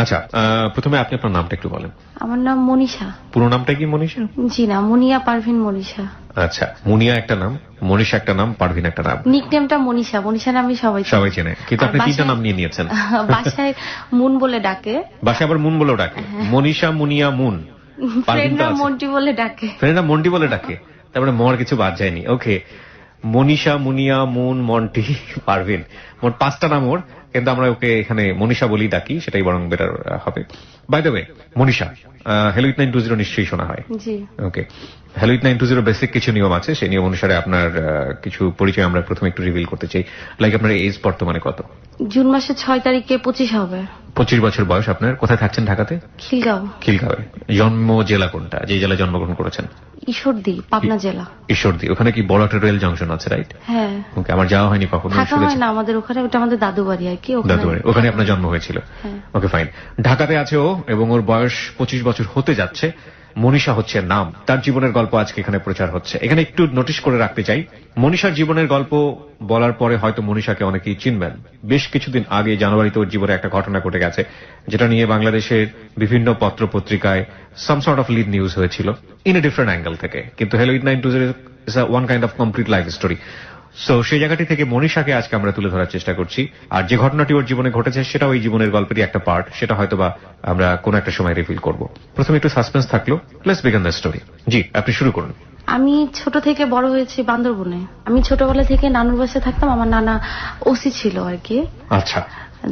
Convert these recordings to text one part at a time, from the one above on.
আচ্ছা, প্রথমে আপনি আপনার নামটা একটু বলেন। আমার নাম মনীষা। পুরো নামটা কি মনীষা? জি না, মুনিয়া পারভিন মনীষা। আচ্ছা, মুনিয়া একটা নাম, মনীষা একটা নাম, পারভিন একটা নাম। নিকনেমটা মনীষা। মনীষা নামে সবাই চেনে, কিন্তু আপনি তিনটা নাম নিয়ে নিয়েছেন। বাসায় মুন বলে ডাকে। বাসায় আবার মুন বলেও ডাকে। মনীষা, মুনিয়া, মুন। ফ্রেন্ডরা মন্টি বলে ডাকে। ফ্রেন্ডরা মন্টি বলে ডাকে, তারপরে মর কিছু বাদ যায়নি। ওকে, মনীষা, মুনিয়া, মুন, মন্টি, পারভিন, মোট 5টা নাম ওর, কিন্তু আমরা ওকে এখানে মনীষা বলি ডাকি, সেটাই বরং বেটার হবে। By the way, Manisha, hello it 920 নিশ্চয়ই শোনা হয়। জি। ওকে, হ্যালো ইট 920 বেসিক কিছু নিয়ম আছে, সেই নিয়ম অনুসারে আপনার কিছু পরিচয় আমরা প্রথমে একটু রিভিল করতে চাই। লাইক আপনার এজ বর্তমানে কত? জুন মাসের 6 তারিখে 25 হবে। 25 বছর বয়স আপনার। কোথায় থাকছেন ঢাকাতে? খিলগাঁও। খিলগাঁওয়ে। জন্ম জেলা কোনটা, যে জেলায় জন্মগ্রহণ করেছেন? ঈশ্বরদী, পাবনা জেলা। ঈশ্বরদী। ওখানে কি বড় একটা রেল জংশন আছে, রাইট? হ্যাঁ। ওকে, আমার যাওয়া হয়নি কখনো। থাকা হয় না আমাদের ওখানে, ওটা আমাদের দাদু বাড়ি আর কি। দাদু বাড়ি, ওখানে আপনার জন্ম হয়েছিল? Okay fine. ঢাকাতে আছে ও, এবং ওর বয়স 25 বছর হতে যাচ্ছে। মনীষা হচ্ছে নাম, তার জীবনের গল্প আজকে এখানে প্রচার হচ্ছে। এখানে একটু নোটিশ করে রাখতে চাই, মনীষার জীবনের গল্প বলার পরে হয়তো মনীষাকে অনেকেই চিনবেন। বেশ কিছুদিন আগে জানুয়ারিতে ওর জীবনে একটা ঘটনা ঘটে গেছে, যেটা নিয়ে বাংলাদেশের বিভিন্ন পত্র পত্রিকায় some sort of lead news হয়েছিল, ইন এ ডিফারেন্ট অ্যাঙ্গেল থেকে। কিন্তু hello it 920 is one kind of complete life story. So সেই জায়গাটি থেকে মনীষাকে আজকে আমরা তুলে ধরার চেষ্টা করছি। আর যে ঘটনাটি ওর জীবনে ঘটেছে সেটাও এই জীবনের গল্পেরই একটা পার্ট, সেটা হয়তোবা আমরা কোনো একটা সময় রিভিল করব। প্রথমে একটু সাসপেন্স থাকলো, লেটস বিগিন দ্য স্টোরি। জি, আপনি শুরু করুন। আমি ছোট থেকে বড় হয়েছি বান্দরবনে। আমি ছোটবেলা থেকে নানুর বাসায় থাকতাম, আমার নানা ওসি ছিল আর কি। আচ্ছা।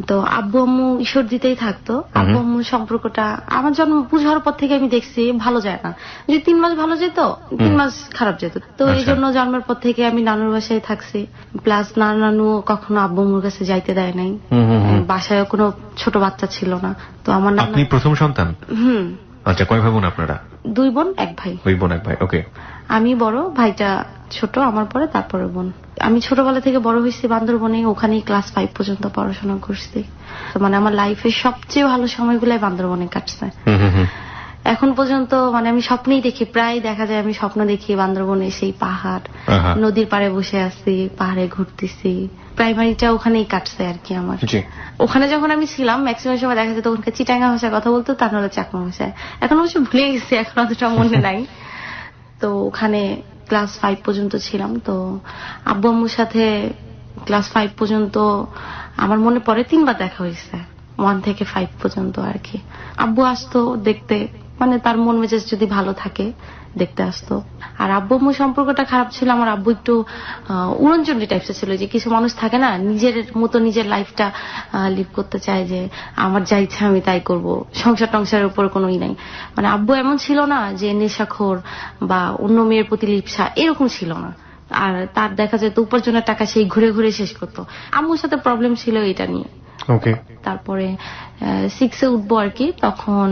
তো আব্বু আম্মু ঈশ্বরদীতেই থাকতো। আব্বু আম্মুর সম্পর্কটা আমার জন্ম বুঝার পর থেকে আমি দেখছি ভালো যায় না। যে 3 মাস ভালো যেত, 3 মাস খারাপ যেত। তো এই জন্য জন্মের পর থেকে আমি নানুর বাসায় থাকছি। প্লাস নানু কখনো আব্বু আম্মুর কাছে যাইতে দেয় নাই। বাসায় কোনো ছোট বাচ্চা ছিল না। তো আমার নানা। আপনি প্রথম সন্তান? আচ্ছা, কয় ভাই বোন আপনারা? 2 বোন 1 ভাই। 2 বোন 1 ভাই। ওকে। আমি বড়, ভাইটা ছোট আমার পরে, তারপরে বোন। আমি ছোটবেলা থেকে বড় হয়েছি বান্দরবনে, ওখানেই ক্লাস 5 পর্যন্ত পড়াশোনা করছি। মানে আমার লাইফের সবচেয়ে ভালো সময়গুলাই বান্দরবনে কাটছে। এখন পর্যন্ত মানে আমি স্বপ্নেই দেখি, প্রায় দেখা যায় আমি স্বপ্ন দেখি বান্দরবনে সেই পাহাড়, নদীর পাড়ে বসে আছি, পাহাড়ে ঘুরতেছি। প্রাইমারিটা ওখানেই কাটছে আর কি আমার। ওখানে যখন আমি ছিলাম ম্যাক্সিমাম সময় দেখা যেত ওখানে চিটাঙ্গা ভাষায় কথা বলতো, তার নাহলে চাকমা ভাষায়। এখন অবশ্য ভুলে গেছি, এখন অতটা মনে নাই। তো ওখানে ক্লাস 5 পর্যন্ত ছিলাম। তো আব্বু আম্মুর সাথে ক্লাস 5 পর্যন্ত আমার মনে পড়ে 3 বার দেখা হয়েছে, 1 থেকে 5 পর্যন্ত আর কি। আব্বু আসতো দেখতে, মানে তার মন মেজাজ যদি ভালো থাকে দেখতে আসতো। আর আব্বু আম্মুর সম্পর্কটা খারাপ ছিল। আমার আব্বু একটু উড়নচণ্ডী টাইপসের ছিল, যে কিছু মানুষ থাকে না নিজের মতো নিজের লাইফটা লিভ করতে চায়, যে আমার যা ইচ্ছা আমি তাই করব, সংসার টংসারের উপর কোনোই নাই। মানে আব্বু এমন ছিল না যে নেশাখোর বা অন্য মেয়ের প্রতি লিপ্সা, এরকম ছিল না। আর তার দেখা যেত উপার্জনের টাকা সেই ঘুরে ঘুরে শেষ করতো। আম্মুর সাথে প্রবলেম ছিল এটা নিয়ে। তারপরে 6-এ উঠবো আর কি, তখন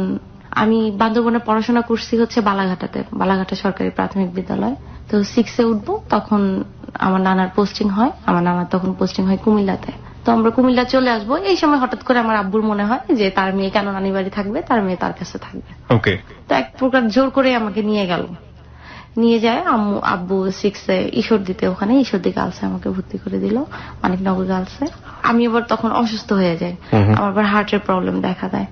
আমি বান্দরবনে পড়াশোনা করছি হচ্ছে বালাঘাটাতে, বালাঘাটা সরকারি প্রাথমিক বিদ্যালয়। তো 6-এ উঠবো তখন আমার নানার পোস্টিং হয়, আমার নানার তখন পোস্টিং হয় কুমিল্লাতে। তো আমরা কুমিল্লা চলে আসবো। এই সময় হঠাৎ করে আমার আব্বুর মনে হয় যে তার মেয়ে কেন নানি বাড়ি থাকবে, তার মেয়ে তার কাছে থাকবে। তো এক প্রকার জোর করে আমাকে নিয়ে গেল, নিয়ে যায় আব্বু 6-এ ঈশ্বরদীতে, ওখানে ঈশ্বরদী গার্লসে আমাকে ভর্তি করে দিল, মানিকনগর গার্লসে। আমি আবার তখন অসুস্থ হয়ে যাই, আমার আবার হার্টের প্রবলেম দেখা দেয়।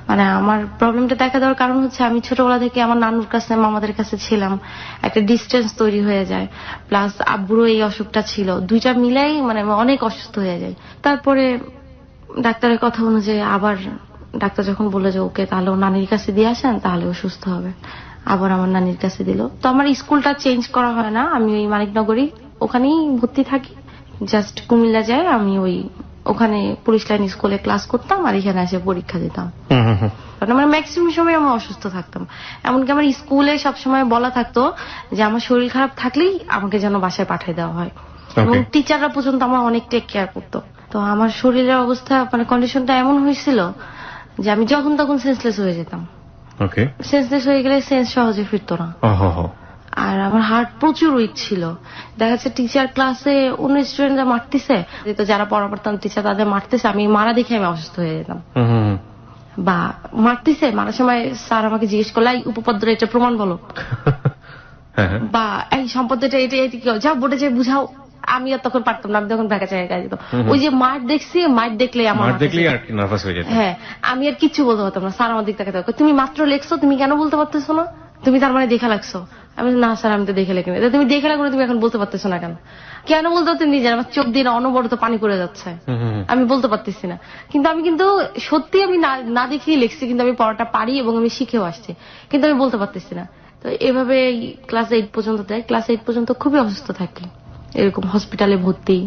মানে আমার প্রবলেমটা দেখা দেওয়ার কারণ হচ্ছে আমি ছোটবেলা থেকে আমার নানুর কাছে মামাদের কাছে ছিলাম, একটা ডিস্টেন্স তৈরি হয়ে যায়। প্লাস আব্বুরও এই অসুখটা ছিল, দুইটা মিলাই মানে অনেক অসুস্থ হয়ে যায়। তারপরে ডাক্তারের কথা অনুযায়ী আবার ডাক্তার যখন বলে যে ওকে তাহলে ও নানির কাছে দিয়ে আসেন, তাহলে ও সুস্থ হবে, আবার আমার নানির কাছে দিল। তো আমার স্কুলটা চেঞ্জ করা হয় না, আমি ওই মানিকনগরই ওখানেই ভর্তি থাকি। জাস্ট কুমিল্লা যায়, আমি ওই ওখানে পুলিশ লাইন স্কুলে ক্লাস করতাম আর এখানে এসে পরীক্ষা দিতাম। মানে ম্যাক্সিমাম সময় আমি অসুস্থ থাকতাম। এমনকি আমার স্কুলে সবসময় বলা থাকতো যে আমার শরীর খারাপ থাকলেই আমাকে যেন বাসায় পাঠিয়ে দেওয়া হয়, এবং টিচাররা পর্যন্ত আমার অনেক টেক কেয়ার করতো। তো আমার শরীরের অবস্থা মানে কন্ডিশনটা এমন হয়েছিল যে আমি যখন তখন সেন্সলেস হয়ে যেতাম। সেন্সলেস হয়ে গেলে সেন্স সহজে ফিরতো না। আর আমার হার্ট প্রচুর উইক ছিল। দেখা যাচ্ছে টিচার ক্লাসে অন্য স্টুডেন্টরা মারতেছে, যারা পড়া পড়তাম টিচার তাদের মারতেছে, আমি মারা দেখে আমি অসুস্থ হয়ে যেতাম। বা মারতেছে, মারার সময় স্যার আমাকে জিজ্ঞেস করলো এই উপপাদ্য এটা প্রমাণ বলো, বা এই সম্পদ এটা এটা যা বোর্ডে যে বুঝাও, আমি আর তখন পারতাম না, আমি তখন ভেকা চাই গায়ে দিত। ওই যে মাঠ দেখছি, মাঠ দেখলে আমার মার দেখলেই আর কি নার্ভাস হয়ে যেত। হ্যাঁ, আমি আর কিচ্ছু বলতে পারতাম না। স্যার আমার দিক তাকাতে থাকতো, তুমি মাত্র লেখছো, তুমি কেন বলতে পারতেছো না? তুমি তার মানে দেখা লাগছো? আমি বললাম, না স্যার আমি তো দেখে লেখিনি। তুমি দেখে লাগো, তুমি এখন বলতে পারতেছো না কেন? কেন বলতে পারতেন নিজের? আমার চোখ দিয়ে অনবরত পানি পড়ে যাচ্ছে, আমি বলতে পারতেছি না। কিন্তু আমি সত্যি আমি না দেখিয়ে লিখছি, কিন্তু আমি পড়াটা পারি এবং আমি শিখেও আসছি, কিন্তু আমি বলতে পারতেছি না। তো এভাবে ক্লাস 8 পর্যন্ত দেয়। ক্লাস 8 পর্যন্ত খুবই অসুস্থ থাকি, এরকম হসপিটালে ভর্তি,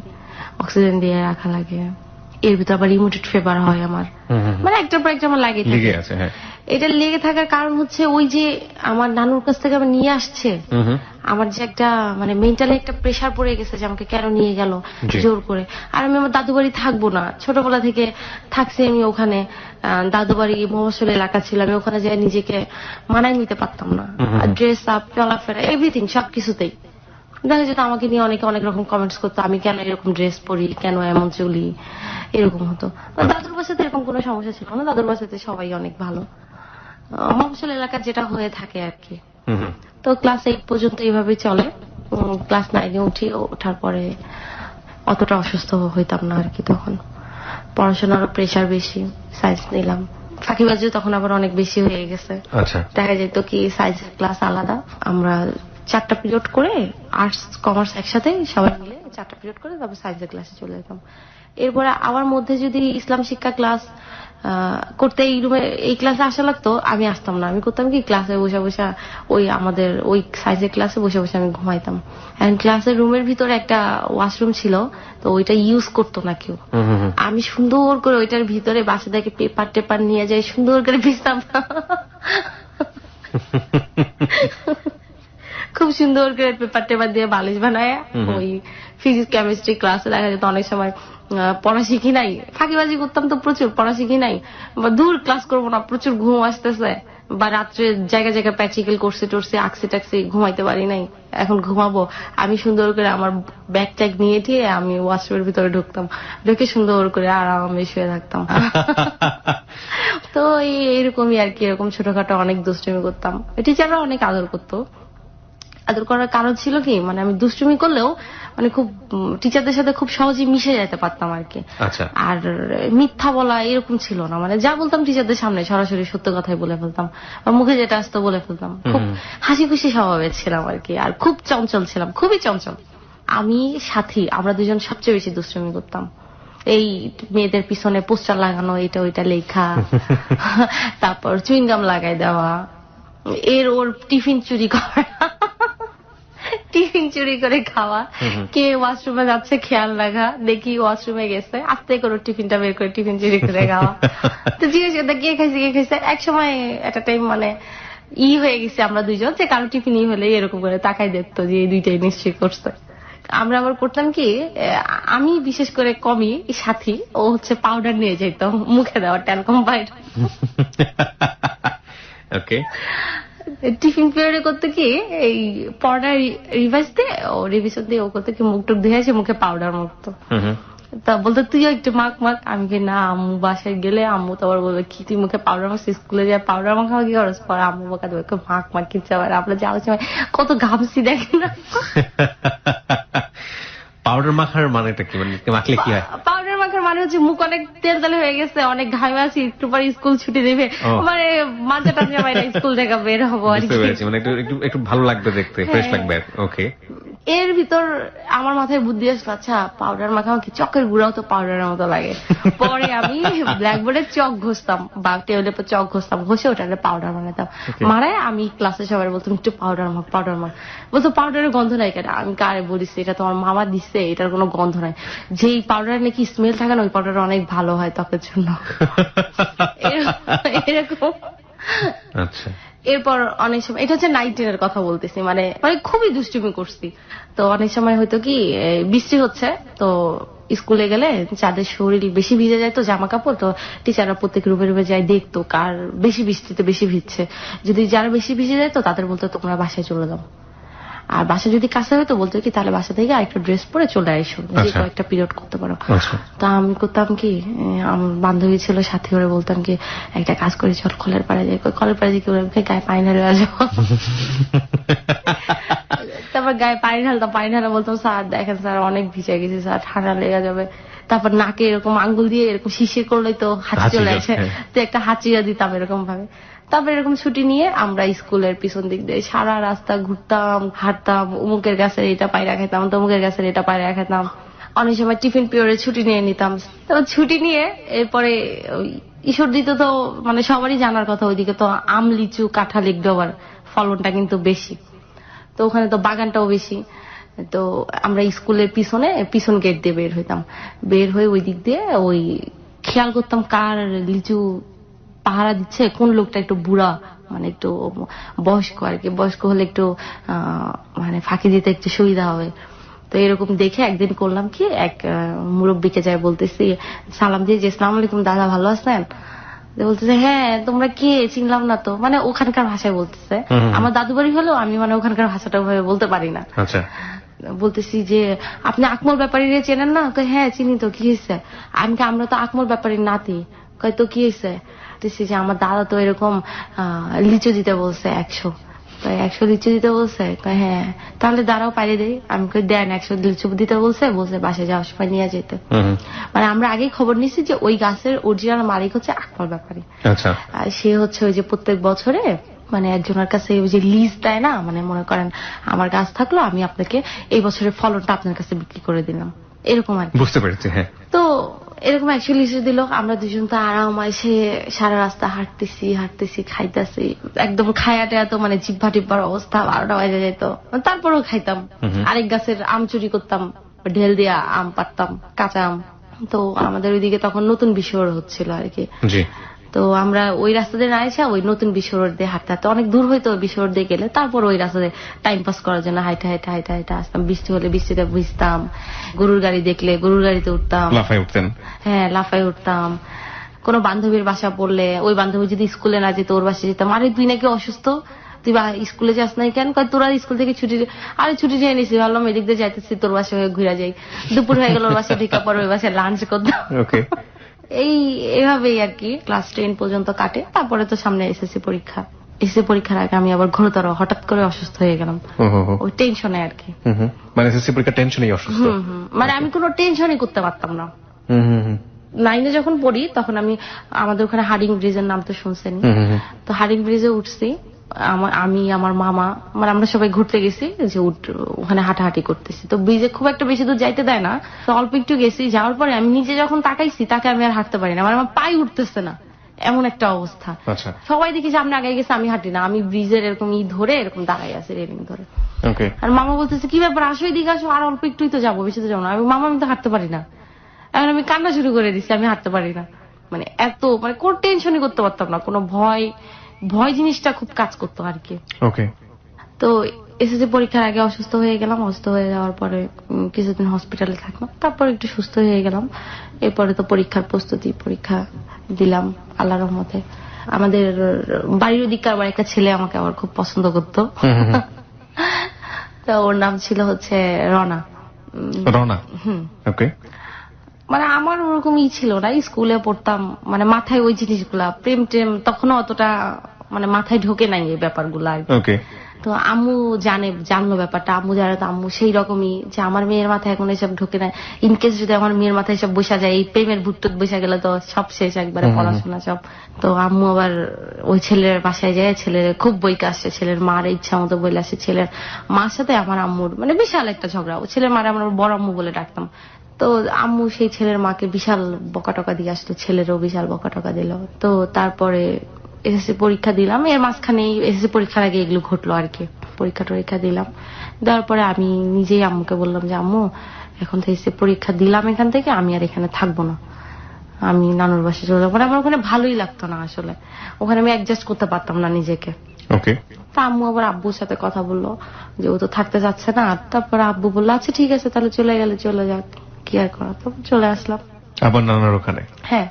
অক্সিজেন দিয়ে রাখা লাগে। এর ভিতর আবার রিমোটেড ফিভার হয় আমার, মানে একটার পর একটা আমার লাগে আছে। হ্যাঁ, এটা লেগে থাকার কারণ হচ্ছে ওই যে আমার নানুর কাছ থেকে আমার নিয়ে আসছে, আমার যে একটা মানে মেন্টালি একটা প্রেশার পড়ে গেছে যে আমাকে কেন নিয়ে গেল জোর করে। আর আমি আমার দাদু বাড়ি থাকবো না, ছোটবেলা থেকে থাকছি আমি ওখানে। দাদু বাড়ি মফস্বল এলাকা ছিল, আমি ওখানে যাই নিজেকে মানায় নিতে পারতাম না। ড্রেস আপ, চলাফেরা, এভরিথিং, সবকিছুতেই দেখা যেত আমাকে নিয়ে অনেকে অনেক রকম কমেন্টস করতো, আমি কেন এরকম ড্রেস পরি, কেন এমন চলি, এরকম হতো। দাদুর বাসাতে এরকম কোনো সমস্যা ছিল না, দাদুর বাসাতে সবাই অনেক ভালো, মফস্বল এলাকা যেটা হয়ে থাকে আর কি। তো ক্লাস 8 পর্যন্ত এইভাবে চলে। ক্লাস 9-এ উঠি, ওঠার পরে অতটা অসুস্থ হইতাম না আর কি। তখন পড়াশোনারও প্রেশার বেশি, সায়েন্স নিলাম, ফাঁকিবাজিও তখন আবার অনেক বেশি হয়ে গেছে। দেখা যেত কি সায়েন্সের ক্লাস আলাদা, আমরা 4টা পিরিয়ড করে, আর্টস কমার্স একসাথে সবাই মিলে 4টা পিরিয়ড করে তারপর সায়েন্সের ক্লাসে চলে যেতাম। এরপরে আমার মধ্যে যদি ইসলাম শিক্ষা ক্লাস করতে এই রুমে এই ক্লাসে আসা লাগতো, আমি আসতাম না। আমি করতাম কি, ক্লাসে বসে বসে ওই আমাদের ওই সাইজের ক্লাসে বসে বসে আমি ঘুমাইতাম। এন্ড ক্লাসের রুমের ভিতরে একটা ওয়াশরুম ছিল, তো ওইটা ইউজ করতো না কেউ। আমি সুন্দর করে ওইটার ভিতরে বাসা থেকে পেপার টেপার নিয়ে যাই, সুন্দর করে ভিজতাম, খুব সুন্দর করে পেপার টেপার দিয়ে বালিশ বানায়। ওই ফিজিক্স কেমিস্ট্রি ক্লাসে দেখা যেত অনেক সময় পড়া শিখি নাই, ফাঁকিবাজি করতাম তো প্রচুর, পড়া শিখি নাই বা দূর ক্লাস করবো না, প্রচুর ঘুম আসতেছে, বা রাত্রে জায়গায় জায়গায় প্র্যাকটিক্যাল করছে টরছে, আঁকছে টাকছে, ঘুমাইতে পারি নাই, এখন ঘুমাবো। আমি সুন্দর করে আমার ব্যাগ ট্যাগ নিয়ে দিয়ে আমি ওয়াশরুমের ভিতরে ঢুকতাম, ঢুকে সুন্দর করে আরামে শুয়ে থাকতাম। তো এইরকমই আর কি, এরকম ছোটখাটো অনেক দুষ্টুমি করতাম। টিচাররা অনেক আদর করতো। আদর করার কারণ ছিল কি, মানে আমি দুষ্টুমি করলেও মানে খুব টিচারদের সাথে খুব সহজেই মিশে যেতে পারতাম আর কি। আর মিথ্যা বলা এরকম ছিল না, মানে যা বলতাম টিচারদের সামনে সরাসরি সত্য কথাই বলে ফেলতাম, বা মুখে যেটা আসতো বলে ফেলতাম। খুব হাসি খুশি স্বভাবের ছিলাম আর কি, আর খুব চঞ্চল ছিলাম, খুবই চঞ্চল। আমি সাথী, আমরা দুজন সবচেয়ে বেশি দুষ্টুমি করতাম। এই মেয়েদের পিছনে পোস্টার লাগানো, এটা ওইটা লেখা, তারপর চুইংগাম লাগাই দেওয়া, ওর টিফিন চুরি করা, টিফিন চুরি করে খাওয়া, কে ওয়াশরুমে যাচ্ছে খেয়াল রাখা, দেখি ওয়াশরুমে গেছে, আস্তে করে টিফিনটা বের করে টিফিন চুরি করে খাওয়া। তো জিজ্ঞেস করতে কে খাইছে কে খাইছে। এক সময় একটা টাইম মানে হয়ে গেছে আমরা দুইজন, যে কারো টিফিন হলে এরকম করে তাকাই দেখতো যে এই দুইটাই নিশ্চয়ই করছে। আমরা আবার করতাম কি, আমি বিশেষ করে কমই সাথী, ও হচ্ছে পাউডার নিয়ে যেত মুখে দেওয়া, ট্যালকম পাউডার। ওকে, টিফিন পিরিয়ডে করতে কি, এই পাউডার রিভাইজ দিয়ে, ও রিভিশন দিয়ে ও করতে কি মুখ টুক ধুয়ে আসে, মুখে পাউডার মাখতো। তা বলতো তুইও একটু মাখ মাখ। আমি কি না, আম্মু বাসায় গেলে আম্মু তো আবার বলবে কি তুই মুখে পাউডার মাখছিস, স্কুলে যায় পাউডার মাখাও কি করস, পরে আম্মু বকা দেবে মাখ মাখ কিচ্ছে। আবার আমরা যাওয়ার সময় কত ঘামছি দেখেন না। পাউডার মাখার মানেটা কি, মানে মাখলে কি হয়? পাউডার মাখার মানে হচ্ছে মুখ অনেক তেল তেলে হয়ে গেছে, অনেক ঘামে আছি, একটু পরে স্কুল ছুটি দেবে, মানে মাজা টাজা বাইরে স্কুল থেকে বের হবো আর কি, মানে একটু ভালো লাগবে দেখতে, ফ্রেশ লাগবে। ওকে, এর ভিতর আমার মাথায় বুদ্ধি আসলো, আচ্ছা পাউডার মাখাও কি, চকের গুঁড়াও তো পাউডারের মতো লাগে। পরে আমি ব্ল্যাকবোর্ডে চক ঘষতাম বা টেবিলের পর চক ঘষতাম, ঘষে ওটাকে পাউডার বানাতাম। মারায় আমি ক্লাসে সবাই বলতাম একটু পাউডার মাখ, পাউডার মাখ। বলতো পাউডারের গন্ধ নাই কেন? আমি কারে বলিস, এটা তোমার মামা দিচ্ছে, এটার কোনো গন্ধ নাই। যেই পাউডার নাকি স্মেল থাকে না, ওই পাউডার অনেক ভালো হয় ত্বকের জন্য। এরকম। আচ্ছা, এরপর অনেক সময়, এটা হচ্ছে 9-10 কথা বলতেছি, মানে খুবই দুষ্টুমি করছি। তো অনেক সময় হয়তো কি, বৃষ্টি হচ্ছে, তো স্কুলে গেলে যাদের শরীর বেশি ভিজে যায় তো জামা কাপড়, তো টিচাররা প্রত্যেক রুমে রুমে যায় দেখতো কার বেশি বৃষ্টিতে বেশি ভিজছে। যদি যারা বেশি ভিজে যায় তো তাদের বলতো তোমরা বাসায় চলে যাও। আর বাসা যদি কাছে হতো বলতো কি তাহলে বাসা থেকে আরেকটা ড্রেস পরে চলে আইসো, যে আচ্ছা। কয়েকটা পিরিয়ড করতে পারো। আচ্ছা। তা আমি করতাম কি, আমার বান্ধবী ছিল সাথে করে বলতাম কি একটা কাজ করে চল কলের পাড়ে যাই। কলের পাড়ে যে কি করে গায়ে পানি ঢালে আসবো। তারপর গায়ে পানি ঢালতাম, পানি ঢালা বলতাম স্যার দেখেন স্যার অনেক ভিজে গেছে স্যার, ঠান্ডা লেগে যাবে। তারপর নাকে এরকম আঙ্গুল দিয়ে এরকম শিশির করলে তো হাঁচি চলে আসে, তো একটা হাঁচিয়া দিতাম এরকম ভাবে। তারপর এরকম ছুটি নিয়ে আমরা স্কুলের পিছন দিক দিয়ে সারা রাস্তা ঘুরতাম, হাঁটতাম, অমুকের গাছের এটা পায়রা খেতাম, তমুকের গাছের এটা পায়রা খেতাম। অনেক সময় টিফিন পিরিয়ডে ছুটি নিয়ে নিতাম। তারপর ছুটি নিয়ে এরপরে ঈশ্বরদীতে তো মানে সবারই জানার কথা, ওইদিকে তো আম, লিচু, কাঁঠাল এগুলো আবার ফলনটা কিন্তু বেশি, তো ওখানে তো বাগানটাও বেশি। তো আমরা স্কুলের পিছন গেট দিয়ে বের হইতাম, বের হয়ে ওই দিক দিয়ে ওই খেয়াল করতাম কার লিচু পাহারা দিচ্ছে, কোন লোকটা একটু বুড়া মানে একটু বয়স্ক আর কি, বয়স্ক হলে একটু মানে ফাঁকি দিতে একটু সুবিধা হবে। তো এরকম দেখে একদিন করলাম কি, এক মুরব্বীকে যাই বলতেছি সালাম দিয়ে যে আসসালামু আলাইকুম দাদা ভালো আছেন, বলতেছে হ্যাঁ তোমরা কে, চিনলাম না তো, মানে ওখানকার ভাষায় বলতেছে। আমার দাদু বাড়ি হলেও আমি মানে ওখানকার ভাষাটা ভাবে বলতে পারি না। আচ্ছা। বলতেছি যে আপনি আকমল ব্যাপারীরে চেনেন না? কই হ্যাঁ চিনি তো, কি হয়েছে? আমি কি আমরা তো আকমল ব্যাপারীর নাতি। কই তো কি হয়েছে? বলতেছি যে আমার দাদা তো এরকম লিচু দিতে বলছে 100। 100 লিচু দিতে বলছে? কই হ্যাঁ। তাহলে দাঁড়াও পাইলে দেই। আমি কই দেন 100 লিচু দিতে বলছে, বাসায় যাওয়ার সময় নিয়ে যেতে। মানে আমরা আগেই খবর নিছি যে ওই গাছের অরিজিনাল মালিক হচ্ছে আকমল ব্যাপারী। আচ্ছা। আর সে হচ্ছে ওই যে প্রত্যেক বছরে মানে একজনের কাছে ওই যে লিজ দেয় না, মানে মনে করেন আমার গাছ থাকলো আমি আপনাকে এই বছরের ফলনটা আপনার কাছে বিক্রি করে দিলাম, এরকম আর কি। বুঝতে পেরেছি। হ্যাঁ। তো এরকম 100 লিচু দিল, আমরা দুজন তো আরাম এসে সারা রাস্তা হাঁটতেছি খাইতেছি, একদম খায়াটা তো মানে জিহ্বা টিব্বার অবস্থা 12টা বাজে যেত, তারপরেও খাইতাম। আরেক গাছের আম চুরি করতাম, ঢেল দিয়া আম পাড়তাম, কাঁচা আম। তো আমাদের ওইদিকে তখন নতুন বিশ্বর হচ্ছিল আর কি। জি। তো আমরা ওই রাস্তা দিয়ে না এসে ওই নতুন বিশ্বর দিয়ে হাঁটতে হাঁটতে অনেক দূর হইতো ওই বিশ্বর দিয়ে গেলে, তারপর ওই রাস্তা দিয়ে টাইম পাস করার জন্য হাইটে আসতাম। বৃষ্টি হলে বৃষ্টিতে ভিজতাম, গরুর গাড়ি দেখলে গরুর গাড়িতে উঠতাম, লাফাই উঠতেন। হ্যাঁ লাফাই উঠতাম। কোনো বান্ধবীর বাসা পড়লে ওই বান্ধবী যদি স্কুলে না যেত ওর বাসায় যেতাম, আরে তুই নাকি অসুস্থ, তুই স্কুলে যাস নাই কেন? তোরা স্কুল থেকে ছুটি, আরে ছুটি নিয়ে নিছি, ভাবলাম এদিক দিয়ে যাইতেছি তোর বাসা হয়ে ঘুরে যাই। দুপুর হয়ে গেল ওর বাসায় ঢেকা পরে ওই বাসায় লাঞ্চ করতাম। ওকে। এভাবেই আর কি ক্লাস 10 পর্যন্ত কাটে। তারপরে তো সামনে এসএসসি পরীক্ষা। এসএসসি পরীক্ষার আগে আমি আবার ঘোরতর হঠাৎ করে অসুস্থ হয়ে গেলাম, ওই টেনশনে আর কি। মানে এসএসসি পরীক্ষা টেনশনই অসুস্থ। মানে আমি কোনো টেনশনই করতে পারতাম না। 9-এ যখন পড়ি তখন আমাদের ওখানে হার্ডিং ব্রিজের নাম তো শুনছেনি, তো হার্ডিং ব্রিজে উঠছি আমি আমার মামা, মানে আমরা সবাই ঘুরতে গেছি, যে ওখানে হাঁটাহাঁটি করতেছি। তো ব্রিজে খুব একটা বেশি দূর যাইতে দেয় না, তো অল্প একটু গেছি। যাওয়ার পরে আমি নিজে যখন তাকাইছি তাকে আমি আর হাঁটতে পারি না, মানে আমার পাই উঠতেছে না, এমন একটা অবস্থা। আচ্ছা। সবাই দেখি সামনে আগে গেছে, আমি হাঁটি না, আমি ব্রিজের এরকম ধরে এরকম দাঁড়াই আছি রেলিং ধরে। ওকে। আর মামা বলতেছে কি ব্যাপার, আসো এদিকে আসো, আর অল্প একটুই তো যাবো, বেশি তো যাবো না। আমি মামা আমি তো হাঁটতে পারি না। এখন আমি কান্না শুরু করে দিচ্ছি, আমি হাঁটতে পারি না। মানে এত মানে কোন টেনশনই করতে পারতাম না, কোনো ভয় জিনিসটা খুব কাজ করতো আর কি। ওকে। তো এসএসসি পরীক্ষার আগে অসুস্থ হয়ে গেলাম, অসুস্থ হয়ে যাওয়ার পরে কিছুদিন হসপিটালে থাকলাম, তারপর একটু সুস্থ হয়ে গেলাম। এরপরে তো পরীক্ষার প্রস্তুতি, পরীক্ষা দিলাম আল্লাহর রহমতে। আমাদের বাড়ির ওদিককার আবার একটা ছেলে আমাকে আবার খুব পছন্দ করতো, তো ওর নাম ছিল হচ্ছে রনা। ওকে। মানে আমার ওরকম ছিল না, স্কুলে পড়তাম, মানে মাথায় ওই জিনিসগুলা প্রেম টেম তখনও অতটা মানে মাথায় ঢোকে নাই এই ব্যাপারগুলা। ওকে। তো আম্মু জানলো ব্যাপারটা, আম্মু জানে, তো আম্মু সেই রকমই যে আমার মেয়ের মাথায় এখন এসব ঢোকে না, ইনকেস যদি আমার মেয়ের মাথায় এসব বসা যায়, এই প্রেমের ভুট্টুত বসা গেলে তো সব শেষ, একবারে পড়াশোনা সব। তো আম্মু আবার ওই ছেলের বাসায় যায়, ছেলের খুব বইকে আসছে, ছেলের মার ইচ্ছা মতো বলে আসছে। ছেলের মার সাথে আমার আম্মুর মানে বিশাল একটা ঝগড়া, ও ছেলের মারে আমরা বড় আম্মু বলে ডাকতাম। তো আম্মু সেই ছেলের মাকে বিশাল বকাটকা দিয়ে আসতো, ছেলেরও বিশাল বকাটকা দিল। তো তারপরে এসএসসি পরীক্ষা দিলাম, এর মাঝখানে এসএসসি পরীক্ষার আগে এগুলো ঘটলো আর কি। পরীক্ষা দিলাম, দেওয়ার পরে আমি নিজেই আম্মুকে বললাম যে আম্মু এখন তো এসএসসি পরীক্ষা দিলাম এখান থেকে, আমি আর এখানে থাকবো না, আমি নানুর বাসায় চলে যাবো। আমার ওখানে ভালোই লাগতো না আসলে, ওখানে আমি অ্যাডজাস্ট করতে পারতাম না নিজেকে। ওকে। তা আম্মু আবার আব্বুর সাথে কথা বললো যে ও তো থাকতে যাচ্ছে না, তারপর আব্বু বললো আচ্ছা ঠিক আছে তাহলে চলে গেলে চলে যাক, কি আর করা। তো চলে আসলাম আবার নানার ওখানে। হ্যাঁ,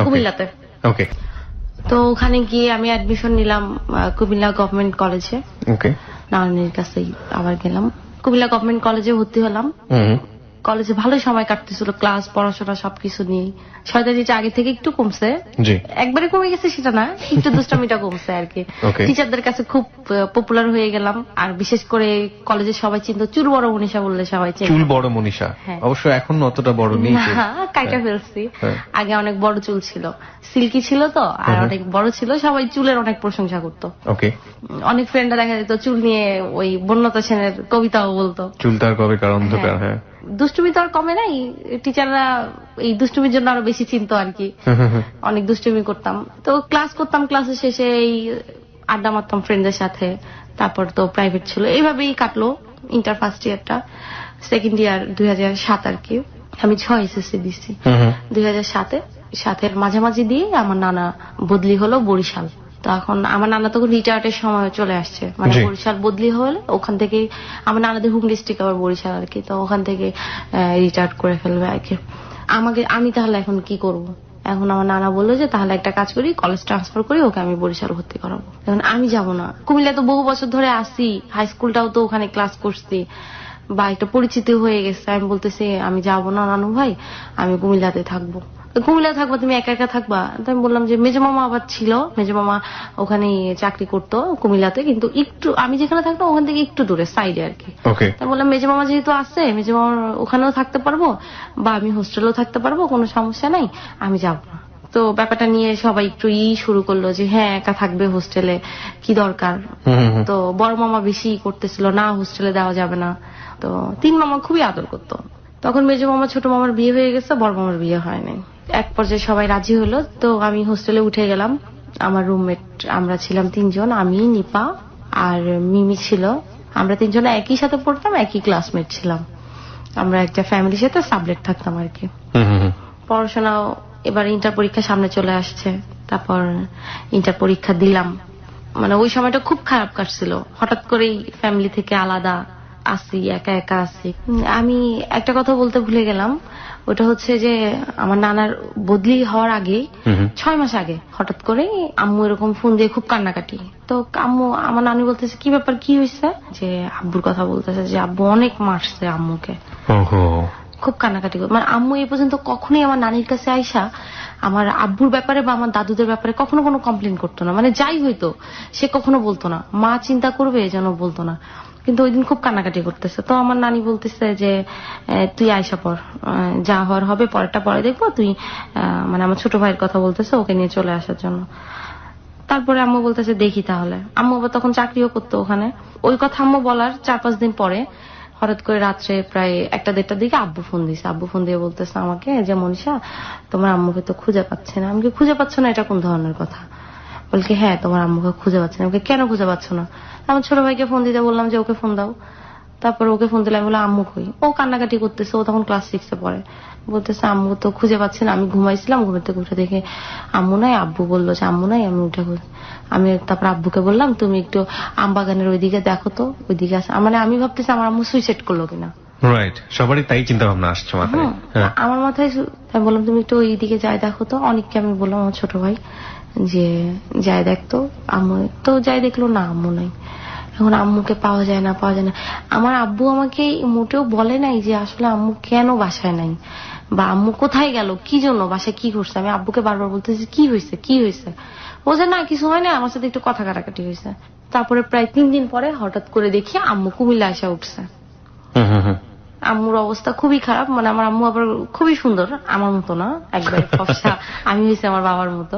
কুমিল্লাতে। ওকে। তো ওখানে গিয়ে আমি অ্যাডমিশন নিলাম কুমিল্লা গভর্নমেন্ট কলেজে। ওকে। নানির কাছেই আবার গেলাম। কুমিল্লা গভর্নমেন্ট কলেজে ভর্তি হলাম। কলেজে ভালো সময় কাটতেছিল, ক্লাস পড়াশোনা সবকিছু নিয়ে। শয়তানিটা আগে থেকে একটু কমছে, একবারে কমে গেছে সেটা না, একটু দুষ্টামিটা কমছে আর কি। টিচারদের কাছে খুব পপুলার হয়ে গেলাম। আর বিশেষ করে কলেজে সবাই চিনতো চুল বড় মনীষা বললে সবাই চিনতো। চুল বড় মনীষা, অবশ্য এখন অতটা বড় নেই, কাইটা ফেলছি। আগে অনেক বড় চুল ছিল, সিল্কি ছিল তো, আর অনেক বড় ছিল, সবাই চুলের অনেক প্রশংসা করতো। অনেক ফ্রেন্ডরা দেখা যেত চুল নিয়ে ওই বন্যতা সেনের কবিতাও বলতো, চুল তার কবে কার অন্ধকার। হ্যাঁ, দুষ্টুমি তো আর কমে নাই, টিচাররা এই দুষ্টুমির জন্য আরো বেশি চিনতো আর কি। অনেক দুষ্টুমি করতাম, তো ক্লাস করতাম, ক্লাসের শেষে এই আড্ডা মারতাম ফ্রেন্ডদের সাথে। তারপর তো প্রাইভেট ছিল, এইভাবেই কাটলো ইন্টার ফার্স্ট ইয়ারটা। সেকেন্ড ইয়ার 2007 আর কি, আমি 6 এসএসসি দিচ্ছি 2007-এর মাঝামাঝি দিয়ে আমার নানা বদলি হলো বরিশাল। তো এখন আমার নানা তখন রিটায়ার্ডের সময় চলে আসছে, মানে বরিশাল বদলি হলে ওখান থেকে আমার নানাদের হোম ডিস্ট্রিক্ট আবার বরিশাল আর কি, তো ওখান থেকে রিটায়ার্ড করে ফেলবে আর কি। আমি তাহলে এখন কি করব? এখন আমার নানা বললো যে তাহলে একটা কাজ করি, কলেজ ট্রান্সফার করি, ওকে আমি বরিশাল ভর্তি করাবো। এখন আমি যাব না, কুমিল্লা তো বহু বছর ধরে আসি, হাই স্কুলটাও তো ওখানে ক্লাস করছি, বা একটা পরিচিত হয়ে গেছে। আমি বলতেছি আমি যাব না নানু ভাই, আমি কুমিল্লাতে থাকবো। কুমিল্লা থাকবা, তুমি একা একা থাকবা? তো আমি বললাম যে মেজো মামা আবার ছিল, মেজো মামা ওখানে চাকরি করতো কুমিল্লাতে, কিন্তু একটু আমি যেখানে থাকতাম ওখান থেকে একটু দূরে সাইডে আর কি। তাই বললাম মেজো মামা যেহেতু আছে, মেজো মামার ওখানেও থাকতে পারবো বা আমি হোস্টেলেও থাকতে পারবো, কোনো সমস্যা নাই, আমি যাব না। তো ব্যাপারটা নিয়ে সবাই একটু শুরু করলো যে হ্যাঁ একা থাকবে হোস্টেলে, কি দরকার। তো বড় মামা বেশি করতেছিল, না হোস্টেলে দেওয়া যাবে না। তো 3 মামা খুবই আদর করতো। তখন মেজো মামা ছোট মামার বিয়ে হয়ে গেছে, বড় মামার বিয়ে হয় নাই। এক পর্যায়ে সবাই রাজি হলো, তো আমি হোস্টেলে উঠে গেলাম। আমার রুমমেট আমরা ছিলাম 3 জন, আমি, নিপা আর মিমি ছিল। আমরা 3 জন একই সাথে পড়তাম, একই ক্লাসমেট ছিলাম। আমরা একটা ফ্যামিলির সাথে সাবলেট থাকতাম আর কি। পড়াশোনাও এবার ইন্টার পরীক্ষা সামনে চলে আসছে, তারপর ইন্টার পরীক্ষা দিলাম। মানে ওই সময়টা খুব খারাপ কাটছিল, হঠাৎ করেই ফ্যামিলি থেকে আলাদা আসি, একা একা আসি। আমি একটা কথা বলতে ভুলে গেলাম, ওটা হচ্ছে যে আমার নানার বদলি হওয়ার আগে 6 মাস আগে হঠাৎ করে আম্মু এরকম ফোন দিয়ে খুব কান্নাকাটি। তো আম্মু, আমার নানি বলতেছে কি ব্যাপার, কি হয়েছে? যে আব্বুর কথা বলতেছে যে আব্বু অনেক মারছে আম্মুকে, খুব কান্নাকাটি। মানে আম্মু এই পর্যন্ত কখনোই আমার নানির কাছে আইসা আমার আব্বুর ব্যাপারে বা আমার দাদুদের ব্যাপারে কখনো কোনো কমপ্লেন করতো না, মানে যাই হইতো সে কখনো বলতো না, মা চিন্তা করবে যেন বলতো না। কিন্তু ওই দিন খুব কান্নাকাটি করতেছে, তো আমার নানি বলতেছে যে তুই আয়সা পর, যা হওয়ার হবে পরেরটা পরে দেখবো, তুই মানে আমার ছোট ভাইয়ের কথা বলতেছে, ওকে নিয়ে চলে আসার জন্য। তারপরে আম্মু বলতেছে দেখি তাহলে। আম্মু আবার তখন চাকরিও করতো ওখানে। ওই কথা আম্মু বলার 4-5 দিন পরে হঠাৎ করে রাত্রে প্রায় 1-1:30টার দিকে আব্বু ফোন দিয়েছে। আব্বু ফোন দিয়ে বলতেছে আমাকে যে মনীষা, তোমার আম্মুকে তো খুঁজে পাচ্ছে না। আমাকে খুঁজে পাচ্ছ না, এটা কোন ধরনের কথা? বলকে হ্যাঁ তোমার আম্মুকে খুঁজে পাচ্ছে না। আমাকে কেন খুঁজে পাচ্ছ না? আমার ছোট ভাইকে ফোন দিতে বললাম যে ওকে ফোন দাও। তারপর ওকে ফোন দিলাম, বলে আম্মু কই? ও কান্নাকাটি করতেছে, ও তখন ক্লাস 6-এ পড়ে। বলতেছে আম্মু তো খুঁজে পাচ্ছে না, আমি ঘুমাইছিলাম, ঘুমের থেকে উঠে দেখে আম্মু নাই। আব্বু বললো যে আম্মু নাই, আমি উঠে আমি তারপর আব্বুকে বললাম তুমি একটু আমবাগানের ওইদিকে দেখো তো, ওইদিকে আছে। মানে আমি ভাবতেছি আমার আম্মু সুইসাইড করলো কিনা। রাইট, সবারই তাই চিন্তা ভাবনা আসছে মাথায়। আমার মাথায় আমি বললাম তুমি একটু ওইদিকে যাই দেখো তো। অনেককে আমি বললাম, আমার ছোট ভাই, যে যাই দেখতো আম্মু। তো যাই দেখলো না, আম্মু নাই। এখন আম্মুকে পাওয়া যায় না, পাওয়া যায় না। আমার আব্বু আমাকে মোটেও বলে নাই যে আসলে আম্মু কেন বাসায় নাই বা আম্মু কোথায় গেল, কি জন্য, বাসায় কি করছে। আমি আব্বুকে বারবার বলতেছি কি হয়েছে, কি হয়েছে। বলছে না কিছু হয় না, আমার সাথে একটু কথা কাটাকাটি হয়েছে। তারপরে প্রায় 3 দিন পরে হঠাৎ করে দেখি আম্মু কুমিল্লা এসে উঠছে। আম্মুর অবস্থা খুবই খারাপ। মানে আমার আম্মু আবার খুবই সুন্দর, আমার মতো না, একবার ফর্সা। আমি হয়েছে আমার বাবার মতো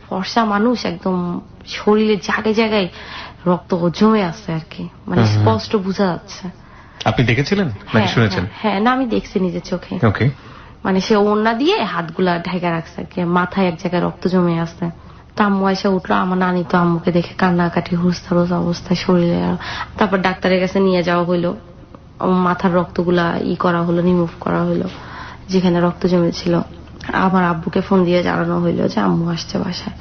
ফর্সা মানুষ, একদম শরীরে জায়গায় জায়গায় রক্ত জমে আছে আর কি, মানে স্পষ্ট বোঝা যাচ্ছে। আপনি দেখেছিলেন নাকি শুনেছেন? হ্যাঁ, না আমি দেখছি নিজের চোখে। মানে সে ওড়না দিয়ে হাতগুলা ঢেকে রাখছে আর কি, মাথায় এক জায়গায় রক্ত জমে আছে। তো আম্মু এসে উঠলো, আমার নানি তো আম্মুকে দেখে কান্নাকাটি, হুঁশতারুস অবস্থায় শরীরে। তারপর ডাক্তারের কাছে নিয়ে যাওয়া হইলো, মাথার রক্তগুলা করা হলো, রিমুভ করা হইলো যেখানে রক্ত জমেছিল। আমার আব্বুকে ফোন দিয়ে জানানো হইলো যে আম্মু আসছে বাসায়।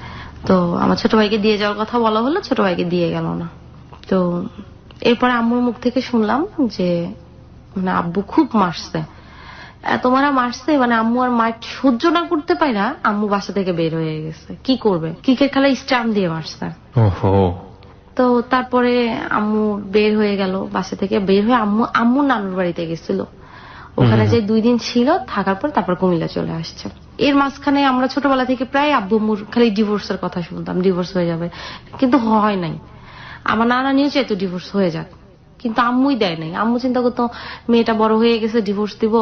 তো আমার ছোট ভাইকে দিয়ে যাওয়ার কথা বলা হলো, ছোট ভাইকে দিয়ে গেল না। তো এরপরে আম্মুর মুখ থেকে শুনলাম যে মানে আব্বু খুব মারছে, তোমারা মারছে। মানে আম্মু আর মার সহ্য না করতে পারে না, আম্মু বাসা থেকে বের হয়ে গেছে। কি করবে, ক্রিকেট খেলা স্টাম্প দিয়ে মারছে। তো তারপরে আম্মু বের হয়ে গেল বাসা থেকে, বের হয়ে আম্মু নানুর বাড়িতে গেছিল। ওখানে যে 2 দিন ছিল, থাকার পর তারপর কুমিল্লা চলে আসছে। এর মাঝখানে আমরা ছোটবেলা থেকে প্রায় আব্বু আম্মুর খালি ডিভোর্সের কথা শুনতাম, ডিভোর্স হয়ে যাবে, কিন্তু হয় নাই। আমার নানা নিয়েও চাইতো ডিভোর্স হয়ে যাক, কিন্তু আম্মুই দেয় নাই। আম্মু চিন্তা করতো মেয়েটা বড় হয়ে গেছে, ডিভোর্স দিব,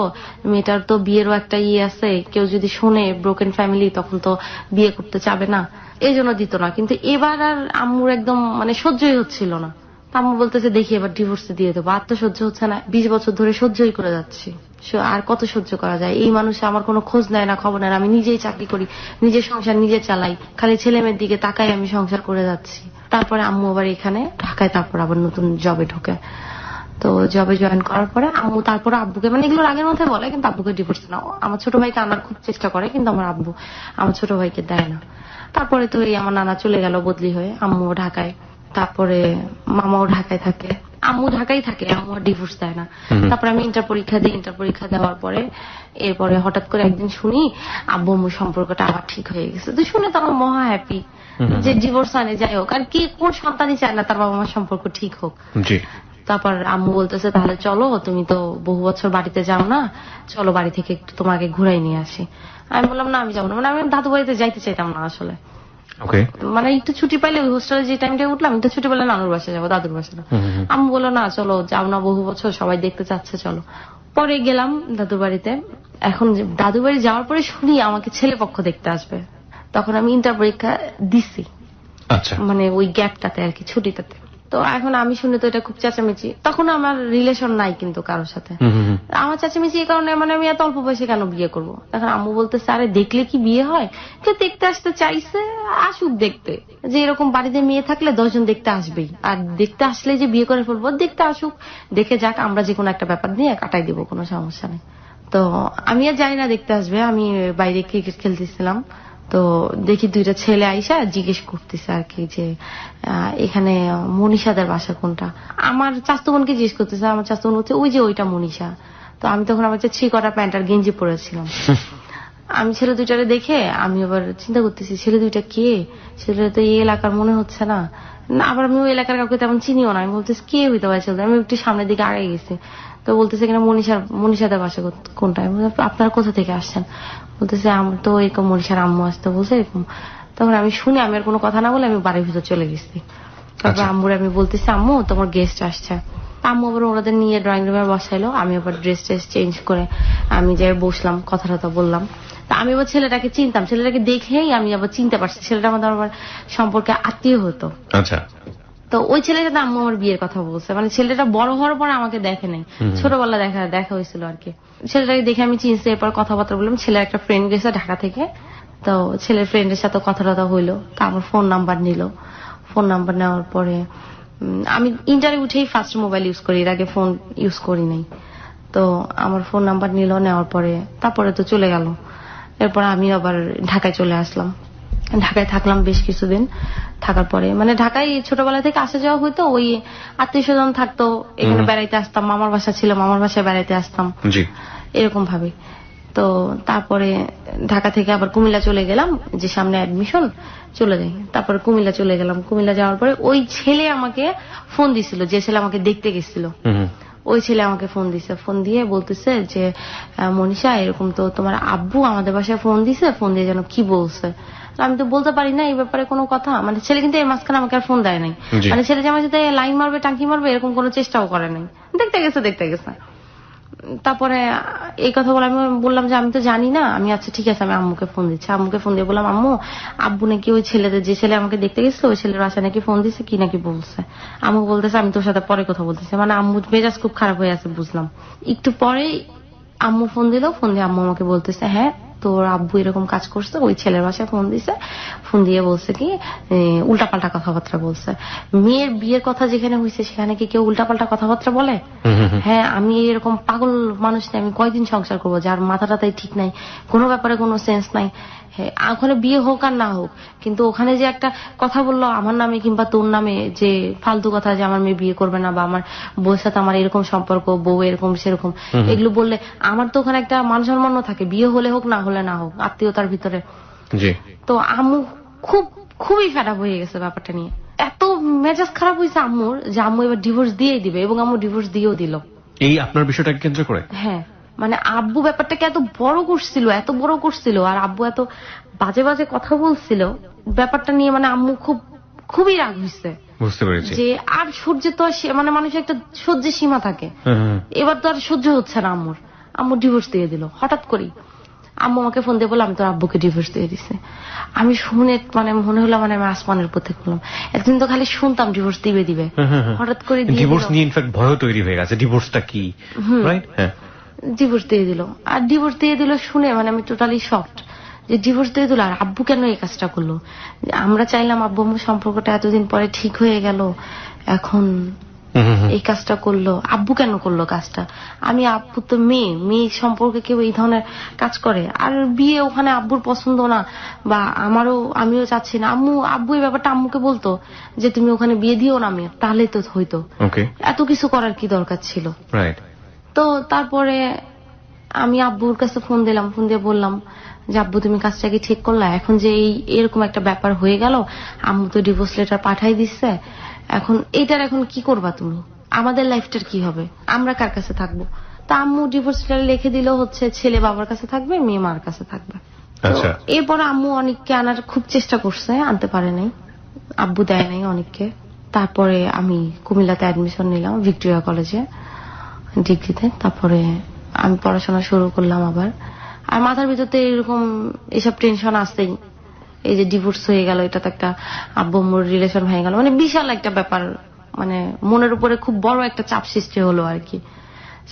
মেয়েটার তো বিয়েরও একটা আছে, কেউ যদি শোনে ব্রোকেন ফ্যামিলি তখন তো বিয়ে করতে চাবে না, এই জন্য দিত না। কিন্তু এবার আর আম্মুর একদম মানে সহ্যই হচ্ছিল না। আম্মু বলতেছে দেখি এবার ডিভোর্স দিয়ে দেবো, আর তো সহ্য হচ্ছে না, 20 বছর ধরে সহ্যই করে যাচ্ছি, আর কত সহ্য করা যায়। এই মানুষ আমার কোনো খোঁজ নেয় না, খবর নেয় না, আমি নিজেই চাকরি করি, নিজের সংসার নিজে চালাই, খালি ছেলে মেয়ের দিকে তাকাই আমি সংসার করে যাচ্ছি। তারপরে আম্মু আবার এখানে ঢাকায় তারপর আবার নতুন জবে ঢোকে। তো জবে জয়েন করার পরে আম্মু তারপর আব্বুকে, মানে এগুলোর আগের মধ্যে বলে, কিন্তু আব্বুকে ডিভোর্স না। আমার ছোট ভাইকে আনার খুব চেষ্টা করে, কিন্তু আমার আব্বু আমার ছোট ভাইকে দেয় না। তারপরে তো এই আমার নানা চলে গেল বদলি হয়ে, আম্মু ঢাকায়, তারপরে মামাও ঢাকায় থাকে, আম্মু ঢাকায় থাকে, আম্মু ডিভোর্স দেয় না। তারপরে আমি ইন্টার পরীক্ষা দিই, ইন্টার পরীক্ষা দেওয়ার পরে এরপরে হঠাৎ করে একদিন শুনি আব্বু আম্মুর সম্পর্কটা আবার ঠিক হয়ে গেছে। তো শুনে তো আমার মহা হ্যাপি যে ডিভোর্স আনে যাই হোক, আর কি কোন সন্তানই চায় না তার বাবা মার সম্পর্ক ঠিক হোক। তারপর আম্মু বলতেছে তাহলে চলো, তুমি তো বহু বছর বাড়িতে যাও না, চলো বাড়ি থেকে একটু তোমাকে ঘুরাই নিয়ে আসি। আমি বললাম না আমি যাবো না, মানে আমি দাদু বাড়িতে যাইতে চাইতাম না আসলে। মানে একটু ছুটি পাইলে ওই হোস্টেলে যে টাইমটা উঠলাম, একটু ছুটি পেলে নানুর বাসায় যাবো, দাদুর বাসায় না। আম্মু বললো না চলো, যাও না বহু বছর, সবাই দেখতে চাচ্ছে, চলো। পরে গেলাম দাদুর বাড়িতে। এখন দাদুর বাড়ি যাওয়ার পরে শুনি আমাকে ছেলে পক্ষ দেখতে আসবে। তখন আমি ইন্টার পরীক্ষা দিছি, মানে ওই গ্যাপটাতে আর কি, ছুটিটাতে। তো এখন আমি শুনে তো এটা খুব চেঁচামেচি, তখন আমার রিলেশন নাই কিন্তু কারোর সাথে। আমার চেঁচামেচি এই কারণে, মানে আমি এত অল্প বয়সে কেন বিয়ে করব। এখন আম্মু বলতেছে আরে দেখলে কি বিয়ে হয়, কেউ দেখতে আসতে চাইছে আসুক দেখতে, যে এরকম বাড়িতে মেয়ে থাকলে 10 জন দেখতে আসবেই, আর দেখতে আসলে যে বিয়ে করে ফেলবো, দেখতে আসুক, দেখে যাক, আমরা যে কোনো একটা ব্যাপার নিয়ে কাটাই দিব, কোনো সমস্যা নেই। তো আমি আর জানি না দেখতে আসবে, আমি বাইরে ক্রিকেট খেলতেছিলাম, তো দেখি 2টা ছেলে আইসা জিজ্ঞেস করতেছে আর কি যে এখানে মনীষাদের বাসা কোনটা। আমার চাস্তু বোনকে জিজ্ঞেস করতেছে, আমার চাস্তু বোন বলছে ওই যে ওইটা মনীষা। তো আমি তখন আমার 3 কটা প্যান্ট আর গেঞ্জি পরেছিলাম। আমি ছেলে 2টারে দেখে আমি আবার চিন্তা করতেছি ছেলে 2টা কে, ছেলে তো এই এলাকার মনে হচ্ছে না, আবার আমি ওই এলাকার কাউকে তেমন চিনিও না। আমি বলতেছি কে হইতে পারে ছেলে, আমি একটু সামনের দিকে আগে গেছি। তো বলতেছে কিনা মনীষাদের বাসা কোনটা। আপনারা কোথা থেকে আসছেন? বলতেছে আমার তো এরকম মনীষার আম্মু আসতে বলছে এরকম। তখন আমি শুনি, আমি আর কোনো কথা না বলে আমি বাড়ির ভিতর চলে গেছি। তারপর আম্মুরে আমি বলতেছি আম্মু তোমার গেস্ট আসছে। আম্মু আবার ওনাদের নিয়ে ড্রয়িং রুমে বসাইলো, আমি আবার ড্রেস চেঞ্জ করে আমি যাই বসলাম, কথা বললাম। তা আমি আবার ছেলেটাকে চিনতাম, ছেলেটাকে দেখেই আমি আবার চিনতে পারছি, ছেলেটা আমাদের আমার সম্পর্কে আত্মীয় হতো। আচ্ছা। তো ওই ছেলেটার সাথে আম্মু আমার বিয়ের কথা বলছে, মানে ছেলেটা বড় হওয়ার পরে আমাকে দেখে নাই, ছোটবেলা দেখা হয়েছিল আর কি। ছেলেটাকে দেখে আমি চিনছি, এরপর কথাবার্তা বললাম। ছেলের একটা ফ্রেন্ড গেছে ঢাকা থেকে, তো ছেলের ফ্রেন্ডের সাথে কথা হইলো, তা আমার ফোন নাম্বার নিল। ফোন নাম্বার নেওয়ার পরে আমি ইন্টারে উঠেই ফার্স্ট মোবাইল ইউজ করি, এর আগে ফোন ইউজ করি নাই। তো আমার ফোন নাম্বার নিল, নেওয়ার পরে তারপরে তো চলে গেল। এরপর আমি আবার ঢাকায় চলে আসলাম। ঢাকায় থাকলাম বেশ কিছুদিন। থাকার পরে মানে ঢাকায় ছোটবেলা থেকে আসা যাওয়া হইতো, ওই আত্মীয় স্বজন থাকতো, এখানে বেড়াইতে আসতাম, মামার বাসা ছিল, মামার বাসায় বেড়াইতে আসতাম, এরকম ভাবে। তো তারপরে ঢাকা থেকে আবার কুমিল্লা চলে গেলাম, যে সামনে অ্যাডমিশন, চলে যাই। তারপরে কুমিল্লা চলে গেলাম। কুমিল্লা যাওয়ার পরে ওই ছেলে আমাকে ফোন দিছিল, যে ছেলে আমাকে দেখতে গেছিল, ওই ছেলে আমাকে ফোন দিছে। ফোন দিয়ে বলতেছে যে মনীষা এরকম তো তোমার আব্বু আমাদের বাসায় ফোন দিছে, ফোন দিয়ে যেন কি বলছে। আমি তো বলতে পারি না এই ব্যাপারে কোনো কথা, মানে ছেলে কিন্তু এর মাঝখানে আমাকে আর ফোন দেয় নাই, মানে ছেলে যে আমার সাথে লাইন মারবে টাঙ্কি মারবে এরকম কোনো চেষ্টাও করে নাই, দেখতে গেছে। তারপরে এই কথা বলে আমি বললাম যে আমি তো জানি না। আমি আচ্ছা ঠিক আছে, আমি আম্মুকে ফোন দিচ্ছি। আম্মুকে ফোন দিয়ে বললাম আম্মু আব্বু নাকি ওই ছেলেদের, যে ছেলে আমাকে দেখতে গেছিল ওই ছেলের বাসা নাকি ফোন দিচ্ছে, কি নাকি বলছে। আম্মু বলতেছে আমি তোর সাথে পরে কথা বলতেছি, মানে আম্মু মেজাজ খুব খারাপ হয়ে আছে বুঝলাম। একটু পরে আম্মু ফোন দিল, ফোন দিয়ে আম্মু আমাকে বলতেছে হ্যাঁ তোর আব্বু এরকম কাজ করছে, ওই ছেলের বাসায় ফোন দিছে, ফোন দিয়ে বলছে কি উল্টাপাল্টা কথাবার্তা বলছে। মেয়ের বিয়ের কথা যেখানে হয়েছে সেখানে কি কেউ উল্টাপাল্টা কথাবার্তা বলে? হ্যাঁ আমি এরকম পাগল মানুষ নেই, আমি কয়দিন সংসার করবো যার মাথাটা তাই ঠিক নাই, কোনো ব্যাপারে কোনো সেন্স নাই। হ্যাঁ ওখানে বিয়ে হোক আর না হোক, কিন্তু ওখানে যে একটা কথা বললো আমার নামে কিংবা তোর নামে, যে ফালতু কথা, যে আমার মেয়ে বিয়ে করবে না বা আমার বউর সাথে আমার এরকম সম্পর্ক, বউ এরকম সেরকম, এগুলো বললে আমার তো ওখানে একটা মান সম্মানও থাকে, বিয়ে হলে হোক না হলে না হোক, আত্মীয়তার ভিতরে। তো আম্মু খুবই ফেড আপ হয়ে গেছে ব্যাপারটা নিয়ে, এত মেজাজ খারাপ হয়েছে আম্মুর যে আম্মু এবার ডিভোর্স দিয়েই দিবে, এবং আম্মু ডিভোর্স দিয়েও দিল। এই আপনার বিষয়টাকে কেন্দ্র করে? হ্যাঁ, মানে আব্বু ব্যাপারটাকে এত বড় করছিল, আর আব্বু এত বাজে বাজে কথা বলছিল ব্যাপারটা নিয়ে, মানে আম্মু খুবই রাগ হয়েছে। বুঝতে পেরেছি যে আর সহ্যে তো মানে মানুষের একটা সহ্যের সীমা থাকে, এবার তো আর সহ্য হচ্ছে না আম্মুর। আম্মু ডিভোর্স দিয়ে দিল হঠাৎ করেই। আম্মু আমাকে ফোন দিয়ে বললো আমি তোর আব্বুকে ডিভোর্স দিয়ে দিছে। আমি শুনে মানে মনে হলো মানে আমি আসমানের উপর থেকে বললাম, একদিন তো খালি শুনতাম ডিভোর্স দিবে, হঠাৎ করে ডিভোর্স নিয়ে ইনফ্যাক্ট ভয় তৈরি হয়ে গেছে, ডিভোর্সটা কি, রাইট? হ্যাঁ, ডিভোর্স দিয়ে দিল। আর ডিভোর্স দিয়ে দিল শুনে মানে আমি টোটালি শকড যে ডিভোর্স দিয়ে দিল, আর আব্বু কেন এই কাজটা করলো। আমরা চাইলাম আব্বু আম্মুর সম্পর্কটা এতদিন পরে ঠিক হয়ে গেল, এখন এই কাজটা করলো, আব্বু কেন করলো কাজটা? আমি আব্বু তো মেয়ে সম্পর্কে কেউ এই ধরনের কাজ করে? আর বিয়ে ওখানে আব্বুর পছন্দ না, বা আমিও চাচ্ছি না। আব্বু এই ব্যাপারটা আম্মুকে বলতো যে তুমি ওখানে বিয়ে দিও না, আমি তাহলেই তো হইতো, এত কিছু করার কি দরকার ছিল? রাইট। তো তারপরে আমি আব্বুর কাছে ফোন দিলাম, ফোন দিয়ে বললাম যে আব্বু তুমি কাজটা কি ঠিক করলা? এখন যে এরকম একটা ব্যাপার হয়ে গেল, আম্মু তো ডিভোর্স লেটার পাঠাই দিচ্ছে, এখন এখন কি করবা তুমি? আমাদের লাইফটার কি হবে? আমরা কার কাছে থাকবো? তা আম্মু ডিভোর্স লেটার লিখে দিল হচ্ছে ছেলে বাবার কাছে থাকবে, মেয়ে মার কাছে থাকবে। এরপর আম্মু অনেককে আনার খুব চেষ্টা করছে, আনতে পারে নাই, আব্বু দেয় নাই অনেককে। তারপরে আমি কুমিল্লাতে অ্যাডমিশন নিলাম ভিক্টোরিয়া কলেজে ডিগ্রিতে। তারপরে আমি পড়াশোনা শুরু করলাম আবার। আর মাথার ভিতরতে এরকম এসব টেনশন আসতেই, এই যে ডিভোর্স হয়ে গেল, এটা তো একটা আব্বু আম্মুর রিলেশন হয়ে গেল, মানে বিশাল একটা ব্যাপার, মানে মনের উপরে খুব বড় একটা চাপ সৃষ্টি হলো আর কি।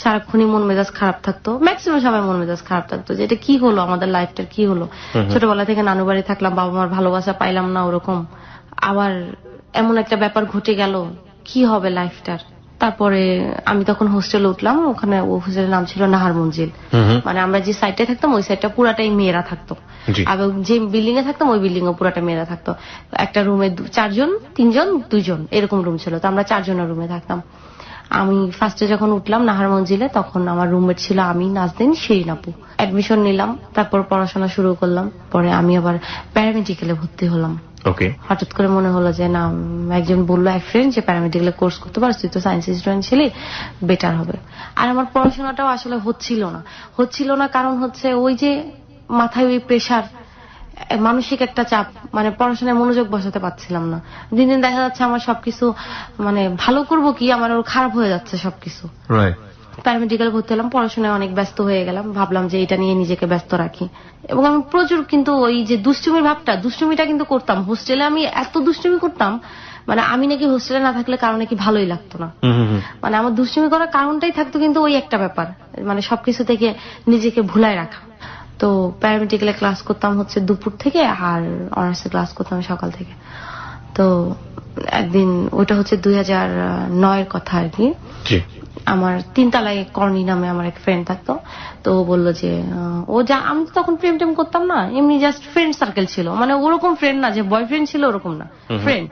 সারাক্ষণই মন মেজাজ খারাপ থাকতো, ম্যাক্সিমাম সময় মন মেজাজ খারাপ থাকতো যে এটা কি হলো, আমাদের লাইফটার কি হলো। ছোটবেলা থেকে নানু বাড়ি থাকলাম, বাবা মার ভালোবাসা পাইলাম না ওরকম, আবার এমন একটা ব্যাপার ঘটে গেল, কি হবে লাইফটার। তারপরে আমি তখন হোস্টেলে উঠলাম, ওখানে হোস্টেলের নাম ছিল নাহার মঞ্জিল। মানে আমরা যে সাইডে থাকতাম ওই সাইডটা পুরাটাই মেয়েরা থাকতো, আর যে বিল্ডিং এ থাকতাম ওই বিল্ডিং এ পুরাটা মেয়েরা থাকতো। একটা রুমে 4 জন 3 জন 2 জন এরকম রুম ছিল, তো আমরা 4 জনের রুমে থাকতাম। আমি ফার্স্টে যখন উঠলাম নাহার মঞ্জিলে, তখন আমার রুমমেট ছিল আমি, নাজদিন, শিরিন আপু। অ্যাডমিশন নিলাম, তারপর পড়াশোনা শুরু করলাম। পরে আমি আবার প্যারামেডিক্যালে ভর্তি হলাম। হঠাৎ করে মনে হলো যে না, একজন বললো এক ফ্রেন্ড যে প্যারামেডিক্যালে কোর্স করতে পারছিস, তুই তো সায়েন্স স্টুডেন্ট ছিলি, বেটার হবে। আর আমার পড়াশোনাটাও আসলে হচ্ছিল না, কারণ হচ্ছে ওই যে মাথায় ওই প্রেশার, মানসিক একটা চাপ, মানে পড়াশোনায় মনোযোগ বসাতে পারছিলাম না। দিন দিন দেখা যাচ্ছে আমার সবকিছু মানে ভালো করব কি, আমার খারাপ হয়ে যাচ্ছে সবকিছু। প্যারামেডিক্যাল ভর্তি হলাম, পড়াশোনায় অনেক ব্যস্ত হয়ে গেলাম, ভাবলাম যে এটা নিয়ে নিজেকে ব্যস্ত রাখি। এবং আমি প্রচুর কিন্তু ওই যে দুষ্টুমিটা কিন্তু করতাম হোস্টেলে। আমি এত দুষ্টুমি করতাম, মানে আমি নাকি হোস্টেলে না থাকলে কারো নাকি ভালোই লাগতো না, মানে আমার দুষ্টুমি করার কারণটাই থাকতো কিন্তু ওই একটা ব্যাপার, মানে সবকিছু থেকে নিজেকে ভুলায় রাখা। তো প্যারামেডিক্যালে ক্লাস করতাম হচ্ছে দুপুর থেকে, আর অনার্সে ক্লাস করতাম সকাল থেকে। তো একদিন ওইটা হচ্ছে 2009 কথা আর কি, আমার 3 তলায় কর্ণি নামে আমার এক ফ্রেন্ড থাকতো। তো ও বললো যে আমি তো তখন প্রেম টেম করতাম না, এমনি জাস্ট ফ্রেন্ড সার্কেল ছিল, মানে ওরকম ফ্রেন্ড না যে বয়ফ্রেন্ড ছিল ওরকম না, ফ্রেন্ড।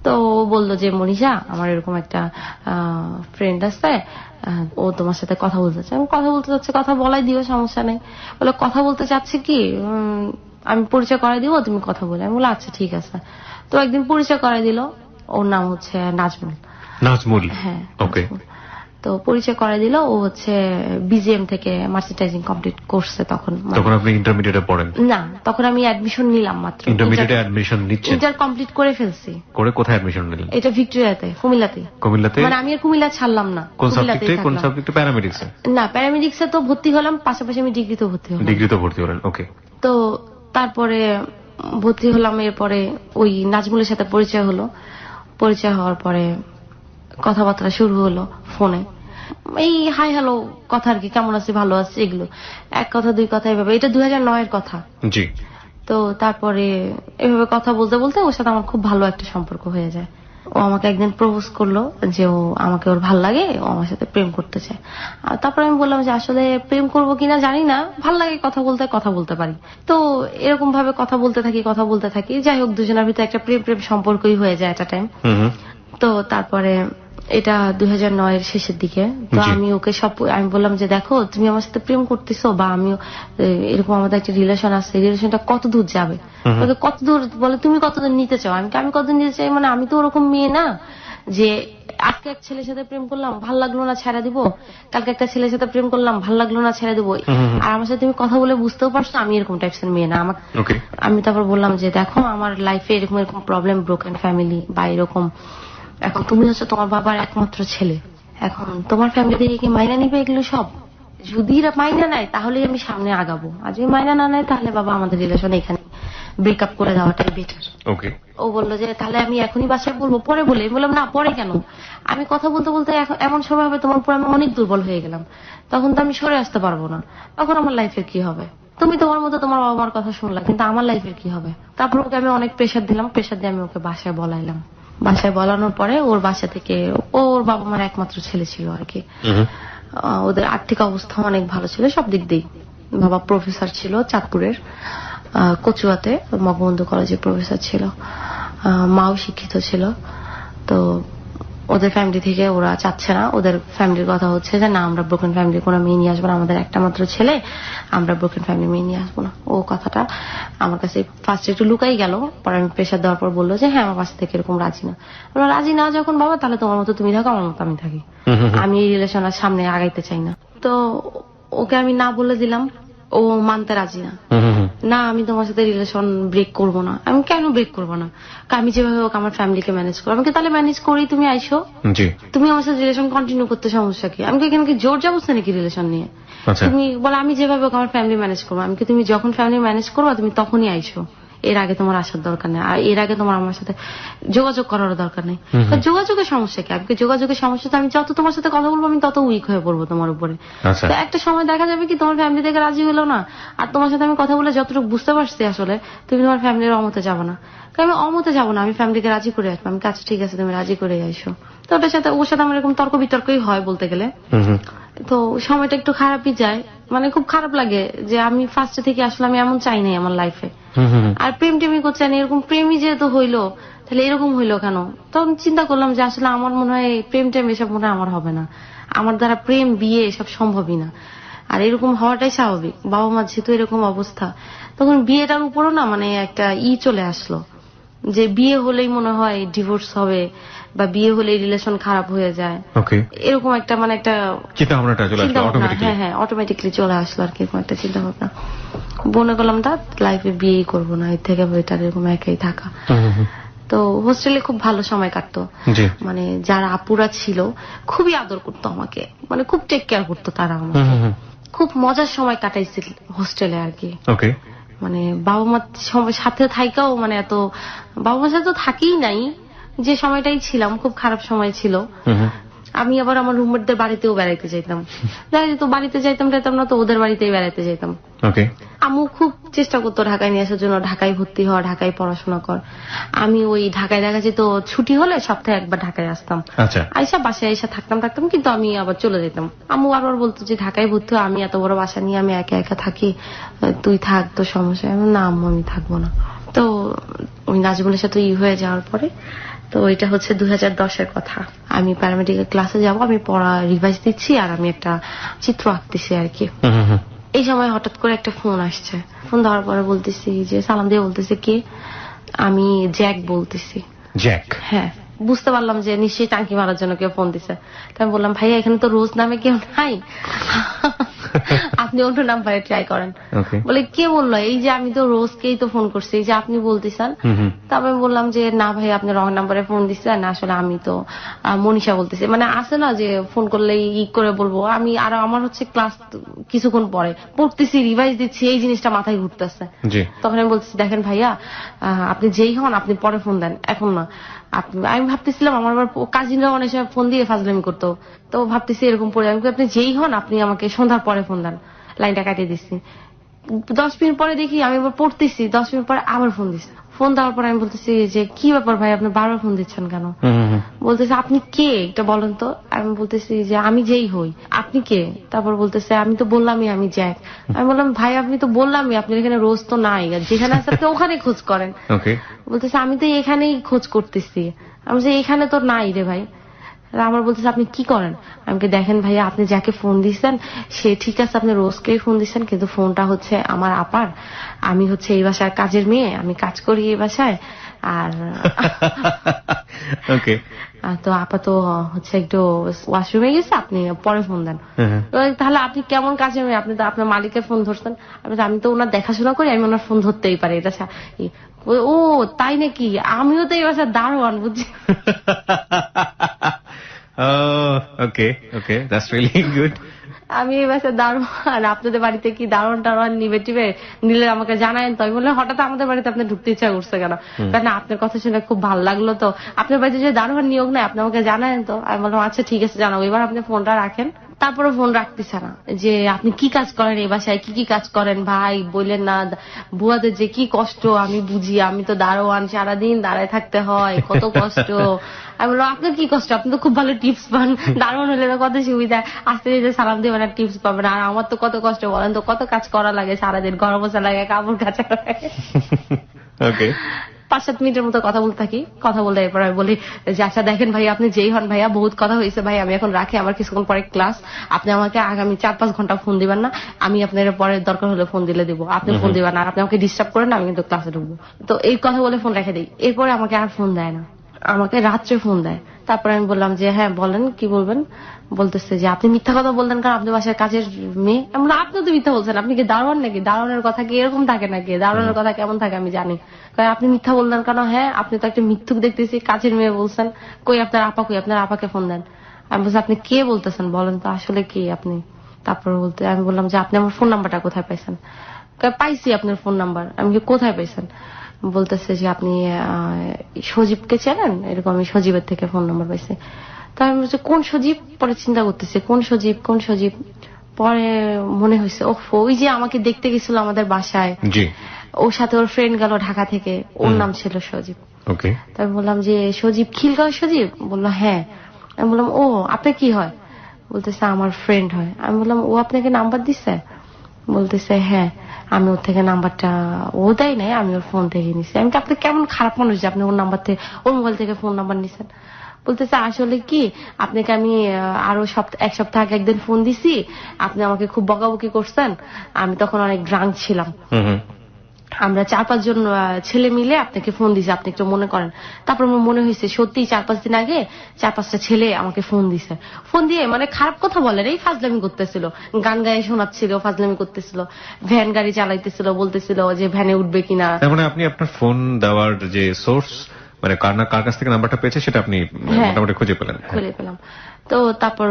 তো ও বললো যে মনীষা, আমার এরকম একটা ফ্রেন্ড আছে, ও তোমার সাথে কথা বলতে চাচ্ছে। আমি কথা বলতে চাচ্ছি, কথা বলাই দিও, সমস্যা নেই। বলে কথা বলতে চাচ্ছে কি, আমি পরিচয় করাই দিব, তুমি কথা বলে। আমি বললাম আচ্ছা ঠিক আছে। তো একদিন পরিচয় করাই দিল, ওর নাম হচ্ছে নাজমুল। হ্যাঁ, ওকে। তো পরিচয় করাই দিল, ও হচ্ছে বিজিএম থেকে মার্চেন্টাইজিং কমপ্লিট করছে। তখন আপনি ইন্টারমিডিয়েটে পড়েন না? তখন আমি অ্যাডমিশন নিলাম মাত্র, ইন্টারমিডিয়েটে অ্যাডমিশন নিচ্ছেন, ইন্টার কমপ্লিট করে ফেলছি। কোথায় অ্যাডমিশন নিলেন? এটা ভিক্টোরিয়াতে, কুমিল্লাতে। মানে আমি আর কুমিল্লা ছাড়লাম না। কোন সাবজেক্টে? প্যারামেডিক্সে? না, প্যারামেডিক্সে তো ভর্তি হলাম, পাশাপাশি আমি ডিগ্রিতেও ভর্তি হলাম। ওকে। তো তারপরে ভর্তি হলাম, এরপরে ওই নাজমুলের সাথে পরিচয় হলো। পরিচয় হওয়ার পরে কথাবার্তা শুরু হলো ফোনে, এই হাই হ্যালো কথা আর কি, কেমন আছি, ভালো আছি, এগুলো এক কথা দুই কথা এভাবে। এটা 2009 কথা। জি। তো তারপরে এভাবে কথা বলতে বলতে ওর সাথে আমার খুব ভালো একটা সম্পর্ক হয়ে যায়। ও আমাকে একদিন প্রপোজ করলো যে আমাকে ওর ভাল লাগে, ও আমার সাথে প্রেম করতে চায়। আর তারপরে আমি বললাম যে আসলে প্রেম করবো কিনা জানি না, ভাল লাগে কথা বলতে পারি। তো এরকম ভাবে কথা বলতে থাকি। যাই হোক, দুজনের ভিতরে একটা প্রেম সম্পর্কই হয়ে যায় একটা টাইম। তো তারপরে এটা 2009 এর শেষের দিকে। তো জি। আমি ওকে আমি বললাম যে দেখো তুমি আমার সাথে প্রেম করতেছো বা আমিও এরকম আমাদের একটা রিলেশন আছে, রিলেশনটা কত দূর যাবে, বলে কত দূর, বলে তুমি কতদূর নিতে চাও। আমি কতদূর নিতে চাই, মানে আমি তো ওরকম মেয়ে না যে আজকে এক ছেলের সাথে প্রেম করলাম ভাল লাগলো না ছেড়ে দিব, কালকে একটা ছেলের সাথে প্রেম করলাম ভাল লাগলো না ছেড়ে দিব, আর আমার সাথে তুমি কথা বলে বুঝতেও পারছো আমি এরকম টাইপসের মেয়ে না। ওকে। আমি তারপর বললাম যে দেখো আমার লাইফে এরকম এরকম প্রবলেম, ব্রোকেন ফ্যামিলি বা এরকম, এখন তুমি হচ্ছে তোমার বাবার একমাত্র ছেলে, এখন তোমার ফ্যামিলি থেকে কি মাইনা নিবে এগুলো সব? যদি এরা মাইনা নেয় তাহলেই আমি সামনে আগাবো, আর যদি মাইনা না নেয় তাহলে বাবা আমাদের রিলেশন এখানে ব্রেকআপ করে দেওয়াটাই বেটার। ওকে। ও বললো যে তাহলে আমি এখনই বাসায় বলবো, পরে বলে। আমি বললাম না পরে কেন, আমি কথা বলতে বলতে এমন সময় হবে তোমার উপর আমি অনেক দুর্বল হয়ে গেলাম, তখন তো আমি সরে আসতে পারবো না, তখন আমার লাইফের কি হবে? তুমি তোমার মতো তোমার বাবা মার কথা শুনলা, কিন্তু আমার লাইফের কি হবে? তারপর ওকে আমি অনেক প্রেশার দিলাম, প্রেশার দিয়ে আমি ওকে বাসায় বলাইলাম। বাসায় বলানোর পরে ওর বাসা থেকে, ওর বাবা মার একমাত্র ছেলে ছিল আর কি, ওদের আর্থিক অবস্থা অনেক ভালো ছিল সব দিক দিয়ে। বাবা প্রফেসর ছিল চাঁদপুরের কচুয়াতে, বঙ্গবন্ধু কলেজের প্রফেসর ছিল, মাও শিক্ষিত ছিল। তো ওদের ফ্যামিলি থেকে ওরা চাচ্ছে না, ওদের ফ্যামিলির কথা হচ্ছে যে না আমরা ব্রোকেন ফ্যামিলির কোনো মেয়ে নিয়ে আসবো না, আমাদের একটা মাত্র ছেলে, আমরা ব্রোকেন ফ্যামিলি মেয়ে নিয়ে আসবো না। ও কথাটা আমার কাছে ফার্স্ট একটু লুকাই গেল, পরে আমি প্রেশার দেওয়ার পর বললো যে হ্যাঁ আমার কাছ থেকে এরকম রাজি না। রাজি না যখন বাবা, তাহলে তোমার মতো তুমি থাকো, আমার মতো আমি থাকি, আমি এই রিলেশন আর সামনে আগাইতে চাই না। তো ওকে আমি না বলে দিলাম, ও মানতে রাজি না। না আমি তোমার সাথে রিলেশন ব্রেক করবো না। আমি কেন ব্রেক করবো না, আমি যেভাবে হোক আমার ফ্যামিলিকে ম্যানেজ করবো। আমাকে তাহলে ম্যানেজ করেই তুমি আইসো, জি। তুমি আমার সাথে রিলেশন কন্টিনিউ করতে সমস্যা কি? আমি এখানে কি জোর যাবো নাকি রিলেশন নিয়ে? আচ্ছা। তুমি বলো আমি যেভাবে হোক আমার ফ্যামিলি ম্যানেজ করবো। আমি কি তুমি যখন ফ্যামিলি ম্যানেজ করবো তুমি তখনই আইসো, এর আগে তোমার আসার দরকার নেই, আর এর আগে তোমার আমার সাথে যোগাযোগ করার দরকার নেই। যোগাযোগের সমস্যা কি? আমি যোগাযোগের সমস্যা তো আমি যত তোমার সাথে কথা বলবো আমি তত উইক হয়ে পড়বো তোমার উপরে। আচ্ছা। তো একটা সময় দেখা যাবে কি তোমার ফ্যামিলি থেকে রাজি হলো না, আর তোমার সাথে আমি কথা বলে যতটুকু বুঝতে পারছি আসলে তুমি তোমার ফ্যামিলির অমতে যাবো না। আমি অমতে যাবো না, আমি ফ্যামিলিকে রাজি করে আসবো। আমি কাছে ঠিক আছে তুমি রাজি করে আইসো। তো ওর সাথে আমার এরকম তর্ক বিতর্কই হয় বলতে গেলে। তো সময়টা একটু খারাপই যায়, মানে খুব খারাপ লাগে যে আমি ফার্স্ট থেকে আসলে আমি এমন চাই নাই আমার লাইফে। আর প্রেম টেমি করছে না, এরকম প্রেমই যেহেতু হইলো তাহলে এরকম হইলো কেন? তখন চিন্তা করলাম যে আসলে আমার মনে হয় প্রেম টেম এসব মনে হয় আমার হবে না, আমার দ্বারা প্রেম বিয়ে এসব সম্ভবই না, আর এরকম হওয়াটাই স্বাভাবিক। বাবা মা যেহেতু এরকম অবস্থা, তখন বিয়েটার উপরও না মানে একটা চলে আসলো যে বিয়ে হলেই মনে হয় ডিভোর্স হবে বা বিয়ে হলেই রিলেশন খারাপ হয়ে যায়। ওকে। এরকম একটা মানে একটা চিন্তা ভাবনাটা চলে আসলো অটোমেটিক্যালি। হ্যাঁ হ্যাঁ অটোমেটিকলি চলে আসলো আর কি, এরকম একটা চিন্তা ভাবনা। মনে করলাম তা লাইফে বিয়েই করবো না, এর থেকে বেটার এরকম একাই থাকা। তো হোস্টেলে খুব ভালো সময় কাটতো, মানে যারা আপুরা ছিল খুবই আদর করতো আমাকে, মানে খুব টেক কেয়ার করতো তারা আমাকে, খুব মজার সময় কাটাইছিল হোস্টেলে আর কি। ওকে। মানে বাবা মার সাথে থাইকাও মানে এত, বাবা মার সাথে তো থাকিই নাই, যে সময়টাই ছিলাম খুব খারাপ সময় ছিল। আমি আবার আমার রুমমেটদের বাড়িতেও বেড়াইতে যাইতাম, দেখা যেত বাড়িতে যাইতাম না তো ওদের বাড়িতেই বেড়াইতে যাইতাম। আম্মু খুব চেষ্টা করতো ঢাকায় নিয়ে আসার জন্য, ঢাকায় ভর্তি হওয়া, ঢাকায় পড়াশোনা কর। আমি ওই ঢাকায় দেখা যেত ছুটি হলে সপ্তাহে একবার ঢাকায় আসতাম, আইসা বাসায় আইসা থাকতাম, কিন্তু আমি আবার চলে যেতাম। আম্মু বারবার বলতো যে ঢাকায় ভর্তি আমি এত বড় বাসা নিয়ে আমি একা একা থাকি, তুই থাক তো সমস্যা। না আম্মু আমি থাকবো না। তো ওই নাজমুলের সাথে হয়ে যাওয়ার পরে, তো এটা হচ্ছে 2010-এর কথা, আমি প্যারামেডিক্যাল ক্লাসে যাব, আমি পড়া রিভাইজ দিচ্ছি আর আমি একটা চিত্র আঁকতেছি আর কি। এই সময় হঠাৎ করে একটা ফোন আসছে, ফোন দেওয়ার পরে বলতেছি যে সালাম দিয়ে বলতেছে কে? আমি জ্যাক বলতেছি। জ্যাক? হ্যাঁ, বুঝতে পারলাম যে নিশ্চয়ই টাঙ্কি মারার জন্য কেউ ফোন দিছে। তাই আমি বললাম ভাইয়া এখানে তো রোজ নামে কেউ নাই, আপনি অন্য নাম্বারে ট্রাই করেন। বলে কে বললো? এই যে আমি তো রোজকেই তো ফোন করছি, এই যে আপনি বলতেছেন। তারপরে আমি বললাম যে না ভাই আপনি রং নাম্বারে ফোন দিচ্ছেন, আসলে আমি তো মনীষা বলতেছি। মানে আছে না যে ফোন করলে করে বলবো আমি, আর আমার হচ্ছে ক্লাস কিছুক্ষণ পরে পড়তেছি, রিভাইজ দিচ্ছি, এই জিনিসটা মাথায় ঘুরতেছে। তখন আমি বলতেছি দেখেন ভাইয়া আপনি যেই হন আপনি পরে ফোন দেন, এখন না। আমি ভাবতেছিলাম আমার কাজিনরা অনেক সময় ফোন দিয়ে ফাজলামি করতো, তো ভাবতেছি এরকম পরে আমি আপনি যেই হন আপনি আমাকে সন্ধ্যার পরে ফোন দেন। লাইনটা কাটিয়ে দিচ্ছি। 10 মিনিট পরে দেখি আমি এবার পড়তেছি, 10 মিনিট পরে আবার ফোন দিচ্ছি। ফোন দেওয়ার পরে আমি বলতেছি যে কি ব্যাপার ভাই আপনি বারবার ফোন দিচ্ছেন কেন? বলতেছে আপনি কে এটা বলেন তো। আমি বলতেছি যে আমি যেই হই। আপনি কে? তারপর বলতেছে আমি তো বললামই আমি জ্যাক। আমি বললাম ভাই আপনি তো বললামই আপনার এখানে রোজ তো নাই, যেখানে আছে আপনি ওখানে খোঁজ করেন। বলতেছে আমি তো এখানেই খোঁজ করতেছি। আমি বলছি এখানে তো নাই রে ভাই। আমার বলতেছে আপনি কি করেন? আমাকে দেখেন ভাইয়া, আপনি যাকে ফোন দিচ্ছেন সে ঠিক আছে, আপনি রোজকেই ফোন দিচ্ছেন, কিন্তু ফোনটা হচ্ছে আমার আপার। আমি হচ্ছে এই বাসায় কাজের মেয়ে, আমি কাজ করি এই বাসায়। আর ওকে। তো আপা তো হচ্ছে একটু ওয়াশরুমে গেছে, আপনি পরে ফোন দেন। তাহলে আপনি কেমন কাজের মেয়ে? আপনি তো আপনার মালিকের ফোন ধরছেন। আমি তো ওনার দেখাশোনা করি, আমি ওনার ফোন ধরতেই পারি। এটা ও তাই নাকি? আমিও তো এই বাসায় দারোয়ান, বুঝছি। ওকে ওকে, দ্যাটস রিয়েলি গুড। আমি এই বাসায় দারোয়ান, আপনাদের বাড়িতে কি দারোয়ান টারোয়ান নিবে টিবে নিলে আমাকে জানায়েন। তো আমি বললাম হঠাৎ আমাদের বাড়িতে আপনি ঢুকতে ইচ্ছা করছে কেন? কারণ আপনার কথা শুনে খুব ভালো লাগলো, তো আপনার বাড়িতে যে দারোয়ান নিয়োগ নাই আপনি আমাকে জানায়েন। তো আমি বললাম আচ্ছা ঠিক আছে জানাবো। এবার আপনি ফোনটা রাখেন। তারপরে ফোন রাখতেছে না। যে আপনি কি কাজ করেন এই বাসায়, কি কি কাজ করেন ভাই বললেন না। বুয়াদের যে কি কষ্ট আমি বুঝি, আমি তো দারোয়ান, সারাদিন দাঁড়ায় থাকতে হয়, কত কষ্ট। আমি বললাম আপনার কি কষ্ট? আপনি তো খুব ভালো টিপস পান, দারোয়ান হলে তো কত সুবিধা, আস্তে আস্তে সালাম দেবেন আর টিপস পাবেন। আর আমার তো কত কষ্ট বলেন তো, কত কাজ করা লাগে সারাদিন, ঘর মোছা লাগে, কাপড় কাচা লাগে। ওকে। 5-7 মিনিটের মতো কথা বলতে থাকি। কথা বলতে এরপর আমি বলি যে আচ্ছা দেখেন ভাই, আপনি যেই হন ভাইয়া, বহুত কথা হয়েছে ভাই, আমি এখন রাখি, আমার কিছুক্ষণ পরে ক্লাস। আপনি আমাকে আগামী 4-5 ঘন্টা ফোন দিবেন না, আমি আপনার পরে দরকার হলে ফোন দিলে দিব, আপনি ফোন দিবেন না, আর আপনি আমাকে ডিস্টার্ব করেন না, আমি কিন্তু ক্লাসে ঢুকবো। তো এই কথা বলে ফোন রেখে দিই। এরপরে আমাকে আর ফোন দেয় না, আমাকে রাত্রে ফোন দেয়। তারপরে আমি বললাম যে হ্যাঁ বলেন, কি বলবেন? বলতেছে যে আপনি মিথ্যা কথা বললেন কারণ আপনি বাসায় কাজের মেয়ে। আমি বললাম আপনি তো মিথ্যা বলছেন, আপনি কি দারোয়ান নাকি? দারোয়ানের কথা কি এরকম থাকে নাকি? দারোয়ানের কথা কেমন থাকে আমি জানি। আপনি মিথ্যা বললেন কেন? হ্যাঁ আপনি তো একটা মিথ্যুক দেখতেছি, কাজের মেয়ে বলছেন। কই আপনার আপা, কই আপনার আপাকে ফোন দেন। আমি বলছি আপনি কে বলতেছেন বলেন তো, আসলে কি আপনি? তারপর বলতে আমি বললাম যে আপনি আমার ফোন নাম্বারটা কোথায় পাইছেন? পাইছি আপনার ফোন নাম্বার। আমি কি কোথায় পাইছেন? বলতেছে যে আপনি সজীবকে চেনেন, এরকম। আমি সজীবের থেকে ফোন নাম্বার পাইছি। তাই আমি বলছি কোন সজীব? পরে চিন্তা করতেছি কোন সজীব কোন সজীব। পরে মনে হয়েছে ওই যে আমাকে দেখতে গেছিল আমাদের বাসায়, জি, ওর সাথে ওর ফ্রেন্ড গেল ঢাকা থেকে, ওর নাম ছিল সজীব। ওকে। তাই বললাম যে সজীব, খিলগাঁও সজীব? বললো হ্যাঁ। আমি বললাম ও আপনার কি হয়? বলতেছে আমার ফ্রেন্ড হয়। আমি বললাম ও আপনাকে নাম্বার দিচ্ছে? বলতেছে হ্যাঁ, আমি ওর থেকে নাম্বারটা, ও দেয় নাই, আমি ওর ফোন থেকে নিছি। আমি তো আপনি কেমন খারাপ মানুষ যে আপনি ওর নাম্বার থেকে, ওর মোবাইল থেকে ফোন নাম্বার নিছেন। বলতেছে আসলে কি, আপনাকে আমি আরো এক সপ্তাহ আগে একদিন ফোন দিছি, আপনি আমাকে খুব বকাবকি করছেন, আমি তখন অনেক ড্রাঙ্ক ছিলাম। আমরা 4-5 জন ছেলে মিলে আপনাকে ফোন দিছি, আপনি একটু মনে করেন। তারপর আমার মনে হয়েছে সত্যি 4-5 দিন আগে 4-5টা ছেলে আমাকে ফোন দিছে। ফোন দিয়ে মানে খারাপ কথা বলেন, এই ফাজলামি করতেছিল, গান গায়ে শোনাচ্ছিল, ফাজলামি করতেছিল, ভ্যান গাড়ি চালাইতেছিল, বলতেছিল যে ভ্যানে উঠবে কিনা। তার মানে আপনি আপনার ফোন দেওয়ার যে সোর্স, মানে কার কাছ থেকে নাম্বারটা পেয়েছে সেটা আপনি মোটামুটি খুঁজে পেলেন? খুঁজে পেলাম। তো তারপর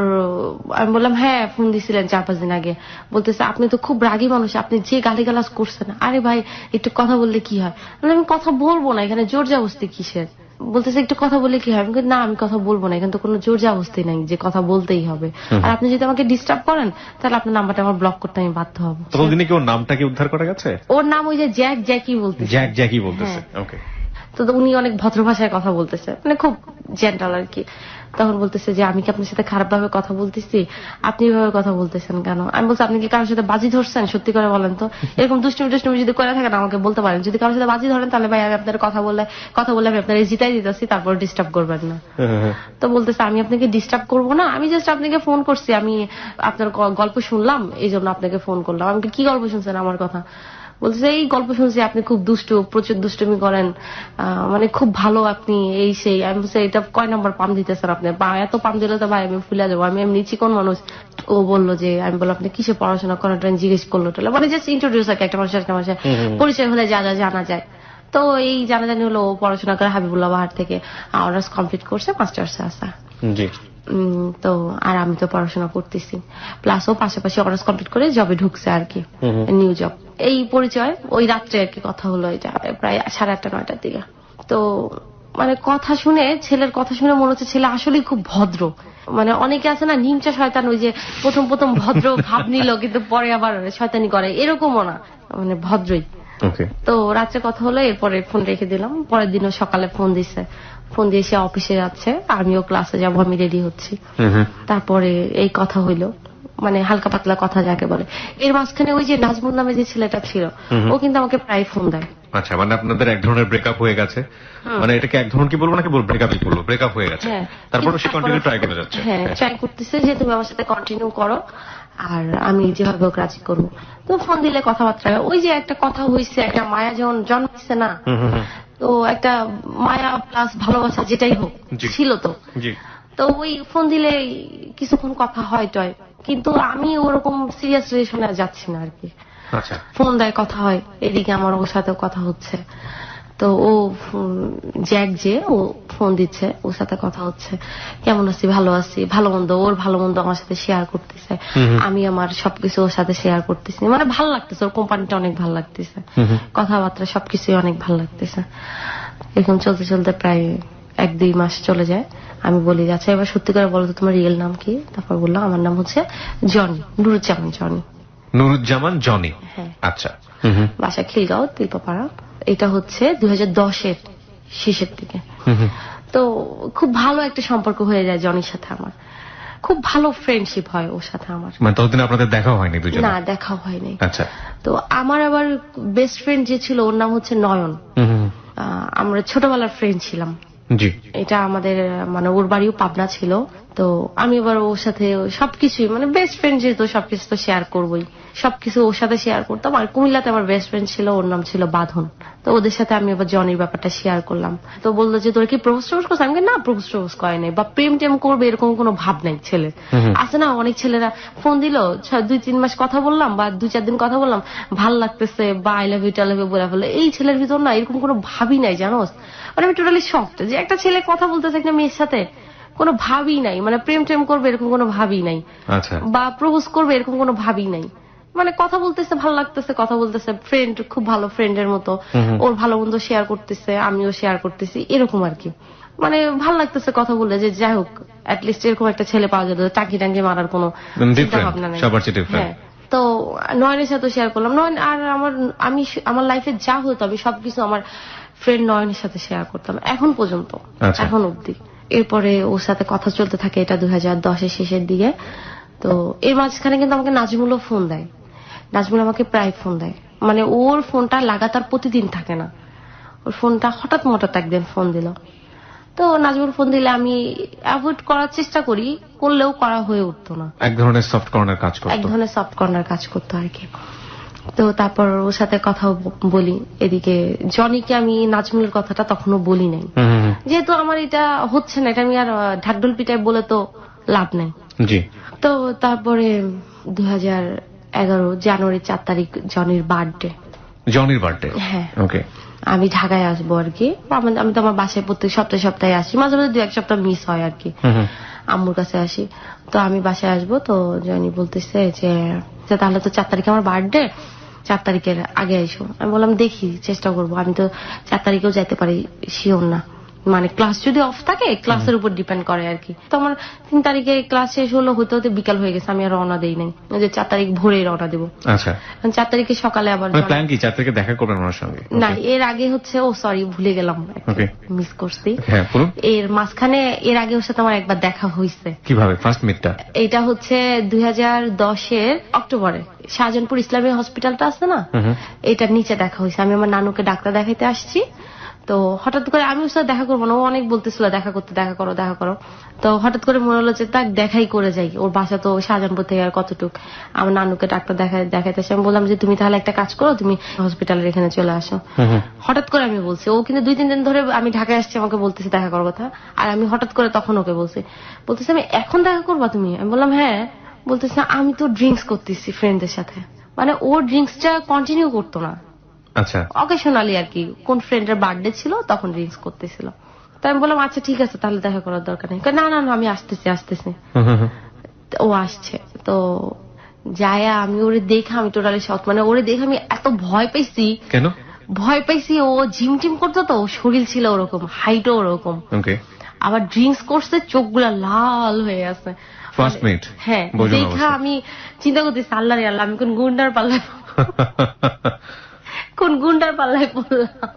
আমি বললাম হ্যাঁ ফোন দিছিলেন 4-5 দিন আগে। বলতেছে আপনি তো খুব রাগী মানুষ, আপনি যে গালিগালাজ করছেন। আরে ভাই একটু কথা বললে কি হয়? আমি কথা বলবো না, এখানে জোর জবরদস্তি কিসের? বলতেছে একটু কথা বললে কি হয়? আমি না আমি কথা বলবো না, এখানে তো কোনো জোর জবরদস্তি নাই যে কথা বলতেই হবে। আর আপনি যদি আমাকে ডিস্টার্ব করেন তাহলে আপনার নাম্বারটা আমার ব্লক করতে আমি বাধ্য হবো। ততদিনে কি ওর নামটা কি উদ্ধার করা গেছে? ওর নাম ওই যে জ্যাকি বলতেছে। জ্যাকি বলতেছে। ওকে। তো উনি অনেক ভদ্র ভাষায় কথা বলতেছে, মানে খুব জেন্টাল আর কি। তখন বলতেছে যে আমি কি আপনার সাথে খারাপ ভাবে কথা বলতেছি? আপনি এভাবে কথা বলতেছেন কেন? আমি বলছি আপনি কি কারোর সাথে বাজি ধরছেন? সত্যি করে বলেন তো। এরকম দুষ্টুমি যদি করে থাকেন আমাকে বলতে পারেন। যদি কারোর সাথে বাজি ধরেন তাহলে ভাই আমি আপনার কথা বলে আমি আপনার জিতাই দিতেছি, তারপর ডিস্টার্ব করবেন না। তো বলতেছে আমি আপনাকে ডিস্টার্ব করবো না, আমি জাস্ট আপনাকে ফোন করছি, আমি আপনার গল্প শুনলাম এই জন্য আপনাকে ফোন করলাম। আমি কি গল্প শুনছেন আমার কথা? বলছে এই গল্প শুনছি আপনি খুব দুষ্টু, প্রচুর দুষ্টুমি করেন, মানে খুব ভালো আপনি, এই সেই। আমি বলছি এটা কয় নাম্বার পাম দিতেছেন আপনি? এত পাম দিলে তো ভাই আমি ফুলে যাবো, আমি এমনি চিকন মানুষ। ও বললো যে, আমি বললাম আপনি কিসে পড়াশোনা করেন? জিজ্ঞেস করলো, মানে জাস্ট ইন্ট্রোডিউস আর কি, একটা মানুষের পরিচয় হলে যা যা জানা যায়। তো এই জানাজানি হলো, ও পড়াশোনা করে হাবিবুল্লাহ বাহার থেকে অনার্স কমপ্লিট করছে, মাস্টার্সে আসা। তো আর আমি তো পড়াশোনা করতেছি, প্লাস ও পাশাপাশি অনার্স কমপ্লিট করে জবে ঢুকছে আর কি, নিউ জব। এই পরিচয় ওই রাত্রে আর কি কথা হলো, এটা প্রায় 8:30-9টার দিকে। তো মানে কথা শুনে, ছেলের কথা শুনে মনে হচ্ছে ছেলে আসলেই খুব ভদ্র। মানে অনেকে আছে না নিমচা শয়তান, ওই যে প্রথম ভদ্র ভাব নিল কিন্তু পরে আবার শয়তানি করে, এরকমও না, মানে ভদ্রই। তো রাত্রে কথা হলো, এরপরে ফোন রেখে দিলাম। পরের দিনও সকালে ফোন দিছে, ফোন দিয়ে সে অফিসে যাচ্ছে, আমিও ক্লাসে যাবো, আমি রেডি হচ্ছি। তারপরে এই কথা হইলো, মানে হালকা পাতলা কথা যাকে বলে। এর মাঝখানে ওই যে নাজমুল নামে যে ছেলেটা ছিল, ও কিন্তু আমাকে প্রায় ফোন দেয়। আচ্ছা, মানে আপনাদের এক ধরনের ব্রেকআপ হয়ে গেছে, মানে এটাকে এক ধরনের কি বলবো নাকি বলবো, ব্রেকআপই বলবো, ব্রেকআপ হয়ে গেছে, তারপরে সে কন্টিনিউ ট্রাই করে যাচ্ছে। হ্যাঁ, ট্রাই করতেছে যে তুমি আমার সাথে কন্টিনিউ করো আর আমি যেভাবে হোক রাজি করবো। তো ফোন দিলে কথাবার্তা, ওই যে একটা কথা হয়েছে, একটা মায়া যখন জন্মাচ্ছে না, তো একটা মায়া প্লাস ভালোবাসা যেটাই হোক ছিল তো। তো ওই ফোন দিলে কিছুক্ষণ কথা হয় টয়, কিন্তু আমি ওরকম সিরিয়াস রিলেশনে যাচ্ছি না আর কি। আচ্ছা, ফোন দেয়, কথা হয়, এদিকে আমার ওর সাথেও কথা হচ্ছে। তো ও জ্যাক যে ও ফোন দিচ্ছে, ওর সাথে কথা হচ্ছে, কেমন আছি, ভালো আছি, ভালো মন্দ, ওর ভালো মন্দ আমার সাথে শেয়ার করতেছে, আমি আমার সবকিছু ওর সাথে শেয়ার করতেছি। মানে ভালো লাগতেছে, ওর কোম্পানিটা অনেক ভালো লাগতেছে, কথাবার্তা সবকিছুই অনেক ভালো লাগতেছে। এরকম চলতে চলতে প্রায় 1-2 মাস চলে যায়। আমি বলি, আচ্ছা এবার সত্যি করে বলো তো তোমার রিয়েল নাম কি? তারপর বললাম আমার নাম হচ্ছে Johnny, Nuruzzaman Johnny. Nuruzzaman Johnny. হ্যাঁ। আচ্ছা। বাসা খিলগাঁও, তিলপাড়া। এটা হচ্ছে 2010-এর শেষের দিকে। তো খুব ভালো একটা সম্পর্ক হয়ে যায় জনির সাথে আমার, খুব ভালো ফ্রেন্ডশিপ হয় ওর সাথে আমার। মানে ততদিন আপনাদের দেখা হয়নি দুজনে? না, দেখা হয়নি। আচ্ছা। তো আমার আবার বেস্ট ফ্রেন্ড যে ছিল ওর নাম হচ্ছে নয়ন। আমরা ছোটবেলার ফ্রেন্ড ছিলাম। জি। এটা আমাদের মানে ওর বাড়িও পাবনা ছিল। তো আমি এবার ওর সাথে সবকিছুই, মানে বেস্ট ফ্রেন্ড যেহেতু সবকিছু তো শেয়ার করবোই, সবকিছু ওর সাথে শেয়ার করতাম। আর কুমিল্লাতে আমার বেস্ট ফ্রেন্ড ছিল, ওর নাম ছিল বাঁধন। তো ওদের সাথে আমি এবার জনির ব্যাপারটা শেয়ার করলাম। তো বললো যে তোর কি প্রপোজ টোপোজ করছে? আমি না, প্রপোজ টোপোজ করে নাই বা প্রেম টেম করবে এরকম কোনো ভাব নাই ছেলের। আছে না অনেক ছেলেরা ফোন দিল, 2-3 মাস কথা বললাম বা 2-4 দিন কথা বললাম, ভাল লাগতেছে বা আই লাভ ইউ টা লাভ ইউ বলে ফেলে। এই ছেলের ভিতর না এরকম কোনো ভাবই নাই, জানোস। মানে আমি টোটালি শকড যে একটা ছেলে কথা বলতেছে একটা মেয়ের সাথে, কোনো ভাবই নাই, মানে প্রেম টেম করবে এরকম কোনো ভাবই নাই, বা প্রপোজ করবে এরকম কোনো ভাবই নাই। মানে কথা বলতেছে, ভালো লাগতেছে, কথা বলতেছে, ফ্রেন্ড, খুব ভালো ফ্রেন্ডের মতো, ওর ভালো মন্দ শেয়ার করতেছে, আমিও শেয়ার করতেছি, এরকম আর কি। মানে ভালো লাগতেছে কথা বললে, যে যাই হোক অ্যাটলিস্ট এরকম একটা ছেলে পাওয়া যেত, টাকি টাঙ্কি মারার কোনো চিন্তা ভাবনা নেই। হ্যাঁ। তো নয়নের সাথে শেয়ার করলাম। নয়ন আর আমি আমার লাইফে যা হতো আমি সবকিছু আমার ফ্রেন্ড নয়নের সাথে শেয়ার করতাম এখন পর্যন্ত, এখন অব্দি। এরপরে ওর সাথে কথা চলতে থাকে, এটা 2010-এর শেষের দিকে। তো এর মাঝখানে কিন্তু আমাকে নাজমুলও ফোন দেয়। নাজমুল আমাকে প্রায় ফোন দেয়, মানে ওর ফোনটা লাগাতার প্রতিদিন থাকে না, ওর ফোনটা হঠাৎ মঠাৎ একদিন ফোন দিল। তো নাজমুল ফোন দিলে আমি অ্যাভয়েড করার চেষ্টা করি, করলেও করা হয়ে উঠতো না। এক ধরনের সফট কর্নার কাজ করতো, এক ধরনের সফট কর্নার কাজ করতো আর কি। তো তারপর ওর সাথে কথা বলি। এদিকে জনিকে আমি নাজমুলের কথাটা তখনও বলি নাই, যেহেতু আমার এটা হচ্ছে না, এটা আমি আর ঢাকঢোল পিটায় বলে তো লাভ নেই। জি। তো তারপরে 2011 জানুয়ারি 4 তারিখ জনির বার্থডে। জনির বার্থডে? হ্যাঁ। ওকে। আমি ঢাকায় আসবো আর কি। আমি তো আমার বাসায় প্রত্যেক সপ্তাহে আসি, মাঝে মাঝে 2-1 সপ্তাহ মিস হয় আর কি, আম্মুর কাছে আসি। তো আমি বাসায় আসবো, তো জনি বলতেছে যে তাহলে তো 4 তারিখে আমার বার্থডে, 4 তারিখের আগে আইসো। আমি বললাম দেখি, চেষ্টা করবো, আমি তো 4 তারিখেও যাইতে পারি, শিওর না, মানে ক্লাস যদি অফ থাকে ক্লাসের উপর ডিপেন্ড করে আর কি। তো আমার 3 তারিখে ক্লাস শেষ হলো, হতে হতে বিকাল হয়ে গেছে, আমি আর রওনা দেই নাই, যে 4 তারিখ ভোরে রওনা দেবো। আচ্ছা। 4 তারিখে সকালে আবার প্ল্যান কি 4 তারিখে দেখা করবেন ওনার সঙ্গে? না, এর আগে হচ্ছে, ও সরি ভুলে গেলাম, মিস করছি। হ্যাঁ বলুন। এর মাঝখানে এর আগে ওর সাথে আমার একবার দেখা হয়েছে। কিভাবে ফার্স্ট মিটটা? এটা হচ্ছে 2010-এর অক্টোবরে, শাহজাহানপুর ইসলামী হসপিটালটা আছে না, এটার নিচে দেখা হয়েছে। আমি আমার নানুকে ডাক্তার দেখাইতে আসছি, তো হঠাৎ করে আমি ওর সাথে দেখা করবো না, ও অনেক বলতেছিল দেখা করতে, দেখা করো দেখা করো। তো হঠাৎ করে মনে হলো যে তাক দেখাই করে যাই, ওর বাসা তো শাহজাহানপুর থেকে আর কতটুক। আমার নানুকে ডাক্তার দেখাইতে আসি। আমি বললাম যে তুমি তাহলে একটা কাজ করো, তুমি হসপিটালের এখানে চলে আসো। হঠাৎ করে আমি বলছি, ও কিন্তু 2-3 দিন ধরে আমি ঢাকায় আসছি আমাকে বলতেছে দেখা করার কথা, আর আমি হঠাৎ করে তখন ওকে বলতেছে আমি এখন দেখা করবা তুমি? আমি বললাম হ্যাঁ। বলতেছে আমি তো ড্রিঙ্কস করতেছি ফ্রেন্ডদের সাথে, মানে ওর ড্রিঙ্কসটা কন্টিনিউ করতো না, আচ্ছা, অকেশনালি আর কি, কোন ফ্রেন্ডের বার্থডে ছিল তখন ড্রিঙ্কস করতেছিল। তো আমি বললাম আচ্ছা ঠিক আছে, তাহলে দেখা করার দরকার নেই। না না না আমি আসতেছি। ও আসছে, তো যায়া আমি ওরে দেখে আমি টোটালি শক, মানে ওরে দেখে আমি এত ভয় পাইছি। কেন ভয় পাইছি? ও জিম টিম করতো তো, শরীর ছিল ওরকম, হাইটও ওরকম, আবার ড্রিঙ্কস করছে, চোখগুলা লাল হয়ে আছে। First meet? হ্যাঁ, দেখা আমি চিন্তা করতেছি আল্লাহ রে আল্লাহ, আমি কোন গুন্ডার পাল্লায় পড়লাম।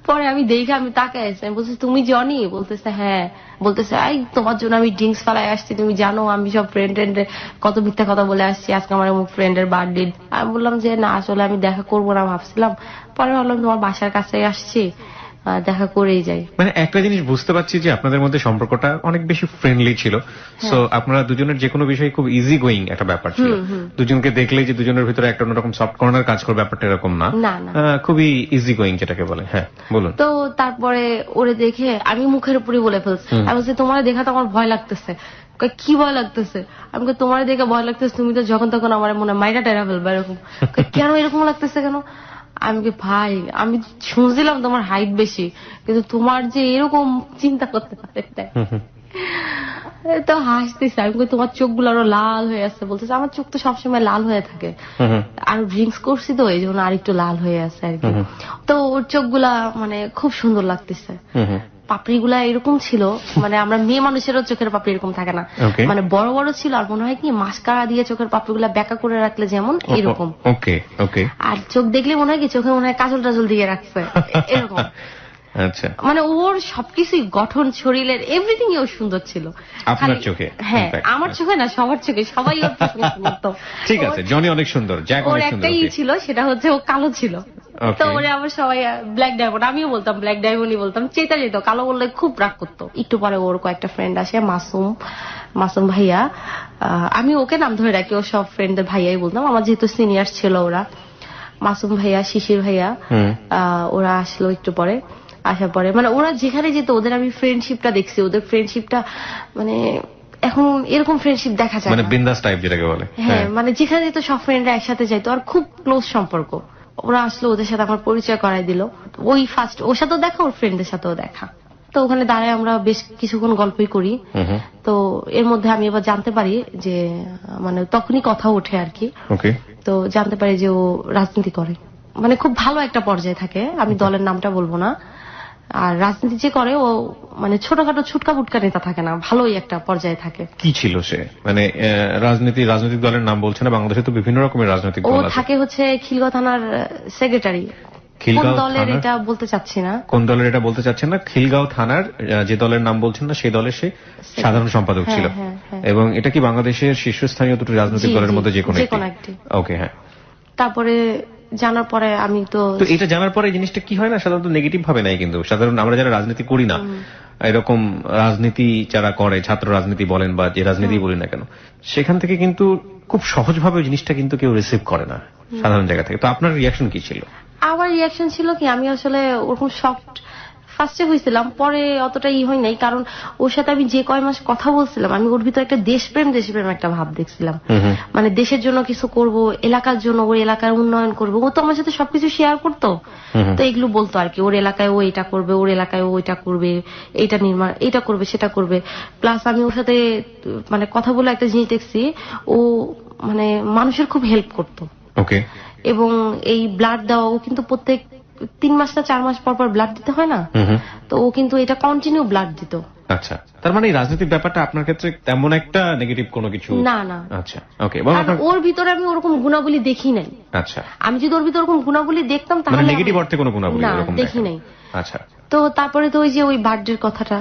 পরে আমি দেখে আমি তাকাই আছি, আমি বলছি তুমি জনি? বলতেছে হ্যাঁ। বলতেছে এই তোমার জন্য আমি ড্রিঙ্কস ফালাই আসছি, তুমি জানো আমি সব ফ্রেন্ডের কত মিথ্যা কথা বলে আসছি, আজকে আমার অমুক ফ্রেন্ডের বার্থডে। আমি বললাম যে না আসলে আমি দেখা করবো না ভাবছিলাম, পরে ভাবলাম তোমার বাসার কাছে আসছি, দেখা করেই যাই। মানে একটা জিনিস বুঝতে পারছি যে আপনাদের মধ্যে সম্পর্কটা অনেক বেশি ফ্রেন্ডলি ছিল, সো আপনারা দুজনের যে কোনো বিষয়ে খুব ইজি গোয়িং একটা ব্যাপার ছিল। দুজনকে দেখলেই যে দুজনের ভিতরে একটা অন্যরকম সফট কর্নার কাজ করবে ব্যাপারটা এরকম না, না, না। খুবই ইজি গোয়িং যেটাকে বলে। হ্যাঁ বলুন। তো তারপরে ওরে দেখে আমি মুখের উপরই বলে ফেলছি, আমি বলছি তোমার দেখা তো আমার ভয় লাগতেছে। কয়, কি ভয় লাগতেছে? আমি কই, তোমার দেখে ভয় লাগতেছে, তুমি তো যখন তখন আমার মনে হয় মাইরা টাইরা ফেলবে এরকম। কয়, কেন এরকম লাগতেছে কেন? আমি কি ভাই আমি শুনছিলাম তোমার হাইট বেশি, কিন্তু তোমার যে এরকম চিন্তা করতে পারে তাই। তো হাসতেছে। আমি কই, তোমার চোখগুলো আরো লাল হয়ে আছে। বলতেছে আমার চোখ তো সবসময় লাল হয়ে থাকে, আর ড্রিঙ্কস করছি তো এই জন্য আরেকটু লাল হয়ে আছে আর কি। তো ওর চোখগুলা মানে খুব সুন্দর লাগতেছে, পাপড়িগুলা এরকম ছিল, মানে আমরা মেয়ে মানুষেরও চোখের পাপড়ি এরকম থাকে না, মানে বড় বড় ছিল, আর মনে হয় কি মাস্কারা দিয়ে চোখের পাপড়িগুলা বেঁকা করে রাখলে যেমন এরকম। ওকে ওকে। আর চোখ দেখলে মনে হয় কি চোখে মনে হয় কাজল টাজল দিয়ে রাখছে এরকম। আচ্ছা, মানে ওর সবকিছুই গঠন, শরীরের এভরিথিং ওর সুন্দর ছিল আপনার চোখে? হ্যাঁ, আমার চোখে না, সবার চোখে, সবাই ওর প্রশংসা করতো। ঠিক আছে, জনি অনেক সুন্দর, জ্যাক ওর অনেক সুন্দর। একটাই ছিল, সেটা হচ্ছে ও কালো ছিল। তো ওরে আবার সবাই ব্ল্যাক ডায়মন্ড, আমিও বলতাম ব্ল্যাক ডায়মন্ডই বলতাম, চেতা যেত, কালো বললে খুব রাগ করতো। একটু পরে ওর কয়েকটা ফ্রেন্ড আসে, মাসুম ভাইয়া, আমি ওকে নাম ধরে রাখি, ও সব ফ্রেন্ডদের ভাইয়াই বলতাম, আমার যেহেতু সিনিয়র ছিল ওরা। মাসুম ভাইয়া, শিশির ভাইয়া, ওরা আসলো একটু পরে। আসার পরে মানে ওরা যেখানে যেত ওদের আমি ফ্রেন্ডশিপটা দেখছি, ওদের ফ্রেন্ডশিপটা মানে এখন এরকম ফ্রেন্ডশিপ দেখা যায় মানে না, বিন্দাস টাইপ যেটাকে বলে। হ্যাঁ, মানে যেখানে যেত সব ফ্রেন্ডরা একসাথে যাইতো, আর খুব ক্লোজ সম্পর্ক। ওরা আসলো, ওদের সাথে আমার পরিচয় করাই দিল। ওই ফার্স্ট ওর সাথেও দেখা, ওর ফ্রেন্ডদের সাথেও দেখা। তো ওখানে দাঁড়ায় আমরা বেশ কিছুক্ষণ গল্পই করি। তো এর মধ্যে আমি এবার জানতে পারি যে মানে তখনই কথা ওঠে আর কি। তো জানতে পারি যে ও রাজনীতি করে, মানে খুব ভালো একটা পর্যায়ে থাকে, আমি দলের নামটা বলবো না। আর রাজনীতি যে করে ও মানে ছোটখাটো ছুটকা বুটকা নেতা থাকে না, ভালোই একটা পর্যায়ে থাকে। কি ছিল সে? মানে রাজনৈতিক দলের নাম বলছে না, বাংলাদেশে তো বিভিন্ন রকমের রাজনৈতিক ও দল আছে। থাকে হচ্ছে খিলগাঁও থানার সেক্রেটারি। কোন দলের এটা বলতে চাচ্ছি না। কোন দলের এটা বলতে চাচ্ছেন না? খিলগাঁও থানার যে দলের নাম বলছেন না, সেই দলের সে সাধারণ সম্পাদক ছিল। এবং এটা কি বাংলাদেশের শীর্ষস্থানীয় দুটো রাজনৈতিক দলের মধ্যে যে কোনো একটি? ওকে, হ্যাঁ। তারপরে জানার পরে আমি তো এটা জানার পরে জিনিসটা কি হয় না, সাধারণত নেগেটিভ ভাবে নাই, কিন্তু সাধারণ আমরা যারা রাজনীতি করি না, এরকম রাজনীতি যারা করে, ছাত্র রাজনীতি বলেন বা যে রাজনীতি বলি না কেন, সেখান থেকে কিন্তু খুব সহজভাবে জিনিসটা কিন্তু কেউ রিসিভ করে না সাধারণ জায়গা থেকে। তো আপনার রিয়াকশন কি ছিল? আমার রিয়াকশন ছিল কি, আমি আসলে ওরকম সফট ফার্স্টে হয়েছিলাম, পরে অতটা হয় নাই, কারণ ওর সাথে আমি যে কয় মাস কথা বলছিলাম, আমি ওর ভিতরে একটা দেশপ্রেম একটা ভাব দেখছিলাম। মানে দেশের জন্য কিছু করব, এলাকার জন্য, ওর এলাকার উন্নয়ন করবো। ও তো আমার সাথে সবকিছু শেয়ার করতো, তো এগুলো বলতো আর কি, ওর এলাকায় ও এটা করবে, ওর এলাকায় ও এটা করবে, এটা নির্মাণ, এটা করবে, সেটা করবে। প্লাস আমি ওর সাথে মানে কথা বলে একটা জিনিস দেখছি, ও মানে মানুষের খুব হেল্প করতো। ওকে। এবং এই ব্লাড দেওয়া, ও কিন্তু প্রত্যেক 3 মাস না 4 মাস পর পর ব্লাড দিতে হয় না, তো ও কিন্তু এটা কন্টিনিউ ব্লাড দিত। আচ্ছা, তার মানে এই রাজনৈতিক ব্যাপারটা আপনার ক্ষেত্রে তেমন একটা নেগেটিভ কোনো কিছু না না। আচ্ছা, ওকে। ওর ভিতরে আমি ওরকম গুণাবলী দেখি নাই। আচ্ছা, আমি যদি ওর ভিতরে ওরকম গুণাবলী দেখতাম তাহলে নেগেটিভ অর্থে কোনো গুণাবলী এরকম দেখি নাই। আচ্ছা। তো তারপরে তো ওই যে ওই বার্থডের কথাটা,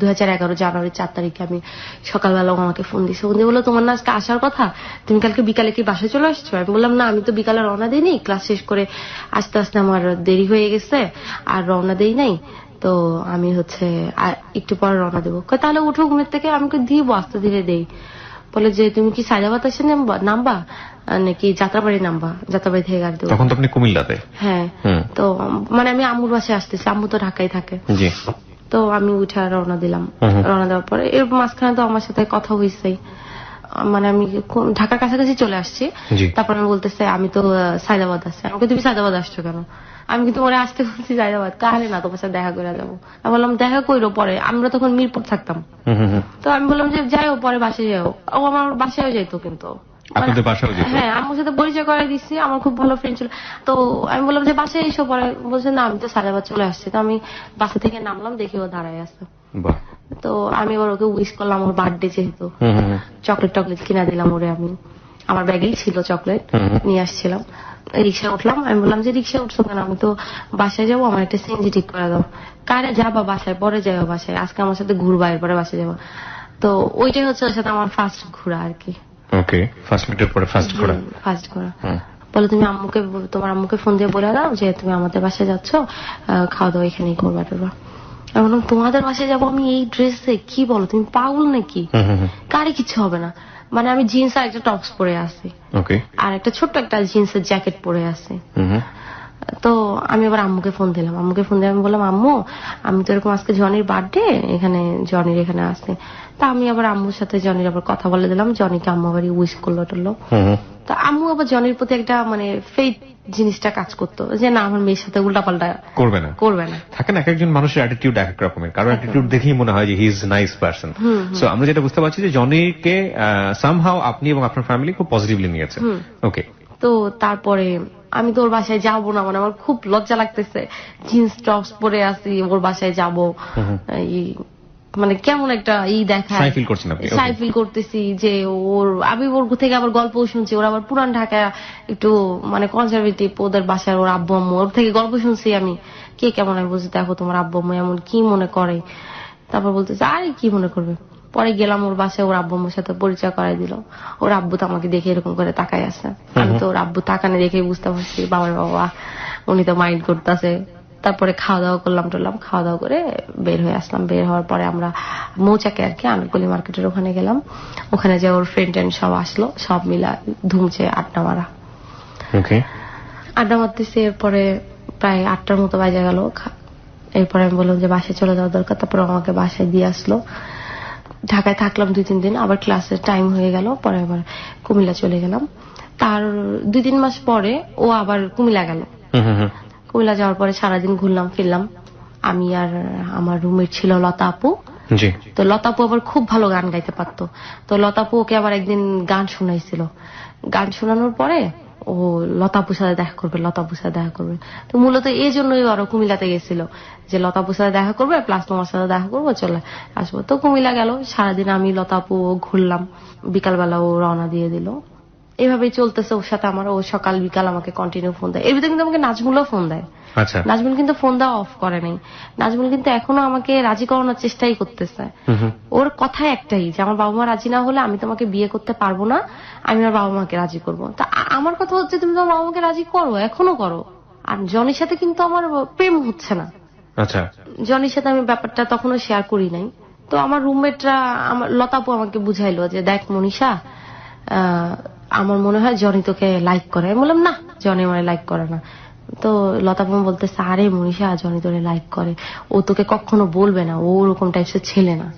2011 জানুয়ারি 4 তারিখে আমি সকালবেলা আমাকে ফোন দিছে, ফোন দিয়ে বললো তোমার না আজকে আসার কথা, তুমি কালকে বিকালে কি বাসায় চলে আসছো? আমি বললাম না, আমি তো বিকালে রওনা দিইনি, ক্লাস শেষ করে আস্তে আস্তে আমার দেরি হয়ে গেছে, আর রওনা দেই নাই, তো আমি হচ্ছে একটু পরে রওনা দেবো। তাহলে উঠো ঘুমের থেকে। আমি দিব আস্তে ধীরে দেই। বলে যে তুমি কি সায়দাবাদ এসে নামবা নাকি যাত্রাবাড়ি নামবা? যাত্রাবাড়ি থেকে গাড়ি দেবো। তখন তো আপনি কুমিল্লাতে? হ্যাঁ। তো মানে আমি আম্মুর বাসায় আসতেছি, আম্মু তো ঢাকায় থাকে। তো আমি উঠে রওনা দিলাম। রওনা দেওয়ার পরে এর মাঝখানে তো আমার সাথে কথা হয়েছে, মানে আমি ঢাকার কাছাকাছি চলে আসছি। তারপর আমি বলতেছে আমি তো সায়দাবাদ আসছি। আমাকে তুমি সায়দাবাদ আসছো কেন? আমি কিন্তু পরে আসতে বলছি সায়দাবাদ, কাহলে না তোমার সাথে দেখা করে যাবো। আমি বললাম দেখা কইরো পরে, আমরা তখন মিরপুর থাকতাম। তো আমি বললাম যে যাইও, পরে বাসায় যাও। ও আমার বাসায়ও যাইতো, কিন্তু হ্যাঁ আমার সাথে পরিচয় করাই দিচ্ছি, আমার খুব ভালো ফ্রেন্ড ছিল। তো আমি বললাম যে বাসায় এসো, পরে বলছে না আমি তো সায়দাবাদ চলে আসছি। তো আমি বাসা থেকে নামলাম, দেখি ও দাঁড়ায় আছে। তো আমি ওর ওকে উইশ করলাম, ওর বার্থডে যেহেতু, চকলেট কিনা দিলাম ওরে। আমি আমার ব্যাগেই ছিল চকলেট, নিয়ে আসছিলাম। রিক্সা উঠলাম। আমি বললাম যে রিক্সা উঠছো কেন, আমি তো বাসায় যাবো, আমার একটা সিএনজি ঠিক করে দাও। কারে যাবা বাসায়, পরে যাবো বাসায়, আজকে আমার সাথে ঘুরবা, এরপরে বাসায় যাবো। তো ওইটাই হচ্ছে ওর সাথে আমার ফার্স্ট ঘোরা আর কি। ওকে, ফার্স্ট মিটের পরে ফার্স্ট ঘোরা। ফার্স্ট ঘোরা। বলে তুমি আম্মুকে, তোমার আম্মুকে ফোন দিয়ে বলে দাও যে তুমি আমাদের বাসায় যাচ্ছ, খাওয়া দাওয়া এখানেই করবা টরবা। আমি বললাম তোমাদের বাসায় যাবো আমি এই ড্রেসে, কি বলো তুমি পাগল নাকি, কারে কিছু হবে না। মানে আমি জিন্স আর একটা টপস পরে আছি, আর একটা ছোট্ট একটা জিন্সের জ্যাকেট পরে আছি। তো আমি আবার আম্মুকে ফোন দিলাম, আম্মুকে ফোন দিয়ে আমি বললাম আম্মু আমি তো এরকম আজকে জনির বার্থডে, এখানে জনির এখানে আসছে। তা আমি আবার আম্মুর সাথে জনির আবার কথা বলে দিলাম, জনিকে আম্মু আবার উইশ করলো টললো। তো আম্মু আবার জনির প্রতি একটা মানে ফেথ জিনিসটা কাজ করতো যে না আমার মেয়ের সাথে উল্টাপাল্টা করবে না। থাকে না, এক একজন মানুষের অ্যাটিটিউড এক এক রকমের, কারণ অ্যাটিটিউড দেখেই মনে হয় যে he is nice person. So আমরা যেটা বুঝতে পারছি যে জনিকে সামহাউ আপনি এবং আপনার ফ্যামিলি খুব পজিটিভলি নিয়েছে। ওকে, তো তারপরে আমি তো ওর বাসায় যাবো না, মানে আমার খুব লজ্জা লাগতেছে, জিন্স টপস পরে আছি, ওর বাসায় যাবো, মানে কেমন একটা দেখায় সাই ফিল করতেছি যে ওর, আমি ওর থেকে আবার গল্প শুনছি, ওর আবার পুরান ঢাকা একটু মানে কনজারভেটিভ, ওদের বাসার ওর আব্বু আম্মু, ওর থেকে গল্প শুনছি আমি, কে কেমন। আমি বলছি দেখো তোমার আব্বু আম্মু এমন কি মনে করে। তারপর বলতেছে আরে কি মনে করবে। পরে গেলাম ওর বাসায়, ওর আব্বু আম্মুর সাথে পরিচয় করাই দিল। ওর আব্বু তো আমাকে দেখে এরকম করে তাকাই আছে, আমি তো ওর আব্বু তাকানে দেখে বুঝতে পারছি বাবার বাবা উনি তো মাইন্ড করতেছে। তারপরে খাওয়া দাওয়া করলাম, খাওয়া দাওয়া করে বের হয়ে আসলাম। বের হওয়ার পরে আমরা মৌচাকে আর কি আনারকলি মার্কেটের ওখানে গেলাম। ওখানে যে ওর ফ্রেন্ড ট্রেন্ড সব আসলো, সব মিলা ধুমছে আড্ডা মারা। আড্ডা মারতেছি, এরপরে প্রায় 8টার মতো বাজে গেল। এরপরে আমি বললাম যে বাসায় চলে যাওয়া দরকার। তারপরে আমাকে বাসায় দিয়ে আসলো। ঢাকায় থাকলাম 2-3 দিন, আবার ক্লাসের টাইম হয়ে গেল। পরে আবার কুমিল্লা চলে গেলাম। তার 2-3 মাস পরে ও আবার কুমিল্লা গেল। কুমিল্লা যাওয়ার পরে সারাদিন ঘুরলাম ফিরলাম। আমি আর আমার রুমমেট ছিল লতা আপু। তো লতা আপু আবার খুব ভালো গান গাইতে পারতো। তো লতা আপু ওকে আবার একদিন গান শোনাইছিল। গান শোনানোর পরে ও লতাপুর সাথে দেখা করবে। তো মূলত এই জন্যই ওরা কুমিল্লাতে গেছিল যে লতাপুর সাথে দেখা করবে, প্লাস তোমার সাথে দেখা করবো, চলে আসবো। তো কুমিল্লা গেল, সারাদিন আমি লতাপু ঘুরলাম, বিকালবেলা ও রওনা দিয়ে দিল। এভাবেই চলতেছে ওর সাথে আমার। ও সকাল বিকাল আমাকে কন্টিনিউ ফোন দেয়। এর ভিতরে কিন্তু আমাকে নাজমুলও ফোন দেয়। নাজমুল কিন্তু ফোন দেওয়া অফ করে নাই। নাজমুল কিন্তু এখনো আমাকে রাজি করানোর চেষ্টাই করতেছে। ওর কথা একটাই যে আমার বাবা মা রাজি না হলে আমি তোমাকে বিয়ে করতে পারবো না, আমি আমার বাবা মাকে রাজি করবো। তা আমার কথা হচ্ছে তুমি তোমার বাবা মাকে রাজি করো, এখনো করো। আর জনির সাথে কিন্তু আমার প্রেম হচ্ছে না। জনির সাথে আমি ব্যাপারটা তখনও শেয়ার করি নাই। তো আমার রুমমেটরা, আমার লতাপু আমাকে বুঝাইলো যে দেখ মনীষা, আমার মনে হয় জনি তোকে লাইক করে। আমি বললাম না, জনি আমার লাইক করে না। তো লতাপু বলতেছে আরে মনীষা, জনি তোরে লাইক করে, ও তোকে কখনো বলবে না, ও ওরকম টাইপের ছেলে না,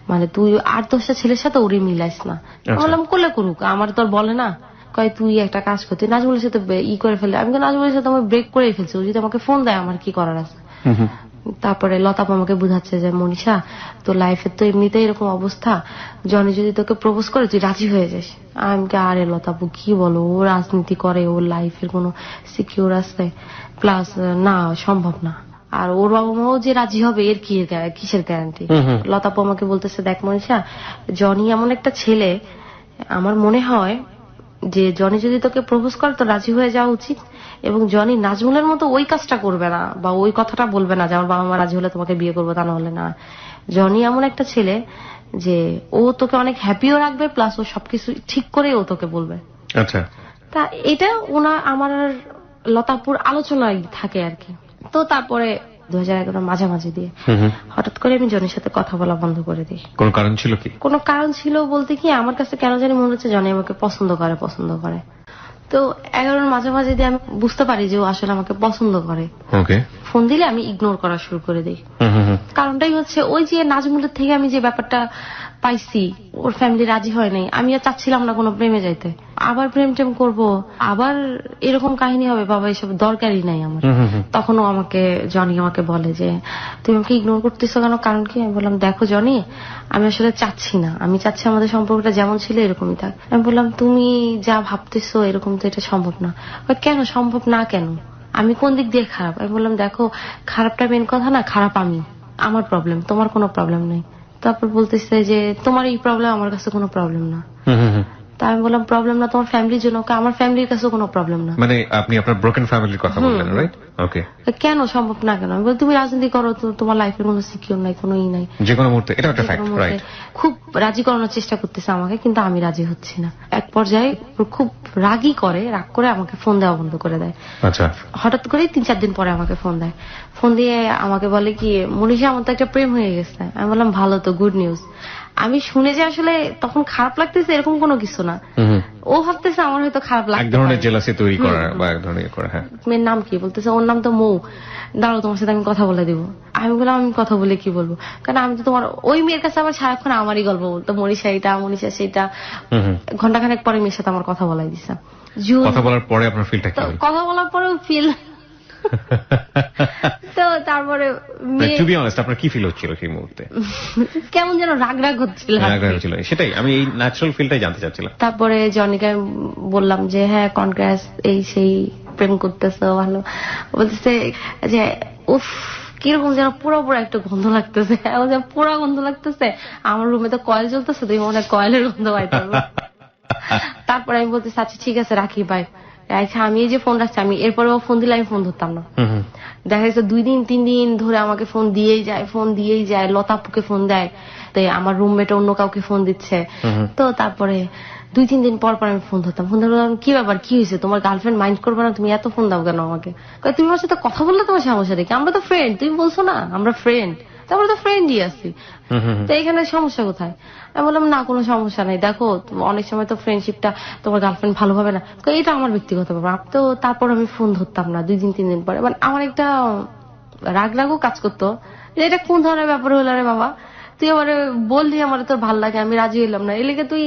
মানে তুই 8-10টা ছেলের সাথে ওরে মিলাইস না। বললাম করলে করুক, আমার তোর বলে না। কয় তুই একটা কাজ করতি, নাজমুলের সাথে করে ফেলে। আমি নাজমুলের সাথে আমার ব্রেক করে ফেলছি, ও যদি আমাকে ফোন দেয় আমার কি করার আছে। তারপরে লতাপ আমাকে বুঝাচ্ছে যে মনীষা তোর লাইফের তো এমনিতেই এরকম অবস্থা, জনি যদি তোকে প্রপোজ করে তুই রাজি হয়ে যাস। আমি আরে লতাপু কি বলো, ও রাজনীতি করে, ওর লাইফের কোনো সিকিউর আছে, প্লাস না সম্ভব না। আর ওর বাবা মাও যে রাজি হবে এর কিসের গ্যারান্টি। লতাপু আমাকে বলতেছে দেখ মনীষা, জনি এমন একটা ছেলে, আমার মনে হয় যে জনি যদি তোকে প্রপোজ করে তো রাজি হয়ে যাওয়া উচিত। এবং জনি নাজমুলের মতো ওই কাজটা করবে না বা ওই কথাটা বলবে না যে আমার বাবা মা রাজি হলে তোমাকে বিয়ে করবো, তা না হলে না। জনি এমন একটা ছেলে যে ও তোকে অনেক হ্যাপিও রাখবে, প্লাস ও সবকিছু ঠিক করে ও তোকে বলবে। আচ্ছা, তা এটা আমার লতাপুর আলোচনায় থাকে আর কি। তো তারপরে 2011 মাঝামাঝি দিয়ে হঠাৎ করে আমি জনির সাথে কথা বলা বন্ধ করে দিই। কোনো কারণ ছিল কি? কোনো কারণ ছিল বলতে কি, আমার কাছে কেন জানি মনে হচ্ছে জনি আমাকে পছন্দ করে। তো 11 মাঝামাঝি দিয়ে আমি বুঝতে পারি যে ও আসলে আমাকে পছন্দ করে। ফোন দিলে আমি ইগনোর করা শুরু করে দিই। কারণটাই হচ্ছে ওই যে নাজমুলের থেকে আমি যে ব্যাপারটা পাইছি, ওর ফ্যামিলি রাজি হয় নাই, আমি আর চাচ্ছিলাম না কোনো প্রেমে যাইতে। আবার প্রেম টেম করবো, আবার এরকম কাহিনী হবে, বাবা এসব দরকারই নাই আমার। তখনও জনি আমাকে বলে যে তুমি আমাকে ইগনোর করতেছো কেন, কারণ কি? আমি বললাম দেখো জনি, আমি আসলে চাচ্ছি না, আমি চাচ্ছি আমাদের সম্পর্কটা যেমন ছিল এরকমই থাক। আমি বললাম তুমি যা ভাবতেছো এরকম তো এটা সম্ভব না। কেন সম্ভব না কেন, আমি কোন দিক দিয়ে খারাপ? আমি বললাম দেখো, খারাপটা মেন কথা না, খারাপ আমি, আমার প্রবলেম, তোমার কোনো প্রবলেম নেই। তারপর বলতেছে যে তোমার এই প্রবলেম, আমার কাছে কোনো প্রবলেম না। তা আমি বললাম প্রবলেম না তোমার ফ্যামিলির জন্য, আমার ফ্যামিলির কাছে কোনো প্রবলেম না। মানে আপনি আপনার ব্রোকেন ফ্যামিলির কথা বললেন, রাইট? ওকে। কেন সম্ভব না কেন? আমি বলি তুমি রাজনীতি করো তো, তোমার লাইফের কোনো সিকিউর নাই, কোনো নাই, যে কোনো মুহূর্তে, এটা একটা ফ্যাক্ট, রাইট? খুব রাজি করানোর চেষ্টা করতেছে আমাকে, কিন্তু আমি রাজি হচ্ছি না। এক পর্যায়ে খুব রাগ করে আমাকে ফোন দেওয়া বন্ধ করে দেয়। আচ্ছা। হঠাৎ করে 3-4 দিন পরে আমাকে ফোন দেয়, ফোন দিয়ে আমাকে বলে কি মনীষা আমার তো একটা প্রেম হয়ে গেছে। আমি বললাম ভালো তো, গুড নিউজ। আমি শুনে যে আসলে তখন খারাপ লাগতেছে এরকম কোনো কিছু না, ও ভাবতেছে আমার হয়তো খারাপ লাগছে, এক ধরনের জেলাসি তৈরি করা বা এক ধরনের করা। হ্যাঁ। মেয়ের নাম কি? বলতেছে ওর নাম তো মৌ। দাঁড়াও তোমার সাথে আমি কথা বলে দিব। আমি বললাম আমি কথা বলে কি বলবো, কারণ আমি তো তোমার ওই মেয়ের কাছে আবার সারাক্ষণ আমারই গল্প বলতো, মনীষা এটা, মনীষা সেটা। ঘন্টাখানেক পরে মেয়ের সাথে আমার কথা বলাই দিছে। কথা বলার পরে আপনার ফিলটা কি? কথা বলার পরেও ফিল তো তারপরে টু বি অনেস্ট আপনার কি ফিল হচ্ছিল সেই মুহূর্তে? কেমন যেন রাগ হচ্ছিল। সেটাই আমি এই ন্যাচারাল ফিলটাই জানতে চাচ্ছিলাম। তারপরে জনিকে বললাম যে হ্যাঁ কনগ্রেস, এই সেই প্রেম করতেছে ভালো। বলতেছে যে উফ কিরকম যেন পুরো একটা গন্ধ লাগতেছে, পুরো গন্ধ লাগতেছে। আমার রুমে তো কয়েল চলতেছে, তুই মনে হয় কয়েলের গন্ধ পাইতে। তারপরে আমি বলতেছি আচ্ছা ঠিক আছে রাখি ভাই। আচ্ছা আমি এই যে ফোন রাখছি, আমি এরপরেও ফোন দিলে আমি ফোন ধরতাম না। দেখা যাচ্ছে 2 দিন 3 দিন ধরে আমাকে ফোন দিয়েই যায়। লতাপুকে ফোন দেয়, তাই আমার রুমমেট অন্য কাউকে ফোন দিচ্ছে। তো তারপরে 2-3 দিন পর আমি ফোন ধরতাম। ফোন ধরলাম কি ব্যাপার, কি হয়েছে, তোমার গার্লফ্রেন্ড মাইন্ড করবে না, তুমি এত ফোন দাও কেন আমাকে? তুমি আমার সাথে কথা বললে তোমার সমস্যা দেখি, আমরা তো ফ্রেন্ড, তুমি বলছো না আমরা ফ্রেন্ড, তারপরে তো ফ্রেন্ডই আছি, তো এখানে সমস্যা কোথায়? আমি বললাম না কোনো সমস্যা নাই, দেখো অনেক সময় তো ফ্রেন্ডশিপটা তোমার গার্লফ্রেন্ড ভালোভাবে না, এটা আমার ব্যক্তিগত ব্যাপার। তো তারপর আমি ফোন ধরতাম না 2 দিন 3 দিন পরে। মানে আমার একটা রাগও কাজ করতো যে এটা কোন ধরনের ব্যাপার হলো রে বাবা, তুই আমার বললি আমার তোর ভাল লাগে, আমি রাজি হইলাম না, এলাকে তুই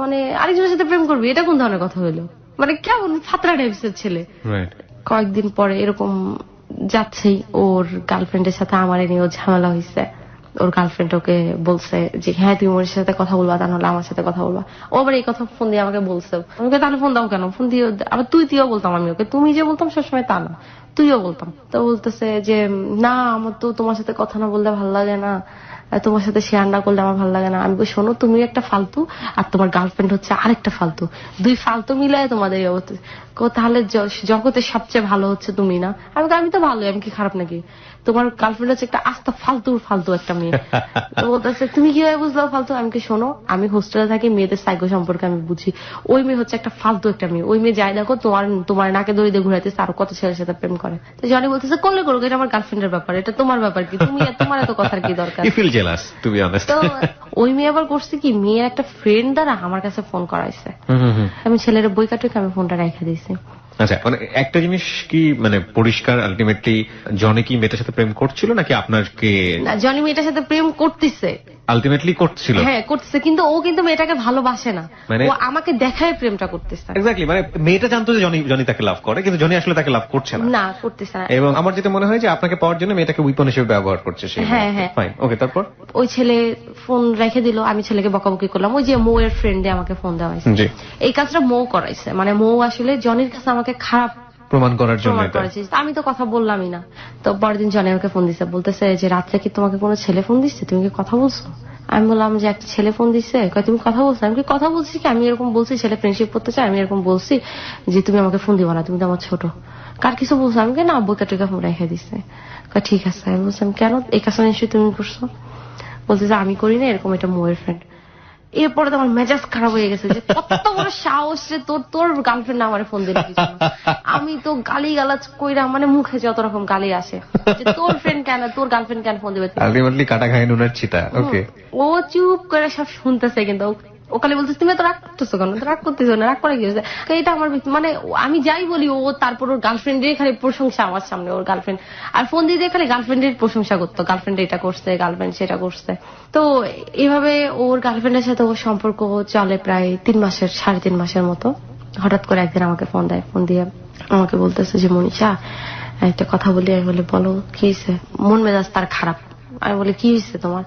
মানে আরেকজনের সাথে প্রেম করবি, এটা কোন ধরনের কথা হইলো? মানে কেমন ফাতরা টাইপসের ছেলে। কয়েকদিন পরে এরকম যাচ্ছেই ওর গার্লফ্রেন্ডের সাথে আমার নিয়েও ঝামেলা হয়েছে। ওর গার্লফ্রেন্ড ওকে বলছে যে হ্যাঁ তুমি ওর সাথে কথা বলবা, তা নাহলে আমার সাথে কথা বলবা। ও আবার এই কথা ফোন দিয়ে আমাকে বলছে। আমাকে তাহলে ফোন দাও কেন? ফোন দিয়ে আবার তুইও বলতাম আমি ওকে, তুমি যে বলতাম সবসময় তা না, তুইও বলতাম। তো বলতেছে যে না আমার তো তোমার সাথে কথা না বললে ভালো লাগে না, তোমার সাথে শেয়ার না করলে আমার ভালো লাগে না। আমি শোনো তুমি একটা ফালতু আর তোমার গার্লফ্রেন্ড হচ্ছে আরেকটা ফালতু, 2 ফালতু মিলায় তোমাদের এই অবস্থা, তাহলে জগতে সবচেয়ে ভালো হচ্ছে তুমি না? আমি তো ভালোই, আমি কি খারাপ নাকি? তোমার গার্লফ্রেন্ড হচ্ছে একটা আস্তা ফালতু একটা মেয়ে। তো বলতেছে তুমি কিভাবে বুঝলো ফালতু? আমি কি শোনো আমি হোস্টেলে থাকি, মেয়েদের সাইকো সম্পর্কে আমি বুঝি। ওই মেয়ে হচ্ছে একটা ফালতু একটা মেয়ে, ওই মেয়ে যাই দেখো তোমার নাকে দড়ি দিয়ে ঘুরাইতেছে, আরো কত ছেলের সাথে প্রেম করে। তো জনি বলতেছে করলে করুক, এটা আমার গার্লফ্রেন্ডের ব্যাপার, এটা তোমার ব্যাপার কি? তোমার এত কথার কি দরকার? তো ওই মেয়ে আবার করছে কি, মেয়ের একটা ফ্রেন্ড দ্বারা আমার কাছে ফোন করাইছে। আমি ছেলের বই কাটুক আমি ফোনটা রেখে দিয়েছি। আচ্ছা মানে একটা জিনিস কি মানে পরিষ্কার, আলটিমেটলি জনি কি মেয়েটার সাথে প্রেম করছিল নাকি আপনাকে? না, জনি মেয়েটার সাথে প্রেম করতেছে, আলটিমেটলি করছিল। হ্যাঁ করতেছে, কিন্তু ও কিন্তু মেয়েটাকে ভালোবাসে না, মানে ও আমাকে দেখায় প্রেমটা করতেছে। এক্স্যাক্টলি, মানে মেয়েটা জানতো যে জনি তাকে লাভ করে, কিন্তু জনি আসলে তাকে লাভ করছে না। না করতেছে না। এবং আমার যেটা মনে হয় যে আপনাকে পাওয়ার জন্য মেয়েটাকে উইপন হিসেবে ব্যবহার করছে সে। হ্যাঁ হ্যাঁ ফাইন, ওকে। তারপর ওই ছেলে ফোন রেখে দিল, আমি ছেলেকে বকাবকি করলাম। ওই যে মৌয়ের ফ্রেন্ডে আমাকে ফোন দেওয়া হয়েছে, এই কাজটা মৌ করাইছে। মানে মৌ আসলে জনির কাছে আমাকে খারাপ প্রমাণ করার জন্য আমি তো কথা বললামই না। তো পরের দিন জনি আমাকে ফোন দিচ্ছে, বলতেছে যে রাত্রে কি তোমাকে কোনো ছেলে ফোন দিচ্ছে, তুমি কি কথা বলছো? আমি বললাম যে একটা ছেলে ফোন দিচ্ছে, তুমি কথা বলছো? আমি কি কথা বলছি কি, আমি এরকম বলছি ছেলে ফ্রেন্ডশিপ করতে চাই, আমি এরকম বলছি যে তুমি আমাকে ফোন দিবা না, তুমি তো আমার ছোট। কার কিছু বলছো? আমি না বইকা টুকা ফোন রেখে দিচ্ছে। ঠিক আছে। আমি বলছিলাম কেন, এই কাজটা নিশ্চয়ই তুমি করছো? বলতেছে আমি করি না, এরকম এটা মোয়ের ফ্রেন্ড। এরপরে তো আমার মেজাজ খারাপ হয়ে গেছে যে কত বড় সাহস রে তোর গার্লফ্রেন্ড আমার ফোন দিল। আমি তো গালি গালাজ কইরা মানে মুখে যত রকম গালি আসে যে তোর ফ্রেন্ড কেন, তোর গার্লফ্রেন্ড কেন ফোন দিবে? আলটিমেটলি কাটা খায় নুনের ছিটা। ওকে, ও চুপ করে সব শুনতেছে, কিন্তু ও খালি বলতেছে তুমি তো রাগ করতেছো কেন? রাগ করতেছো না, রাগ করে কি হয়েছে? এটা আমার মানে আমি যাই বলি ও তারপর ওর গার্লফ্রেন্ডের খালি প্রশংসা আমার সামনে, ওর গার্লফ্রেন্ড আর ফোন দিয়ে দিয়ে খালি গার্লফ্রেন্ডের প্রশংসা করতো, গার্লফ্রেন্ড এটা করছে, গার্লফ্রেন্ড সেটা করছে। তো এইভাবে ওর গার্লফ্রেন্ডের সাথে ওর সম্পর্ক চলে প্রায় 3.5 মাসের মতো। হঠাৎ করে একদিন আমাকে ফোন দেয়, ফোন দিয়ে আমাকে বলতেছে যে মনীষা একটা কথা বলি। আমি বলি বলো কি হয়েছে? মন মেজাজ তার খারাপ। আমি বলি কি হয়েছে তোমার?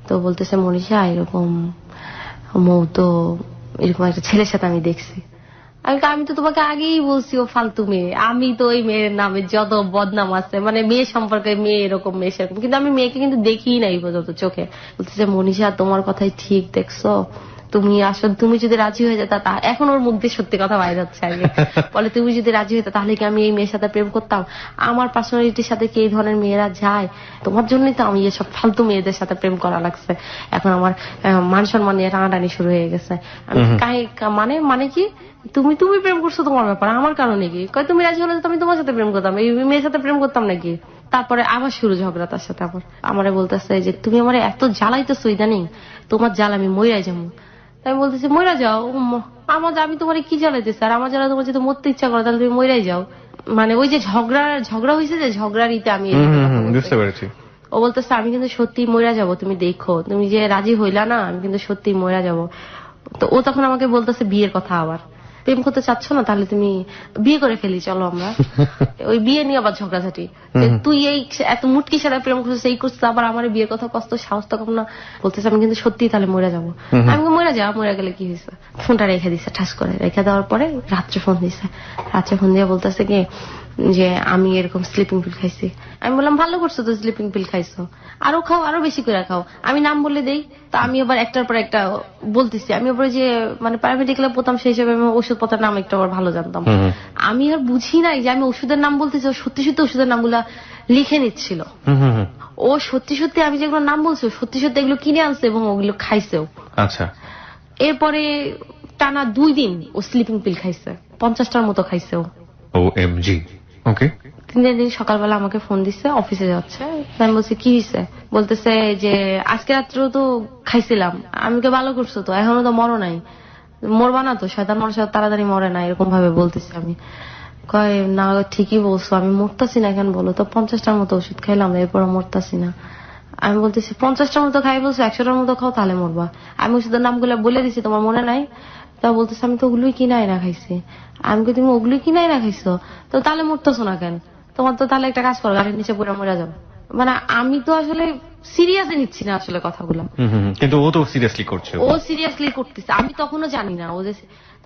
তো বলতেছে মনীষা এরকম মৌ তো এরকম একটা ছেলের সাথে আমি দেখছি। আমি তো তোমাকে আগেই বলছি ও ফালতু মেয়ে, আমি তো ওই মেয়ের নামে যত বদনাম আছে, মানে মেয়ে সম্পর্কে মেয়ে এরকম মেয়ে সেরকম, কিন্তু আমি মেয়েকে কিন্তু দেখি নাই পর্যন্ত চোখে। বলতেছে মনীষা তোমার কথাই ঠিক, দেখছো তুমি আসলে তুমি যদি রাজি হয়ে যেতা, তা এখন ওর মুখ দিয়ে সত্যি কথা বাইরে যাচ্ছে আগে, বলে তুমি যদি রাজি হইতা তাহলে কি আমি এই মেয়ের সাথে প্রেম করতাম? আমার পার্সোনালিটির সাথে কি এই ধরনের মেয়েরা যায়? তোমার জন্যই তো আমি এসব ফালতু মেয়েদের সাথে প্রেম করা লাগছে। এখন আমার মান সম্মান নিয়ে টানাটানি শুরু হয়ে গেছে। আমি মানে মানে কি তুমি তুমি প্রেম করছো তোমার ব্যাপার, আমার কারণে কি? কয় তুমি রাজি হলে তো আমি তোমার সাথে প্রেম করতাম, এই মেয়ের সাথে প্রেম করতাম নাকি? তারপরে আবার শুরু ঝগড়া তার সাথে। আবার আমারে বলতেছে যে তুমি আমার এত জ্বালাইতেছো ইদানিং, তোমার জ্বাল আমি মইরাই যাবো। তাই আমি বলতেছি মইরা যাও। আমি তোমার কি জ্বালাইতেছি? আর আমার জ্বালা তোমার যদি মরতে ইচ্ছা করে তাহলে তুমি মইরাই যাও। মানে ওই যে ঝগড়া হয়েছে, যে ঝগড়ার ইতে আমি বুঝতে পেরেছি। ও বলতেছে আমি কিন্তু সত্যি মইরা যাব, তুমি দেখো, তুমি যে রাজি হইলা না, আমি কিন্তু সত্যি মইরা যাব। তো ও তখন আমাকে বলতেছে বিয়ের কথা, আবার প্রেম করতে চাচ্ছ না তাহলে তুমি বিয়ে করে ফেলি, চলো আমরা। ওই বিয়ে নিয়ে আবার ঝগড়াঝাটি, তুই এই এত মুটকি সারা প্রেম করছিস, এই করছিস, আবার আমার বিয়ের কথা কষ্ট সাহস তো কম না। বলতেছে আমি কিন্তু সত্যি তাহলে মরে যাবো। আমি মরে যাওয়া, মরে গেলে কি হয়েছে? ফোনটা রেখে দিছে, ঠাস করে রেখে দেওয়ার পরে রাত্রে ফোন দিছে। রাত্রে ফোন দিয়ে বলতেছে কি যে আমি এরকম স্লিপিং পিল খাইছি। আমি বললাম ভালো করছো তো, স্লিপিং পিল খাইছো, আরো খাও, আরো বেশি করে খাও। আমি নাম বলে দেই, তা আমি আবার একটার পর একটা বলতেছি। আমি আবার যে মানে প্রাইভেটিক্যালে পড়তাম সেই হিসেবে আমি ওষুধপত্রের নাম একটু আবার ভালো জানতাম। আমি আর বুঝি নাই যে আমি ওষুধের নাম বলতেছি, ও সত্যি সত্যি ওষুধের নামগুলা লিখে নিচ্ছিল। ও সত্যি সত্যি আমি যেগুলো নাম বলছি সত্যি সত্যি এগুলো কিনে আনছে এবং ওগুলো খাইছেও। আচ্ছা। এরপরে টানা 2 দিন ও স্লিপিং পিল খাইছে, 50টার মতো খাইছে ও। OMG। ওকে। 3 দিন সকালবেলা আমাকে ফোন দিচ্ছে, অফিসে যাচ্ছে। আমি বলছি কি হয়েছে? বলতেছে যে আজকে রাত্রেও তো খাইছিলাম। আমি কে ভালো করছো তো, এখনো তো মরো নাই, মরবা না তো, শয়তান মানুষ তাড়াতাড়ি মরে না, এরকম ভাবে বলতেছি আমি। কয় না ঠিকই বলছো, আমি মরতাছি না কেন বলো তো, 50টার মতো ওষুধ খাইলাম এরপর মরতাছি না। আমি বলতেছি 50টার মতো খাই বলছো, 100টার মতো খাও তাহলে মরবা। আমি ওষুধের নামগুলো বলে দিছি, তোমার মনে নাই? তা বলতেছে আমি তো ওগুলোই কিনাই না খাইছি। আমি কি তুমি ওগুলোই কিনাই না খাইছো, তো তাহলে মরতেছো না কেন? তোমার তো তাহলে একটা কাজ করো, গাড়ির নিচে পড়ে মরে যাবো। মানে আমি তো আসলে সিরিয়াসলি নিচ্ছি না আসলে কথাগুলো, কিন্তু ও তো সিরিয়াসলি করছে। ও সিরিয়াসলি করতেছে, আমি তখনও জানি না ও যে।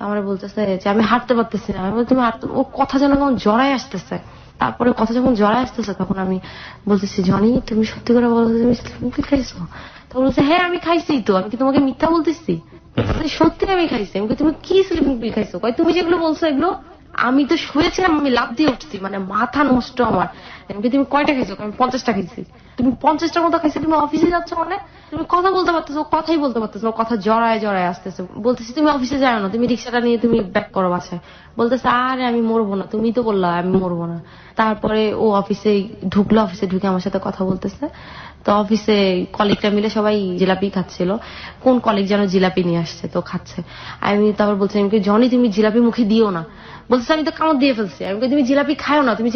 আমার বলতেছে যে আমি হাঁটতে পারতেছি না। আমি বলছি তুমি হাঁটতে, ও কথা যেন কেমন জড়াই আসতেছে। তারপরে কথা যখন জড়াই আসতেছে তখন আমি বলতেছি জনি তুমি সত্যি করে বলো তুমি স্লিপিং পিল খাইছো? তখন বলছে হ্যাঁ আমি খাইছি তো, আমি কি তোমাকে মিথ্যা বলতেছি? সত্যি আমি খাইছি। আমি তুমি কি স্লিপিং পিল খাইছো? কয় তুমি যেগুলো বলছো এগুলো আমি তো শুয়েছিলাম, আমি লাফ দিয়ে উঠছি, মানে মাথা নষ্ট আমার। তুমি কয়টা খাইছো? আমি 50টা খাইছি। তুমি 50টার মতো খাইছো, তুমি অফিসে যাচ্ছ মানে তুমি কথা বলতে পারতেছো, কথাই বলতে পারতেছো, কথা জড়ায় জড়ায় আসতেছে। বলতেছি তুমি অফিসে যাও না, তুমি রিক্সাটা নিয়ে তুমি ব্যাক করো বাসায়। বলতেছে আরে আমি মরবো না, তুমি তো বললা আমি মরবো না। তারপরে ও অফিসে ঢুকলো, অফিসে ঢুকে আমার সাথে কথা বলতেছে। তো অফিসে কলিগরা মিলে সবাই জিলাপি খাচ্ছিল, কোন কলিগ যেন জিলাপি নিয়ে আসছে তো খাচ্ছে। আমি তারপর বলছি আমি জনি তুমি জিলাপি মুখে দিও না। বলতেছে আমি তো কামড় দিয়ে ফেলছি। আমি তুমি জিলাপি খাও না, তুমি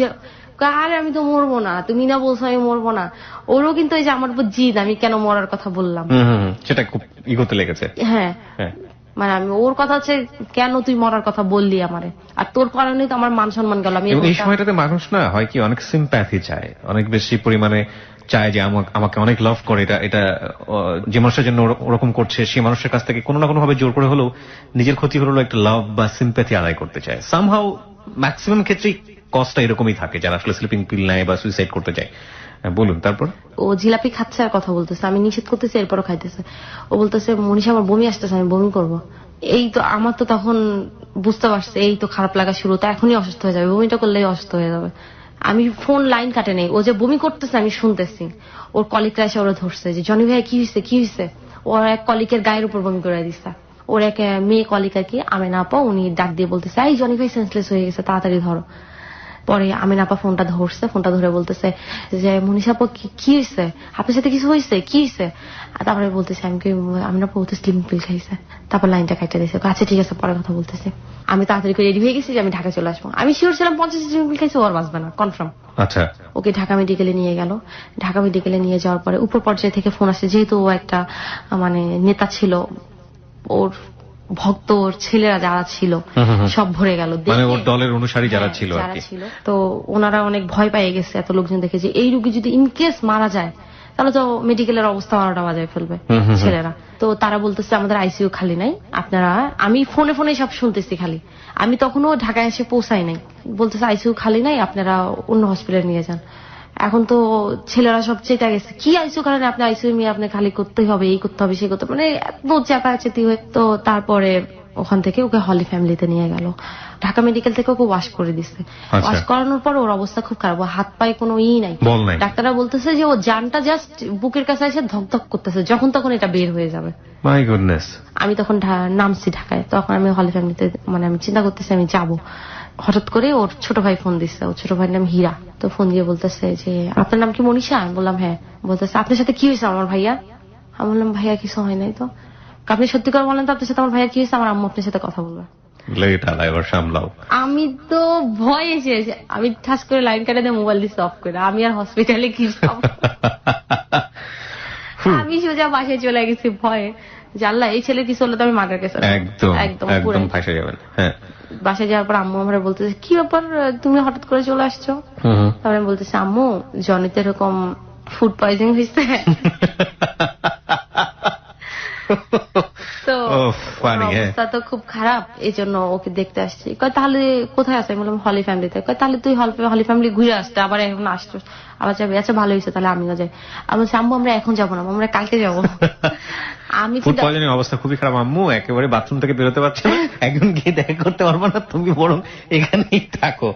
আরে আমি তো মরবো না, তুমি না বলছো আমি মরবো না। ওরও কিন্তু এই যে আমার উপর জিদ, আমি কেন মরার কথা বললাম, সেটা খুব ইগোতে লেগেছে। হ্যাঁ মানে আমি ওর কথা হচ্ছে কেন তুই মরার কথা বললি আমারে, আর তোর কারণেই তো আমার মান সম্মান গেল। আমি এই সময়টাতে মানুষ না হয় কি অনেক সিম্প্যাথি চায়, অনেক বেশি পরিমাণে চায় যে আমাকে অনেক লাভ করে, এটা যে মানুষের জন্য ওরকম করছে সেই মানুষের কাছ থেকে কোনো না কোনো ভাবে জোর করে হলেও নিজের ক্ষতি হলেও একটা লাভ বা সিম্প্যাথি আদায় করতে চায়। সামহাউ ম্যাক্সিমাম ক্ষেত্রেই কষ্টটা এরকমই থাকে যারা আসলে স্লিপিং পিল নেয় বা সুইসাইড করতে চায়। বলুন তারপর। ও জিলাপি খাচ্ছে আর কথা বলতেছে, আমি নিষেধ করতেছি এরপরও খাইতেছে। ও বলতেছে মনীষা আমার বমি আসতেছে, আমি বমি করবো। এই তো আমার তো তখন বুঝতে পারছে এই তো খারাপ লাগা শুরু, তো এখনই অসুস্থ হয়ে যাবে, বমিটা করলেই অসুস্থ হয়ে যাবে। আমি ফোন লাইন কাটে নেই, ও যে বমি করতেছে আমি শুনতেছি। ওর কলিগরা এসে ওরা ধরছে যে জনি ভাই কি হয়েছে কি হয়েছে। ওর এক কলিগের গায়ের উপর বমি করে দিচ্ছে। ওর এক মেয়ে কলিগ আর কি, আমেনা আপা, উনি ডাক দিয়ে বলতেছে এই জনি ভাই সেন্সলেস হয়ে গেছে, তাড়াতাড়ি ধরো। পরে আমেনা আপা ফোনটা ধরছে, ফোনটা ধরে বলতেছে যে মনীষা আপা কি হয়েছে, আপনার সাথে কিছু হয়েছে, কি হয়েছে? তারপরে বলতেছে আমেনা আপা বলতে স্লিপিং পিল খাইছে। তারপর লাইনটা কাটতে দিয়েছে, আচ্ছা ঠিক আছে পরে কথা বলতেছে। আমি তাড়াতাড়ি করে রেডি হয়ে গেছি যে আমি ঢাকা চলে আসবো। আমি শিওর ছিলাম 50 স্লিপিং পিল খাইছে, ওর বাঁচবে না কনফার্ম। আচ্ছা ওকে ঢাকা মেডিকেলে নিয়ে গেল। ঢাকা মেডিকেলে নিয়ে যাওয়ার পরে উপর পর্যায়ে থেকে ফোন আসে, যেহেতু ও একটা মানে নেতা ছিল, ওর ভক্ত ওর ছেলেরা যারা ছিল সব ভরে গেল, মানে ওর দলের অনুসারী যারা ছিল তো ওনারা অনেক ভয় পেয়ে গেছে এত লোকজন দেখে যে এই রোগী যদি ইনকেস মারা যায় তাহলে তো মেডিকেলের অবস্থা 12টা বাজায় ফেলবে ছেলেরা। তো তারা বলতেছে আমাদের আইসিইউ খালি নাই, আপনারা, আমি ফোনে ফোনে সব শুনতেছি খালি, আমি তখনও ঢাকায় এসে পৌঁছাই নাই, বলতেছে আইসিইউ খালি নাই, আপনারা অন্য হসপিটালে নিয়ে যান। এখন তো ছেলেরা সব চেতা গেছে, কি আইসিইউ কারণে আপনি আইসিইউ নিয়ে আপনি খালি করতেই হবে, এই করতে হবে সেই করতে হবে, মানে এত চেপাচেতি হয়ে। তো তারপরে ওখান থেকে ওকে হলি ফ্যামিলিতে নিয়ে গেল। ঢাকা মেডিকেল থেকে ওকে ওয়াশ করে দিচ্ছে। ওয়াশ করানোর পর ওর অবস্থা খুব খারাপ, ও হাত পায়ে কোনো নাই। ডাক্তাররা বলতেছে যে ও জানটা জাস্ট বুকের কাছে এসে ধকধক করতেছে, যখন তখন এটা বের হয়ে যাবে। My goodness. আমি তখন নামছি ঢাকায়, তখন আমি হলি ফ্যামিলিতে, মানে আমি চিন্তা করতেছি আমি যাব। হঠাৎ করে ওর ছোট ভাই ফোন দিচ্ছে, ওর ছোট ভাইয়ের নাম হীরা। তো ফোন দিয়ে বলতেছে যে আপনার নাম কি মনীষা? আমি বললাম হ্যাঁ। বলতেছে আপনার সাথে কি হয়েছে আমার ভাইয়া? আমি বললাম ভাইয়া কিছু হয় নাই। তো আপনি সত্যি করে বলেন তো আপনার সাথে আমার ভাইয়া কি হয়েছে, আমার আম্মু আপনার সাথে কথা বলবে। আমি তো ভয় এসেছে, আমি ঠাস করে লাইন কাটে দিয়ে মোবাইল দিচ্ছি অফ করে, আমি আর হসপিটালে কি যাব। আমি সোজা বাসায় চলে গেছি ভয়ে, যে আল্লাহ এই ছেলে কিছু হলে তো আমি মার্ডার কেস একদম ফাঁসে যাবেন। বাসায় যাওয়ার পর আম্মু আমরা বলতেছে কি ব্যাপার তুমি হঠাৎ করে চলে আসছো? তারপরে বলতেছে আম্মু জনিতে এরকম ফুড পয়জনিং হয়েছে। তো অবস্থা তো খুব খারাপ, এই জন্য ওকে দেখতে আসছি। কয় তাহলে কোথায় আছে? আমি বললাম হলি ফ্যামিলিতে। কয় তাহলে তুই হলি ফ্যামিলি ঘুরে আসতে, আবার এখন আসতো, আবার যাবে। আচ্ছা ভালো হয়েছে, তাহলে আমিও যাই। আমি বলছি আম্মু আমরা এখন যাবো না, আমরা কালকে যাবো। আমি ফুড পয়জনিং অবস্থা খুবই খারাপ আম্মু, একেবারে বাথরুম থেকে বেরোতে পারছে না, একদম গিয়ে দেখা করতে পারবো না, তুমি বরং এখানেই থাকো।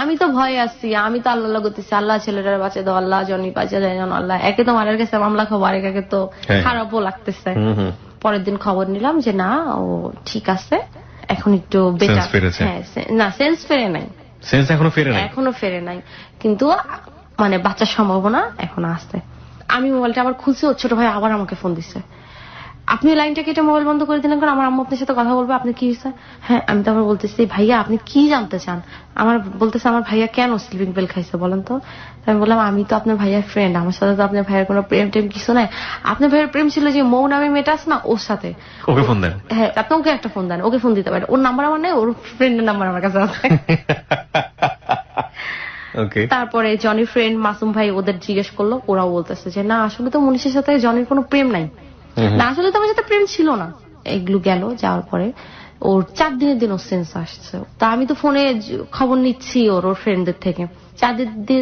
আমি তো ভয় আসছি, আমি তো আল্লাহ করতেছি আল্লাহ ছেলেটার বাঁচে দাও, আল্লাহ জনি বাঁচে দেয় যেন আল্লাহ। একে তো মারার কাছে মামলা খবর, একে তো খারাপও লাগতেছে। পরের দিন খবর নিলাম যে না ও ঠিক আছে, এখন একটু বেটার। না সেন্স ফেরে নাই, এখনো ফেরে নাই, কিন্তু মানে বাচ্চার সম্ভাবনা এখন আসছে। আমি মোবাইলটা আবার খুলছি, ওর ছোট ভাই আবার আমাকে ফোন দিচ্ছে, আপনি লাইনটা কেটে মোবাইল বন্ধ করে দিলেন কারণ আমার আম্মু আপনার সাথে কথা বলবে, আপনি কি হয়েছে? হ্যাঁ। আমি তো আবার বলতেছি ভাইয়া আপনি কি জানতে চান? আমার বলতেছে আমার ভাইয়া কেন স্লিপিং পিল খাইছে বলেন তো। আমি বললাম আমি তো আপনার ভাইয়ার ফ্রেন্ড, আমার সাথে তো আপনার ভাইয়ের কোনো প্রেম টেম কিছু নাই। আপনার ভাইয়ের প্রেম ছিল যে মৌ নামে মেয়েটা আছে না, ওর সাথে। ওকে ফোন দেন। হ্যাঁ আপনি ওকে একটা ফোন দেন, ওকে ফোন দিতে পারেন। ওর নাম্বার আমার নেই, ওর ফ্রেন্ডের নাম্বার আমার কাছে আছে। তারপরে জনির ফ্রেন্ড মাসুম ভাই ওদের জিজ্ঞেস করলো, ওরাও বলতেছে যে না আসলে তো মনীষের সাথে জনির কোনো প্রেম নাই, না আসলে তো আমার সাথে প্রেম ছিল না। এগুলো গেল, যাওয়ার পরে ওর 4 দিনের দিন ওর সেন্স আসছে। তা আমি তো ফোনে খবর নিচ্ছি ওর ফ্রেন্ডদের থেকে। 4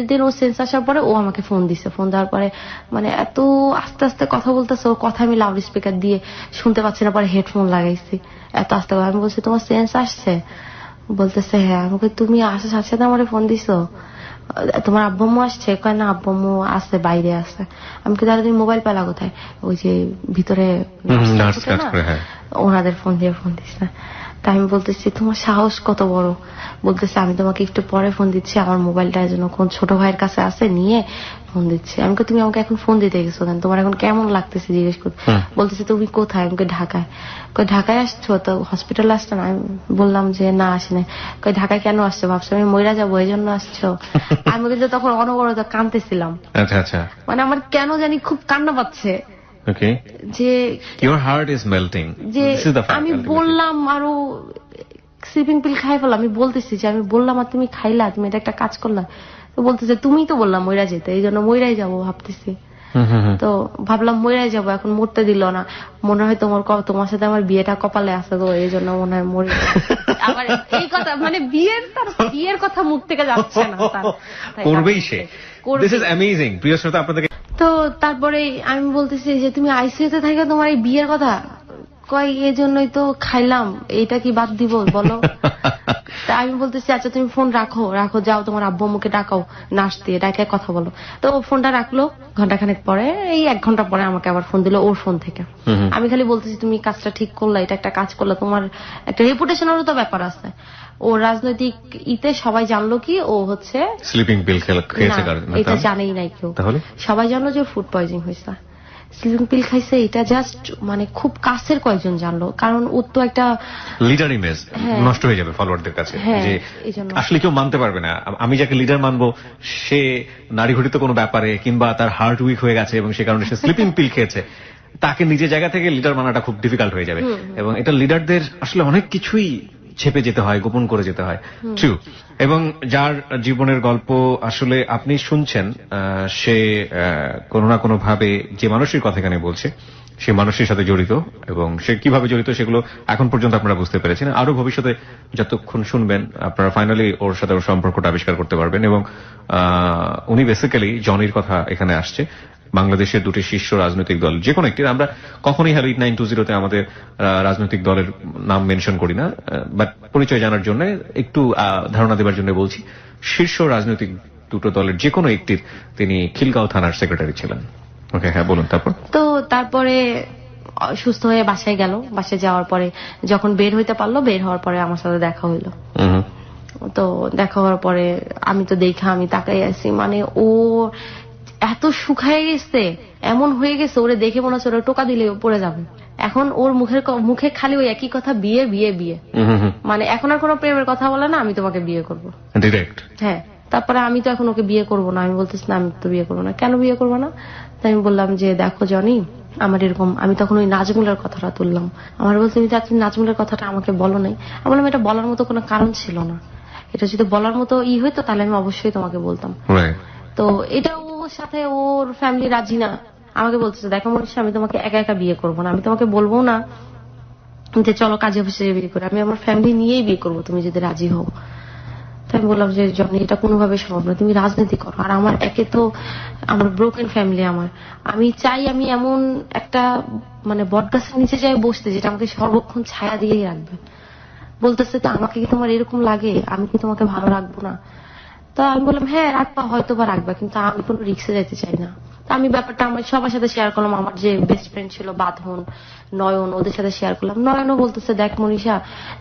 দিন ওর সেন্স আসার পরে ও আমাকে ফোন দিচ্ছে। ফোন দেওয়ার পরে মানে এত আস্তে আস্তে কথা বলতেছে, ওর কথা আমি লাউড স্পিকার দিয়ে শুনতে পাচ্ছি না, পরে হেডফোন লাগাইছি, এত আস্তে। আমি বলছি তোমার সেন্স আসছে? বলতেছে হ্যাঁ। আমাকে তুমি আসার সাথে সাথে আমার ফোন দিছো? তোমার আব্বু আসছে? কয় না আব্বু আছে, বাইরে আছে। আমি কি তাহলে তুমি মোবাইল পেলা কোথায়? ওই যে ভিতরে ওনাদের ফোন দিয়ে ফোন দিচ্ছে। তাই আমি বলতেছি তোমার সাহস কত বড়? বলতেছে আমি তোমাকে একটু পরে ফোন দিচ্ছি, আমার মোবাইলটা যেন কোন ছোট ভাইয়ের কাছে আছে, নিয়ে ফোন দিচ্ছি। আমি তুমি আমাকে এখন ফোন দিতে গেছো কেন, তোমার এখন কেমন লাগতেছে জিজ্ঞেস করতে। বলতেছে তুমি কোথায়? আমাকে ঢাকায়। কই ঢাকায় আসছো? তো হসপিটালে আসছো না? আমি বললাম যে না আসি না। কই ঢাকায় কেন আসছো? ভাবছো আমি মইরা যাবো এই জন্য আসছো? আমি কিন্তু তখন অনবরত কাঁদতেছিলাম। মানে আমার কেন জানি খুব কান্না পাচ্ছে। যে your heart is melting, যে আমি বললাম আরো স্লিপিং পিল খাই ফেলা। আমি বলতেছি যে আমি বললাম আর তুমি খাইলা, তুমি এটা একটা কাজ করলা। তো বলতেছে তুমিই তো বললাম মইরা যেতে, এই জন্য মইরাই যাবো ভাবতেছি। তো ভাবলাম মইরাই যাবো, এখন মরতে দিল না। মনে হয় তোমার সাথে আমার বিয়েটা কপালে আছে তো, এই জন্য মনে হয় মরে। আবার এই কথা মানে বিয়ের কথা মুখ থেকে যাচ্ছে না, করবেই সে। This is amazing. প্রিয় শ্রোতা আপনাদের। তো তারপরে আমি বলতেছি যে তুমি আইসিইউতে থাকো তোমার এই বিয়ের কথা কয়, এই জন্যই তো খাইলাম, এইটা কি বাদ দিব বলো? তা আমি বলতেছি আচ্ছা তুমি ফোন রাখো যাও তোমার আব্বু আম্মুকে ডাকাও, নার্স দিয়ে ডাকে কথা বলো। তো ফোনটা রাখলো। ঘন্টাখানেক পরে, এই 1 ঘন্টা পরে আমাকে আবার ফোন দিল ওর ফোন থেকে। আমি খালি বলতেছি তুমি কাজটা ঠিক করলা, এটা একটা কাজ করলা, তোমার একটা রেপুটেশনেরও তো ব্যাপার আছে। ও রাজনৈতিক সবাই জানলো কি ও হচ্ছে স্লিপিং পিল খেয়েছে, এটা জানেই নাই কেউ। সবাই জানলো যে ফুড পয়জনিং হয়েছে, স্লিপিং পিল খাইছে, এটা জাস্ট মানে খুব কাছের কয়েকজন জানলো, কারণ ও তো একটা লিডার ইমেজ নষ্ট হয়ে যাবে ফলোয়ারদের কাছে, যে আসলে কেউ মানতে পারবে না। আমি যাকে লিডার মানবো সে নারী ঘটিত কোনো ব্যাপারে কিংবা তার হার্ট উইক হয়ে গেছে এবং সে কারণে সে স্লিপিং পিল খেয়েছে, তাকে নিজের জায়গা থেকে লিডার মানাটা খুব ডিফিকাল্ট হয়ে যাবে। এবং এটা লিডারদের আসলে অনেক কিছুই ছেপে যেতে হয়, গোপন করে যেতে হয়। ট্রু। এবং যার জীবনের গল্প আসলে আপনি শুনছেন, সে কোনো না কোনো ভাবে যে মানুষের কথা এখানে বলছে সে মানুষের সাথে জড়িত, এবং সে কিভাবে জড়িত সেগুলো এখন পর্যন্ত আপনারা বুঝতে পেরেছেন। আরো ভবিষ্যতে যতক্ষণ শুনবেন আপনারা ফাইনালি ওর সাথে ওর সম্পর্কটা আবিষ্কার করতে পারবেন। এবং উনি বেসিক্যালি জনির কথা এখানে আসছে। বাংলাদেশের দুটি শীর্ষ রাজনৈতিক দল যে কোনো একটি, আমরা কখনোই হ্যালো 8920 আমাদের রাজনৈতিক দলের নাম মেনশন করি না, বাট পরিচয় জানার জন্য একটু ধারণা দেবার জন্য বলছি, শীর্ষ রাজনৈতিক দুটো দলের যে কোনো একটির তিনি খিলগাঁও থানার সেক্রেটারি ছিলেন। ওকে, হ্যাঁ বলুন। তারপর তো তারপরে সুস্থ হয়ে বাসায় গেল। বাসায় যাওয়ার পরে যখন বের হইতে পারলো, বের হওয়ার পরে আমার সাথে দেখা হইলো। তো দেখা হওয়ার পরে আমি তো আমি তাকাই আছি, মানে ও এত শুকায় গেছে, এমন হয়ে গেছে ওরে দেখে মনে হচ্ছে ওরা টোকা দিলে পড়ে যাবে। এখন ওর মুখে খালি ওই একই কথা, বিয়ে বিয়ে বিয়ে। মানে এখন আর কোনো প্রেমের কথা বলে না, আমি তোমাকে বিয়ে করবো ডিরেক্ট। হ্যাঁ। তারপরে আমি তো এখন ওকে বিয়ে করবো না, আমি বলতেছি না আমি তো বিয়ে করবো না। কেন বিয়ে করবো না? তাই আমি বললাম যে দেখো জনি, আমার এরকম, আমি তখন ওই নাজমুলের কথাটা তুললাম। আমার বলতে তুমি নাজমুলের কথাটা আমাকে বলো নাই। আমি বললাম এটা বলার মতো কোনো কারণ ছিল না, এটা যদি বলার মতো হইতো তাহলে আমি অবশ্যই তোমাকে বলতাম। তো এটা ওর সাথে ওর ফ্যামিলি রাজি না। আমাকে বলতেছে দেখো মনীষা, আমি তোমাকে একা একা বিয়ে করবো না, আমি তোমাকে বলবো না যে চলো কাজে অফিসে বিয়ে করে, আমি আমার ফ্যামিলি নিয়েই বিয়ে করবো, তুমি যদি রাজি হও। আমি বললাম যে জনি এটা কোনোভাবে সম্ভব না, তুমি রাজনীতি করো। আর আমার একে তো আমার ব্রোকেন ফ্যামিলি, আমি চাই আমি এমন একটা মানে বটগাছের নিচে যাই বসতে যেটা আমাকে সর্বক্ষণ ছায়া দিয়েই রাখবে। বলতেছে তো আমাকে কি তোমার এরকম লাগে, আমি কি তোমাকে ভালো রাখবো না? তা আমি বললাম হ্যাঁ রাখবা, হয়তো বা রাখবা, কিন্তু আমি কোনো রিক্সে যেতে চাই না। আমি ব্যাপারটা আমার সবার সাথে শেয়ার করলাম। আমার যে বেস্ট ফ্রেন্ড ছিল বাঁধন, নয়ন, ওদের সাথে শেয়ার করলাম। নয়নও বলতেছে দেখ মনীষা,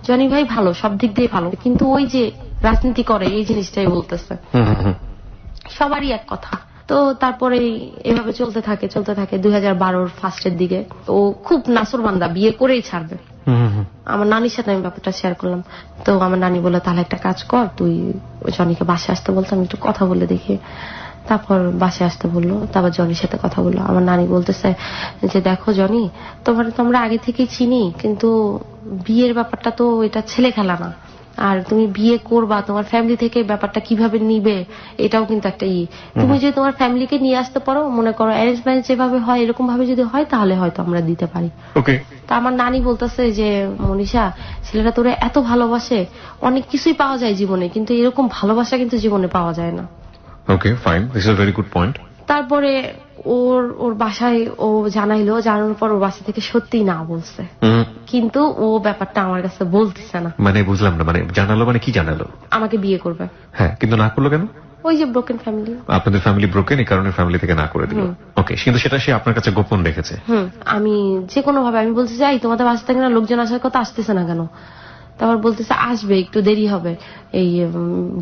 জনি ভাই ভালো, সব দিক দিয়ে ভালো, কিন্তু ওই যে রাজনীতি করে এই জিনিসটাই বলতেছে। সবারই এক কথা। তো তারপরে এভাবে চলতে থাকে 2012 ফার্স্টের দিকে ও খুব নাসরবান্দা, বিয়ে করেই ছাড়বে। আমার নানির সাথে আমি ব্যাপারটা শেয়ার করলাম। তো আমার নানি বললো তাহলে একটা কাজ কর, তুই জনিকে বাসায় আসতে বলতো, আমি একটু কথা বলে দেখি। তারপর বাসায় আসতে বললো, তারপর জনির সাথে কথা বললো। আমার নানি বলতেছে যে দেখো জনি, তোমার তো আমরা আগে থেকেই চিনি, কিন্তু বিয়ের ব্যাপারটা তো এটা ছেলে খেলা না, আর তুমি বিয়ে করবা, তোমার ফ্যামিলি থেকে ব্যাপারটা কিভাবে নিবে এটাও কিন্তু একটা তুমি যদি তোমার ফ্যামিলিকে নিয়ে আসতে পারো, মনে করো অ্যারেঞ্জ ম্যারেজ যেভাবে হয় এরকম ভাবে যদি হয় তাহলে হয়তো আমরা দিতে পারি। তা আমার নানি বলতেছে যে মনীষা, ছেলেটা তোরে এত ভালোবাসে, অনেক কিছুই পাওয়া যায় জীবনে, কিন্তু এরকম ভালোবাসা কিন্তু জীবনে পাওয়া যায় না। Okay fine, this is a very good point. তারপরে ওর বাসায় ও জানাইলো, জানানোর পর ওর বাসা থেকে সত্যিই না বলছে, কিন্তু ও ব্যাপারটা আমার কাছে বলতেছে না। মানে বুঝলাম না, মানে জানালো মানে কি জানালো? আমাকে বিয়ে করবে। হ্যাঁ, কিন্তু না করলো কেন? ওই যে ব্রোকেন ফ্যামিলি। আপনাদের ফ্যামিলি ব্রোকেন, এই কারণে ফ্যামিলি থেকে না করে দিল। ওকে, কিন্তু সেটা সে আপনার কাছে গোপন রেখেছে। আমি যে কোনো ভাবে আমি বলতে চাই তোমাদের বাসা থেকে না লোকজন আসার কথা, আসতেছে না কেন? তারপর বলতেছে আসবে, একটু দেরি হবে, এই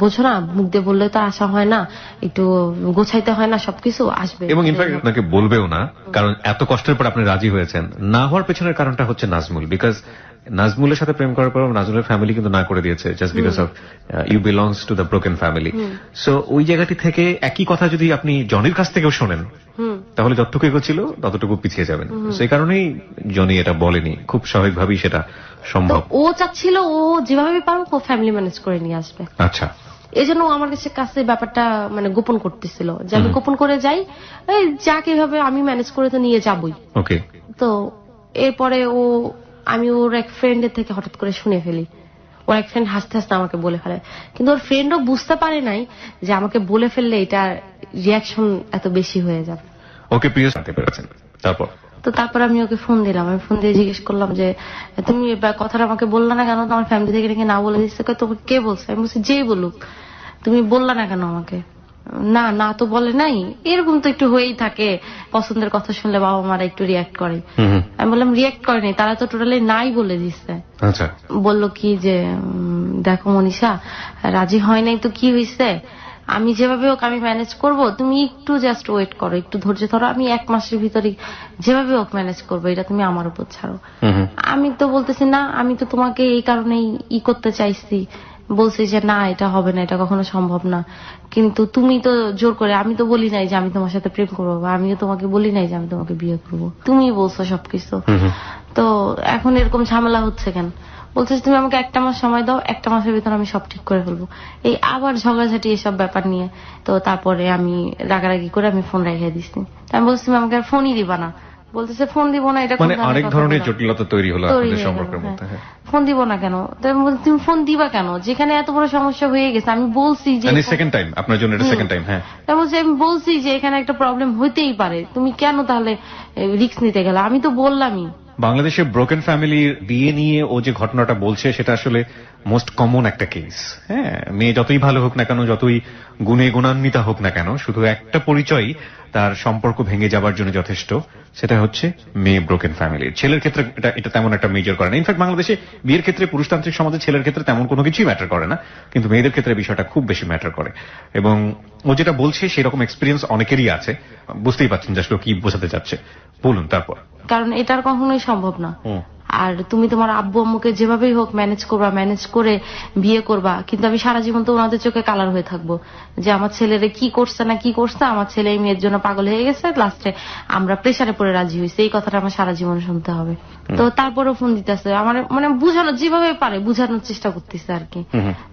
বোঝো না, মুখ দিয়ে বললে তো আসা হয় না, একটু গোছাইতে হয় না সবকিছু, আসবে। এবং ইনফ্যাক্ট আপনাকে বলবেও না, কারণ এত কষ্টের পর আপনি রাজি হয়েছেন। না হওয়ার পেছনের কারণটা হচ্ছে নাজমুল, বিকজ নাজমুলের সাথে প্রেম করার পর নাজমুলের ফ্যামিলি কিন্তু না করে দিয়েছে, just because of you belongs to the broken family. So ওই জায়গাটি থেকে একই কথা যদি আপনি জনির কাছ থেকেও শোনেন, তাহলে যতটুকু এগোচ্ছিল ততটুকু পিছিয়ে যাবেন। সেই কারণেই জনি এটা বলেনি, খুব স্বাভাবিকভাবেই সেটা সম্ভব। ও চাচ্ছিল ও যেভাবে পারো ও ফ্যামিলি ম্যানেজ করে নিয়ে আসবে। আচ্ছা, এই জন্য আমার কাছে ব্যাপারটা মানে গোপন করতেছিল, যে আমি গোপন করে যাই, এই যাক এভাবে আমি ম্যানেজ করে তো নিয়ে যাবই। ওকে। তো এরপরে আমি ওর এক ফ্রেন্ডের থেকে হঠাৎ করে শুনে ফেলি, ওর এক ফ্রেন্ড হাসতে হাসতে আমাকে বলে ফেলে, কিন্তু ওর ফ্রেন্ডও বুঝতে পারে নাই যে আমাকে বলে ফেললে এটা রিয়াকশন এত বেশি হয়ে যাবে। ওকে, প্রিয় জানতে পেরেছেন। তারপর আমি ওকে ফোন দিলাম, আমি ফোন দিয়ে জিজ্ঞেস করলাম যে তুমি কথাটা আমাকে বললা না কেন, তোমার ফ্যামিলি থেকে নাকি না বলে দিচ্ছে। তোমাকে কে বলছে? আমি বলছি যেই বলুক, তুমি বললা না কেন আমাকে? না না তো বলে নাই। এরকম তো একটু হয়েই থাকে, পছন্দের কথা শুনলে বাবা মারা একটু রিয়াক্ট করে। আমি বললাম রিয়াক্ট করে নাই, তারা তো টোটালি নাই বলে দিচ্ছে। বললো কি যে দেখো মনীষা, রাজি হয় নাই তো কি হয়েছে, আমি যেভাবে হোক আমি ম্যানেজ করব, তুমি একটু জাস্ট ওয়েট করো, একটু ধৈর্য ধরো, আমি 1 মাসের ভিতরে যেভাবে হোক ম্যানেজ করবো, এটা তুমি আমার উপর ছাড়ো। আমি তো বলতেছি না, আমি তো তোমাকে এই কারণেই করতে চাইছি বলছি যে না এটা হবে না, এটা কখনো সম্ভব না, কিন্তু তুমি তো জোর করে, আমি তো বলি নাই যে আমি তোমার সাথে প্রেম করবো, বা আমিও তোমাকে বলি নাই যে আমি তোমাকে বিয়ে করবো, তুমি বলছো সবকিছু, তো এখন এরকম ঝামেলা হচ্ছে কেন? বলছে তুমি আমাকে 1 মাস সময় দাও, 1 মাসের ভিতর আমি সব ঠিক করে ফেলবো। এই আবার ঝগড়াঝাটি এসব ব্যাপার নিয়ে, তো তারপরে আমি রাগারাগি করে আমি ফোন রেখে দিচ্ছি। আমি বলছি তুমি আমাকে আর ফোনই দিবা না। বলতেছে ফোন দিব না, এটা মানে আরেক ধরনের জটিলতা তৈরি হলো আপনাদের সম্পর্কের মধ্যে। ফোন দিব না কেন? তুমি ফোন দিবা কেন যেখানে এত বড় সমস্যা হয়ে গেছে? আমি বলছি যে সেকেন্ড টাইম, আপনার জন্য এটা সেকেন্ড টাইম। হ্যাঁ, আমি বলছি যে এখানে একটা প্রবলেম হইতেই পারে, তুমি কেন তাহলে রিস্ক নিতে গেলে? আমি তো বললামই। বাংলাদেশে ব্রোকেন ফ্যামিলির বিয়ে নিয়ে ও যে ঘটনাটা বলছে সেটা আসলে মোস্ট কমন একটা কেস। হ্যাঁ, মেয়ে যতই ভালো হোক না কেন, যতই গুণে গুণান্বিতা হোক না কেন, শুধু একটা পরিচয় তার সম্পর্ক ভেঙে যাবার জন্য যথেষ্ট, সেটা হচ্ছে মেয়ে ব্রোকেন ফ্যামিলির। ছেলের ক্ষেত্রে এটা তেমন একটা মেজর করে না। ইনফ্যাক্ট বাংলাদেশে বিয়ের ক্ষেত্রে পুরুষতান্ত্রিক সমাজে ছেলের ক্ষেত্রে তেমন কোনো কিছুই ম্যাটার করে না, কিন্তু মেয়েদের ক্ষেত্রে বিষয়টা খুব বেশি ম্যাটার করে। এবং ও যেটা বলছে সেরকম এক্সপিরিয়েন্স অনেকেরই আছে। বুঝতেই পারছেন যে আসলে কি বোঝাতে চাচ্ছে। বলুন তারপর। কারণ এটার কখনোই সম্ভব না। আর তুমি তোমার আব্বু আম্মুকে যেভাবেই হোক ম্যানেজ করবা, ম্যানেজ করে বিয়ে করবা, কিন্তু আমি সারা জীবন তো ওনাদের চোখে কালার হয়ে থাকবো যে আমার ছেলেরে কি করছে না কি করছে, আমার ছেলে এই মেয়ের জন্য পাগল হয়ে গেছে, লাস্টে আমরা প্রেসারে পড়ে রাজি হয়েছে, এই কথাটা আমার সারা জীবন শুনতে হবে। তো তারপরেও ফোন দিতেছে আমার, মানে বুঝানো যেভাবে পারে বুঝানোর চেষ্টা করতেছে আর কি।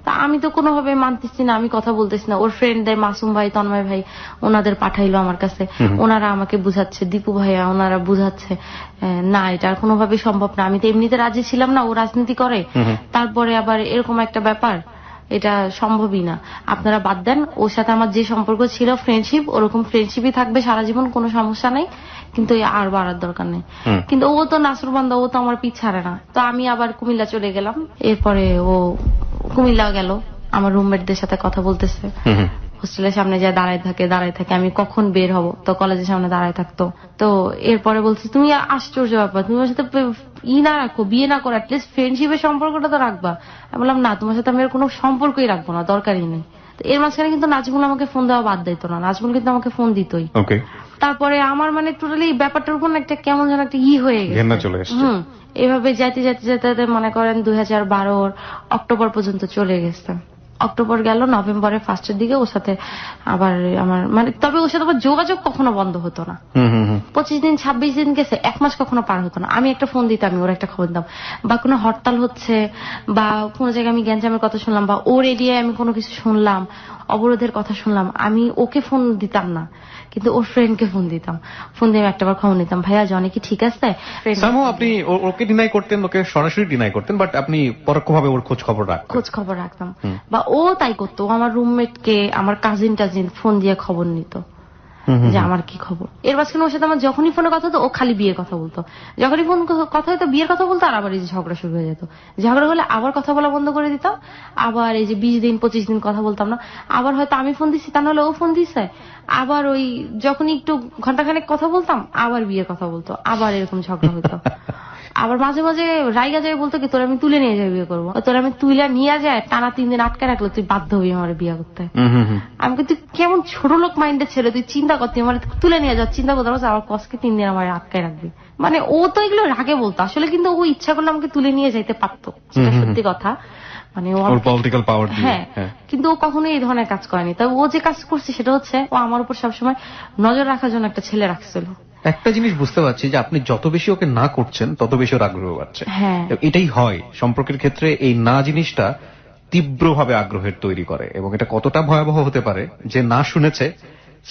তা আমি তো কোনোভাবে মানতেছি না, আমি কথা বলতেছি না। ওর ফ্রেন্ডদের মাসুম ভাই, তন্ময় ভাই, ওনাদের পাঠাইলো আমার কাছে, ওনারা আমাকে বুঝাচ্ছে, দীপু ভাইয়া ওনারা বুঝাচ্ছে না এটা আর কোনোভাবে সম্ভব না। আমি তো এমনিতে রাজি ছিলাম না, ও রাজনীতি করে, তারপরে আবার এরকম একটা ব্যাপার, এটা সম্ভবই না। আপনারা বাদ দেন, ওর সাথে আমার যে সম্পর্ক ছিল ফ্রেন্ডশিপ, ওরকম ফ্রেন্ডশিপই থাকবে সারা জীবন, কোনো সমস্যা নেই, কিন্তু আর বাড়ার দরকার নেই। কিন্তু ও তো নাসরবান্দা, ও তো আমার পিছ ছাড়ে না। তো আমি আবার কুমিল্লা চলে গেলাম, এরপরে ও কুমিল্লা গেল, আমার রুমমেটদের সাথে কথা বলতেছে, হোস্টেলের সামনে যায় দাঁড়ায় থাকে, আমি কখন বের হব, তো কলেজের সামনে দাঁড়ায় থাকতো। তো এরপরে বলছি তুমি আশ্চর্য ব্যাপার, তুমি ওর সাথে না রাখো, বিয়ে না করো, অ্যাটলিস্ট ফ্রেন্ডশিপের সম্পর্কটা তো রাখবা। আমি বললাম না, তোমার সাথে আমি আর কোনো সম্পর্কই রাখবো না, দরকারই নেই। তো এর মাঝখানে কিন্তু নাজমুল আমাকে ফোন দেওয়া বাদ দিত না, নাজমুল কিন্তু আমাকে ফোন দিতই। তারপরে আমার মানে টোটালি ব্যাপারটার উপর একটা কেমন যেন একটা হয়ে গেছে। এভাবে যাইতে মনে করেন 2012 অক্টোবর পর্যন্ত চলে গেছে। অক্টোবর গেল, নভেম্বরের ফার্স্টের দিকে ওর সাথে আবার আমার মানে, তবে ওর সাথে আবার যোগাযোগ কখনো বন্ধ হতো না। 25 দিন 26 দিন গেছে, 1 মাস কখনো পার হতো না। আমি একটা ফোন দিতাম, ওর একটা খবর দিতাম, বা কোনো হরতাল হচ্ছে বা কোনো জায়গায় আমি গ্যাঞ্জামের কথা শুনলাম, বা ওর এরিয়ায় আমি কোনো কিছু শুনলাম, অবরোধের কথা শুনলাম, আমি ওকে ফোন দিতাম না, কিন্তু ওর ফ্রেন্ডকে ফোন দিতাম। ফোন দিয়ে একটাবার খবর নিতাম, ভাইয়া জনি কি ঠিক আছে? আপনি ওকে ডিনাই করতেন, ওকে সরাসরি ডিনাই করতেন, বাট আপনি পরোক্ষভাবে ওর খোঁজ খবর রাখতাম। বা ও তাই করতো, আমার রুমমেটকে, আমার কাজিন ফোন দিয়ে খবর নিত যে আমার কি খবর। এর মাঝখানে ওর সাথে আমার যখনই ফোনে কথা হতো, ও খালি বিয়ের কথা বলতো, যখনই ফোন কথা হতো বিয়ের কথা বলতো, আর আবার এই যে ঝগড়া শুরু হয়ে যেত। ঝগড়া হলে আবার কথা বলা বন্ধ করে দিতাম, আবার এই যে 20 দিন 25 দিন কথা বলতাম না, আবার হয়তো আমি ফোন দিচ্ছি, তা নাহলে ও ফোন দিচ্ছে, আবার ওই যখনই একটু ঘন্টাখানেক কথা বলতাম, আবার বিয়ের কথা বলতো, আবার এরকম ঝগড়া হতো। আবার মাঝে মাঝে রাইগা যায়, বলতো কি তোর আমি তুলে নিয়ে যাই বিয়ে করবো, তোর আমি তুলে নিয়ে যায় টানা 3 দিন আটকে রাখলো, তুই বাধ্য হবি আমার বিয়ে করতে। আমি তুই কেমন ছোট লোক মাইন্ডের ছেলে, তুই চিন্তা করতি আমার তুলে নিয়ে যাও, চিন্তা করতে পারছো, আবার কষ্টকে 3 দিন আমার আটকায় রাখবি। মানে ও তো এগুলো রাগে বলতো, আসলে কিন্তু ও ইচ্ছা করলে আমাকে তুলে নিয়ে যাইতে পারতো, সেটা সত্যি কথা। মানে পলিটিক্যাল পাওয়ার, হ্যাঁ, কিন্তু ও কখনোই এই ধরনের কাজ করেনি। তবে ও যে কাজ করছে সেটা হচ্ছে ও আমার উপর সবসময় নজর রাখার জন্য একটা ছেলে রাখছিল। একটা জিনিস বুঝতে পারছি যে আপনি যত বেশি ওকে না করছেন তত বেশি ওর আগ্রহ বাড়ছে। হ্যাঁ, এটাই হয় সম্পর্কের ক্ষেত্রে, এই না জিনিসটা তীব্রভাবে আগ্রহের তৈরি করে, এবং এটা কতটা ভয়াবহ হতে পারে যে না শুনেছে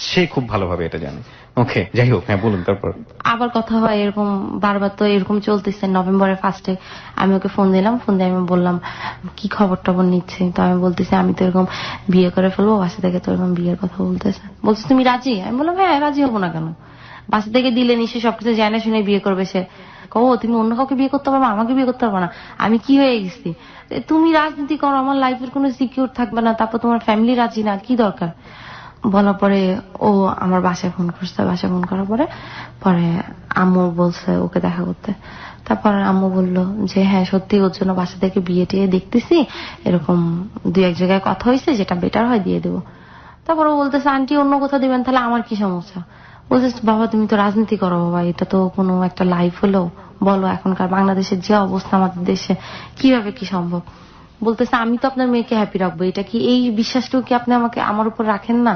সে খুব ভালোভাবে এটা জানে। ওকে, যাই হোক, হ্যাঁ বলুন তারপর। আবার কথা হয় এরকম, বারবার তো এরকম চলতেছে। নভেম্বরের ফার্স্টে আমি ওকে ফোন দিলাম, ফোন দিয়ে আমি বললাম কি খবর টবর নিচ্ছে, তো আমি বলতেছি আমি তো এরকম বিয়ে করে ফেলবো, বাসা থেকে তো এরকম বিয়ের কথা বলতেছে। বলছে তুমি রাজি? আমি বললাম হ্যাঁ রাজি হবো না কেন, বাসা থেকে দিলে নিশ্চয়ই সবকিছু জানে শুনে বিয়ে করবে সে। তুমি অন্য কাউকে বিয়ে করতে পারবো, আমাকে বিয়ে করতে পারবো না, আমি কি হয়ে গেছি? তুমি রাজনীতি করো, আমার লাইফের কোনো সিকিউর থাকবে না, তারপর তোমার ফ্যামিলি রাজি না, কি দরকার? বলার পরে ও আমার বাসায় ফোন করছে, বাসায় ফোন করার পরে আম্মু বলছে ওকে দেখা করতে। তারপর আম্মু বললো যে হ্যাঁ সত্যি ওর জন্য বাসা থেকে বিয়ে টিয়ে দেখতেছি, এরকম 2-1 জায়গায় কথা হয়েছে, যেটা বেটার হয় দিয়ে দেবো। তারপর ও বলতেছে আন্টি অন্য কোথাও দিবেন, তাহলে আমার কি সমস্যা? বলছে বাবা তুমি তো রাজনীতি করো বাবা, এটা তো কোনো একটা লাইফ হলো, বলো এখনকার বাংলাদেশের যে অবস্থা, আমাদের দেশে কিভাবে কি সম্ভব? বলতেছে আমি তো আপনার মেয়েকে হ্যাপি রাখবো, এটা কি এই বিশ্বাসটাও কি আপনি আমাকে আমার উপর রাখেন না?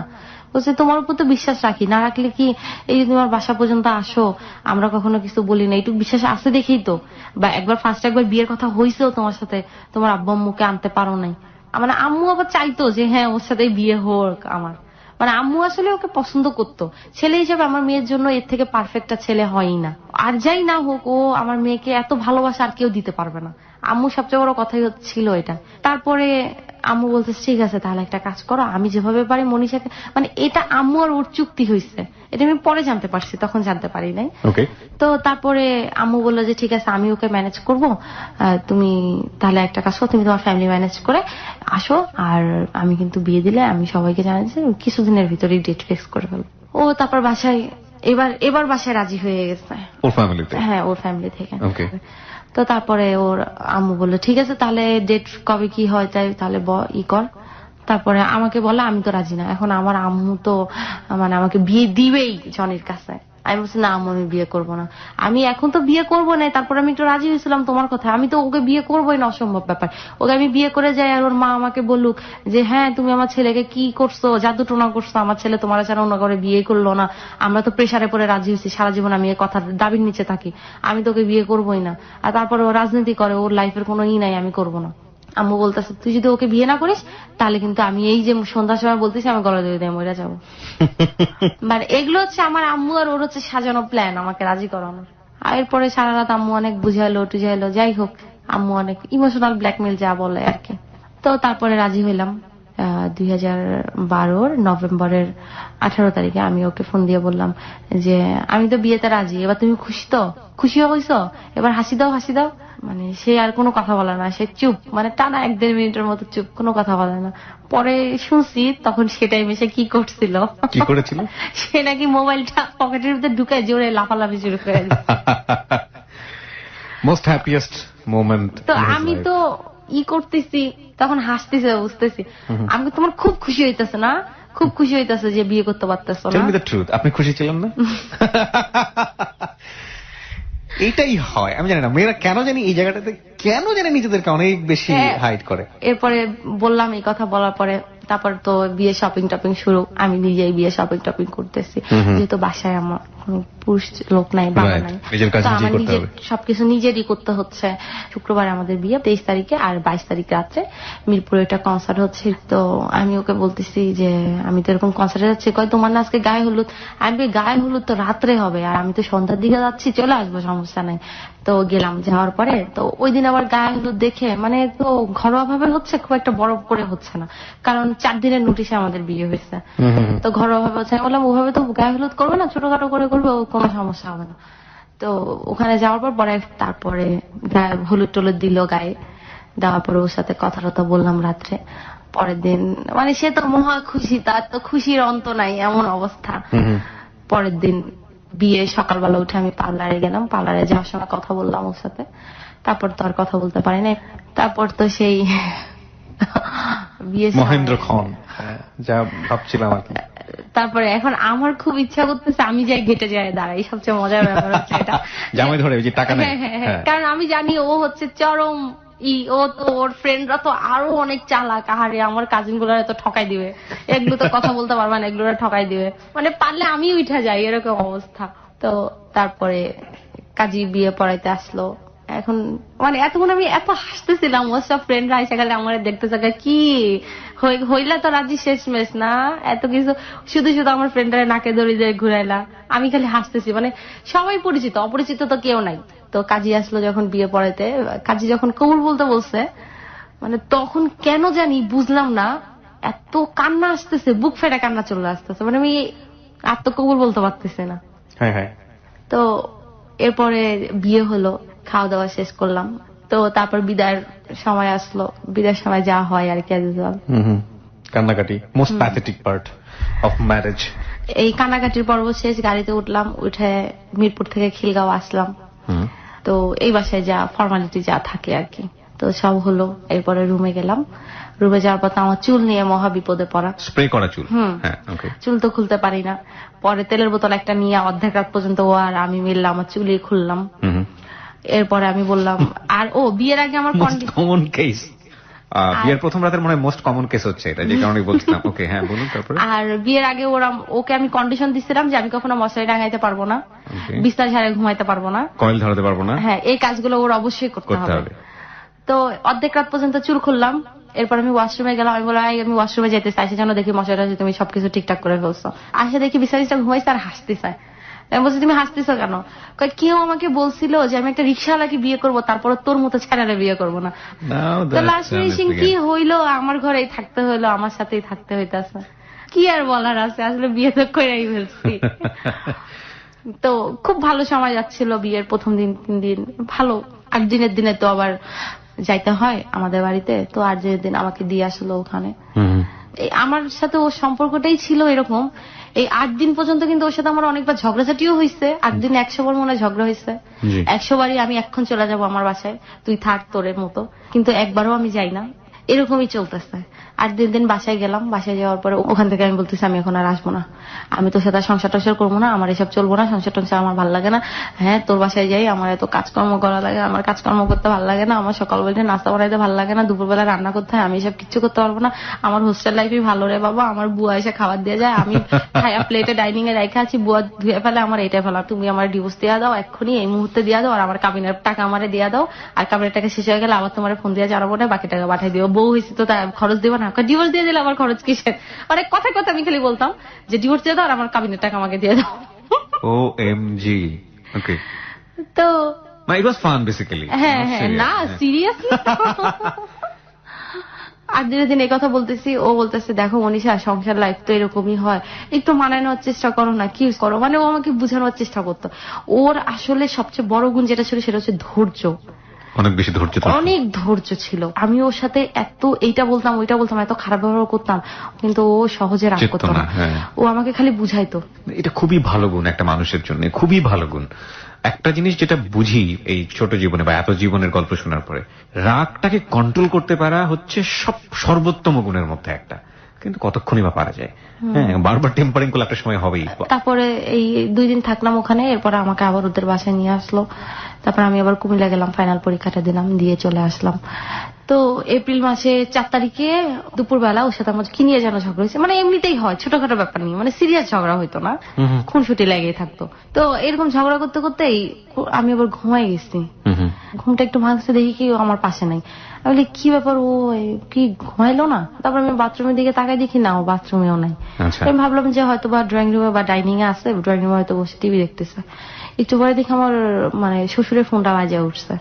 বলছে তোমার উপর তো বিশ্বাস রাখি, না রাখলে কি এই যে তোমার বাসা পর্যন্ত আসো আমরা কখনো কিছু বলি না, এইটুকু বিশ্বাস আছে দেখেই তো, বা একবার ফার্স্ট একবার বিয়ের কথা হয়েছেও তোমার সাথে, তোমার আব্বু আম্মুকে আনতে পারো নাই। মানে আম্মু আবার চাইতো যে হ্যাঁ ওর সাথে বিয়ে হোক আমার, মানে আম্মু আসলে ওকে পছন্দ করতো। ছেলে হিসেবে আমার মেয়ের জন্য এর থেকে পারফেক্ট ছেলে হয়ই না, আর যাই না হোক ও আমার মেয়েকে এত ভালোবাসা আর কেউ দিতে পারবে না। আম্মু সবচেয়ে বড় কথাই ছিল এটা। তারপরে আম্মু বলতে ঠিক আছে তাহলে একটা কাজ করো, আমি যেভাবে পারি মনীষাকে, মানে এটা আম্মু আর ওর চুক্তি হয়েছে, এটা আমি পরে জানতে পারছি, তখন জানতে পারি নাই। তো তারপরে আম্মু বললো যে ঠিক আছে আমি ওকে ম্যানেজ করব, তুমি তাহলে একটা কাজ করো, তুমি তোমার ফ্যামিলি ম্যানেজ করে আসো, আর আমি কিন্তু বিয়ে দিলে আমি সবাইকে জানাই যে কিছুদিনের ভিতরেই ডেট ফিক্স করে ফেলবো। ও তারপর বাসায় এবার বাসায় রাজি হয়ে গেছে ওর ফ্যামিলিতে? হ্যাঁ ওর ফ্যামিলি থেকে। তো তারপরে ওর আম্মু বললো ঠিক আছে তাহলে ডেট কবে কি হয় তাই তাহলে ই কর। তারপরে আমাকে বলে আমি তো রাজি না, এখন আমার আম্মু তো মানে আমাকে বিয়ে দিবেই জনির কাছে। আমি বলছি না আম্মু আমি বিয়ে করবো না, আমি এখন তো বিয়ে করবো না, তারপরে আমি একটু রাজি হয়েছিলাম তোমার কথা, আমি তো ওকে বিয়ে করবোই না, অসম্ভব ব্যাপার। ওকে আমি বিয়ে করে যাই আর ওর মা আমাকে বলুক যে হ্যাঁ তুমি আমার ছেলেকে কি করছো, জাদু টোনা করছো, আমার ছেলে তোমার ছাড়া অন্য করে বিয়ে করলো না, আমরা তো প্রেসারে পরে রাজি হয়েছি, সারা জীবন আমি এই কথার দাবির নিচে থাকি, আমি তোকে বিয়ে করবোই না। আর তারপরে ও রাজনীতি করে, ওর লাইফের কোনো নাই, আমি করবো না। আম্মু বলতেছে তুই যদি ওকে বিয়ে না করিস তাহলে কিন্তু আমি এই যে সন্ধ্যার সময় বলতেছি আমি গলা ধরে দিয়ে মরে যাবো। মানে এগুলো হচ্ছে আমার আম্মু আর ওর হচ্ছে সাজানো প্ল্যান আমাকে রাজি করানোর। আর এরপরে সারা রাত আম্মু অনেক বুঝাইলো টুঝাইলো, যাই হোক আম্মু অনেক ইমোশনাল ব্ল্যাকমেল যা বলে আর কি। তো তারপরে রাজি হইলাম 2012 নভেম্বরের 18 তারিখে। আমি ওকে ফোন দিয়ে বললাম যে আমি তো বিয়েতে রাজি, এবার তুমি খুশি তো? খুশি হয়েছ? এবার হাসি দাও হাসি দাও। মানে সে আর কোনো কথা বলে না, সে চুপ, মানে টানা 1-1.5 মিনিটের মতো চুপ, কোনো কথা বলে না। পরে শুনছি তখন সে টাইমে সে কি করছিল, কি করেছিল, সে নাকি মোবাইলটা পকেটের ভিতরে ঢুকায় জোরে লাফালাফি শুরু করে দিচ্ছে। Most happiest moment. তো আমি তো করতেছি তখন হাসতেছে, বুঝতেছি আমি তোমার খুব খুশি হইতেছে না, খুব খুশি হইতেছে যে বিয়ে করতে পারতেছ না। টেল মি দ্য ট্রুথ, আপনি খুশি ছিলেন না? এইটাই হয়, আমি জানি না মেয়েরা কেন জানি এই জায়গাটাতে কেন জানি নিজেদেরকে অনেক বেশি হাইড করে। এরপরে বললাম এই কথা বলার পরে তারপর তো বিয়ে শপিং টপিং শুরু, আমি নিজেই বিয়ে শপিং টপিং করতেছি, যেহেতু বাসায় আমার পুরুষ লোক নাই, বাবা নাই, তো আমার নিজের সবকিছু নিজেরই করতে হচ্ছে। শুক্রবার আমাদের বিয়ে 23 তারিখে, আর 22 তারিখ রাত্রে মিরপুরে একটা কনসার্ট হচ্ছে। তো আমি ওকে বলতেছি যে আমি তো এরকম কনসার্টে যাচ্ছি, কয় তোমার না আজকে গায়ে হলুদ? আমি গায়ে হলুদ তো রাত্রে হবে, আর আমি তো সন্ধ্যার দিকে যাচ্ছি, চলে আসবো, সমস্যা নাই। তো গেলাম, যাওয়ার পরে তো ওই দিন আবার গায়ে হলুদ দেখে, মানে তো ঘরোয়া ভাবে হচ্ছে, খুব একটা বড় করে হচ্ছে না, কারণ 4 দিনের নোটিশে আমাদের বিয়ে হয়েছে, তো ঘরোয়া ভাবে হচ্ছে। আমি বললাম ওভাবে তো গায়ে হলুদ করবে না, ছোটখাটো করে করবে, কোনো সমস্যা হবে না। তো ওখানে যাওয়ার পর তারপরে হলুদ টলুদ দিল গায়ে, দেওয়ার পরে ওর সাথে কথা টথা বললাম রাত্রে। পরের দিন মানে সে তো মহা খুশি, তার তো খুশির অন্ত নাই, এমন অবস্থা। পরের দিন বিয়ে সকালবেলা উঠে আমি পার্লারে গেলাম, পার্লারে যাওয়ার সময় কথা বললাম ওর সাথে, তারপর তো আর কথা বলতে পারি না। তারপর তো সেই বিয়ে মহেন্দ্র খন যা ভাবছিলাম আর কি। তারপরে এখন আমার খুব ইচ্ছা করতেছে আমি যাই গেটে যাই দাঁড়াই, সবচেয়ে মজার ব্যাপার হচ্ছে এটা, জামাই ধরে ওই যে টাকা নেয়। কারণ আমি জানি ও হচ্ছে চরম ও তো ওর ফ্রেন্ডরা তো আরো অনেক চালাক, আহারে আমার কাজিন গুলার তো ঠকাই দিবে, এগুলো তো কথা বলতে পারবা না, এগুলো ঠকাই দিবে, মানে পারলে আমি উঠে যাই, এরকম অবস্থা। তো তারপরে কাজী বিয়ে পড়াইতে আসলো। এখন মানে এতক্ষণ আমি এত হাসতেছিলাম, ওর সব ফ্রেন্ডরা এসে গেলে আমার দেখতে থাকা কি হইলা তো রাজি শেষমেশ না, এত কিছু শুধু শুধু আমার ফ্রেন্ডরা নাকে দড়ি দিয়ে ঘুরাইলা, আমি খালি হাসতেছি, মানে সবাই পরিচিত, অপরিচিত তো কেউ নাই। তো কাজী আসলো যখন বিয়ে পড়াইতে, কাজী যখন কবুল বলতে বলছে, মানে তখন কেন জানি বুঝলাম না এত কান্না আসতেছে, বুক ফেটে কান্না চলে আসতেছে, মানে আমি কবুল বলতে পারতেছি না। তো এরপরে বিয়ে হলো, খাওয়া দাওয়া শেষ করলাম, তো তারপর বিদায়ের সময় আসলো, বিদায়ের সময় যা হয় আর কি, কান্নাকাটি, most pathetic part of marriage. এই কান্নাকাটির পর্ব শেষ, গাড়িতে উঠলাম, উঠে মিরপুর থেকে খিলগাঁও আসলাম। তো এই বাসায় যা ফর্মালিটি যা থাকে আর কি, তো সব হলো। এরপরে রুমে গেলাম, রুমে যাওয়ার পর আমার চুল নিয়ে মহা বিপদে পড়া, স্প্রে করা চুল, চুল তো খুলতে পারি না। পরে তেলের বোতল একটা নিয়ে অর্ধেক রাত পর্যন্ত ও আর আমি মিললাম, আমার চুলই খুললাম। এরপরে আমি বললাম, আর বিয়ের আগে আমার কমন কেস, বিয়ের প্রথম রাতের মনে হয় মোস্ট কমন কেস হচ্ছে এটা, যে কারণে বলছিলাম। ওকে, হ্যাঁ বলুন। তারপরে আর বিয়ের আগে ওকে আমি কন্ডিশন দিচ্ছিলাম যে আমি কখনো মশারি টাঙাইতে পারবো না, বিস্তার ঝাড়ে ঘুমাইতে পারবো না, কয়েল ধরাতে পারবো না। হ্যাঁ, এই কাজগুলো ওর অবশ্যই করতে হবে। তো অর্ধেক রাত পর্যন্ত চুল খুললাম, এরপর আমি ওয়াশরুমে গেলাম। আমি বললাম আমি ওয়াশরুমে যেতে চাইছি, যেন দেখি মশারিটা তুমি সবকিছু ঠিকঠাক করে ফেলছো। আসে দেখি বিছারিটা ঘুমাইছে আর হাসতে চায়। আমি বলছি তুমি হাসতেছো কেন? কেউ আমাকে বলছিল যে আমি একটা রিক্সাওয়ালাকে বিয়ে করবো, তারপর তোর মতো ছেলেরা বিয়ে করবো না। তো লাস্ট ফিনিশিং কি হইলো, আমার ঘরেই থাকতে হইলো, আমার সাথেই থাকতে হইতেছে। কি আর বলার আছে, আসলে বিয়ে তো করেই ফেলছি। তো খুব ভালো সময় যাচ্ছিল বিয়ের প্রথম দিন 3 দিন ভালো। 8 দিনের দিনে তো আবার যাইতে হয় আমাদের বাড়িতে, তো 8 দিনের দিন আমাকে দিয়ে আসলো ওখানে। আমার সাথে ওর সম্পর্কটাই ছিল এরকম। এই 8 দিন পর্যন্ত কিন্তু ওর সাথে আমার অনেকবার ঝগড়াঝাটিও হয়েছে। 8 দিন 100 বার মনে হয় ঝগড়া হয়েছে। 100 বারই আমি এখন চলে যাবো আমার বাসায়, তুই থাক তোরের মতো, কিন্তু একবারও আমি যাই না। এরকমই চলতেছে। 8 দিন বাসায় গেলাম। বাসায় যাওয়ার পরে ওখান থেকে আমি বলতেছি আমি এখন আর আসবো না, আমি তোর সাথে সংসার টংসার করবো না, আমার এসব চলবো না, সংসার টংসার আমার ভালো লাগে না। হ্যাঁ, তোর বাসায় যাই, আমার এত কাজকর্ম করা লাগে, আমার কাজকর্ম করতে ভালো লাগে না, আমার সকাল বেলা নাস্তা বানাইতে ভালো লাগে না, দুপুরবেলা রান্না করতে হয়, আমি এসব কিচ্ছু করতে পারবো না, আমার হোস্টেল লাইফই ভালো রে বাবা, আমার বুয়া এসে খাবার দিয়ে যায়, আমি খায়া প্লেটে ডাইনিং এ রেখে আছি, বুয়া ধুয়ে ফেলে, আমার এটা ফেলা, তুমি আমার ডিভোর্স দিয়ে দাও এক্ষুনি, এই মুহূর্তে দিয়ে দাও, আর আমার কাবিনের টাকা আমারে দিয়ে দাও, আর কাবিনের টাকা শেষ হয়ে গেলে আবার তোমার ফোন দিয়ে জানাবো না, বাকি টাকা পাঠিয়ে দিও, বউ হয়েছে তো তাই খরচ দিবা না, ডিভোর্স দিয়ে দিলে আমার খরচ কিসের? অনেক কথা আমি খালি বলতাম যে ডিভোর্স দিয়ে দাও আর আমার কাবিনের টাকা আমাকে দিয়ে দাও। OMG। ওকে, তো ইট ওয়াজ ফান বেসিক্যালি। হ্যাঁ হ্যাঁ, না সিরিয়াসলি। আর দিনে দিন এই কথা বলতেছি, ও বলতেছে দেখো মনীষা, সংসার লাইফ তো এরকমই হয়, একটু মানায় নেওয়ার চেষ্টা করো না, কি করো, মানে ও আমাকে বোঝানোর চেষ্টা করতো। ওর আসলে সবচেয়ে বড় গুণ যেটা ছিল সেটা হচ্ছে ধৈর্য। অনেক বেশি ধৈর্য, অনেক ধৈর্য ছিল। আমি ওর সাথে এত এইটা বলতাম ওইটা বলতাম, এত খারাপ ব্যবহার করতাম, কিন্তু ও সহজে রাগ করতো না। ও আমাকে খালি বুঝাইতো। এটা খুবই ভালো গুণ একটা মানুষের জন্য, খুবই ভালো গুণ। একটা জিনিস যেটা বুঝি এই ছোট জীবনে বা এত জীবনের গল্প শোনার পরে, রাগটাকে কন্ট্রোল করতে পারা হচ্ছে সর্বোত্তম গুণের মধ্যে একটা, কিন্তু কতক্ষণই বা পারা যায়। হ্যাঁ, বারবার টেম্পারিং করলে একটা সময় হবেই। তারপরে এই 2 দিন থাকলাম ওখানে, এরপরে আমাকে আবার ওদের বাসায় নিয়ে আসলো। তারপর আমি আবার কুমিল্লা গেলাম, ফাইনাল পরীক্ষাটা দিলাম, দিয়ে চলে আসলাম। তো এপ্রিল মাসে 4 তারিখে দুপুরবেলা ওর সাথে আমার কি নিয়ে যেন ঝগড়া হয়েছে, মানে এমনিতেই হয় ছোটখাটো ব্যাপার নিয়ে, মানে সিরিয়াস ঝগড়া হইতো না, খুনসুটি লেগেই থাকতো। তো এরকম ঝগড়া করতে করতেই আমি আবার ঘুমাই গেছি। ঘুমটা একটু ভাঙছে, দেখি কি ও আমার পাশে নাই। আমি বলি কি ব্যাপার, ও কি ঘুমাইলো না? তারপর আমি বাথরুমের দিকে তাকাই, দেখি না, ও বাথরুমেও নাই। আমি ভাবলাম যে হয়তো বা ড্রয়িং রুমে বা ডাইনিং এ আছে, ড্রয়িং রুমে হয়তো বসে টিভি দেখতেছে। একটু পরে দেখি আমার মানে শ্বশুরের ফোনটা বাজে উঠছে।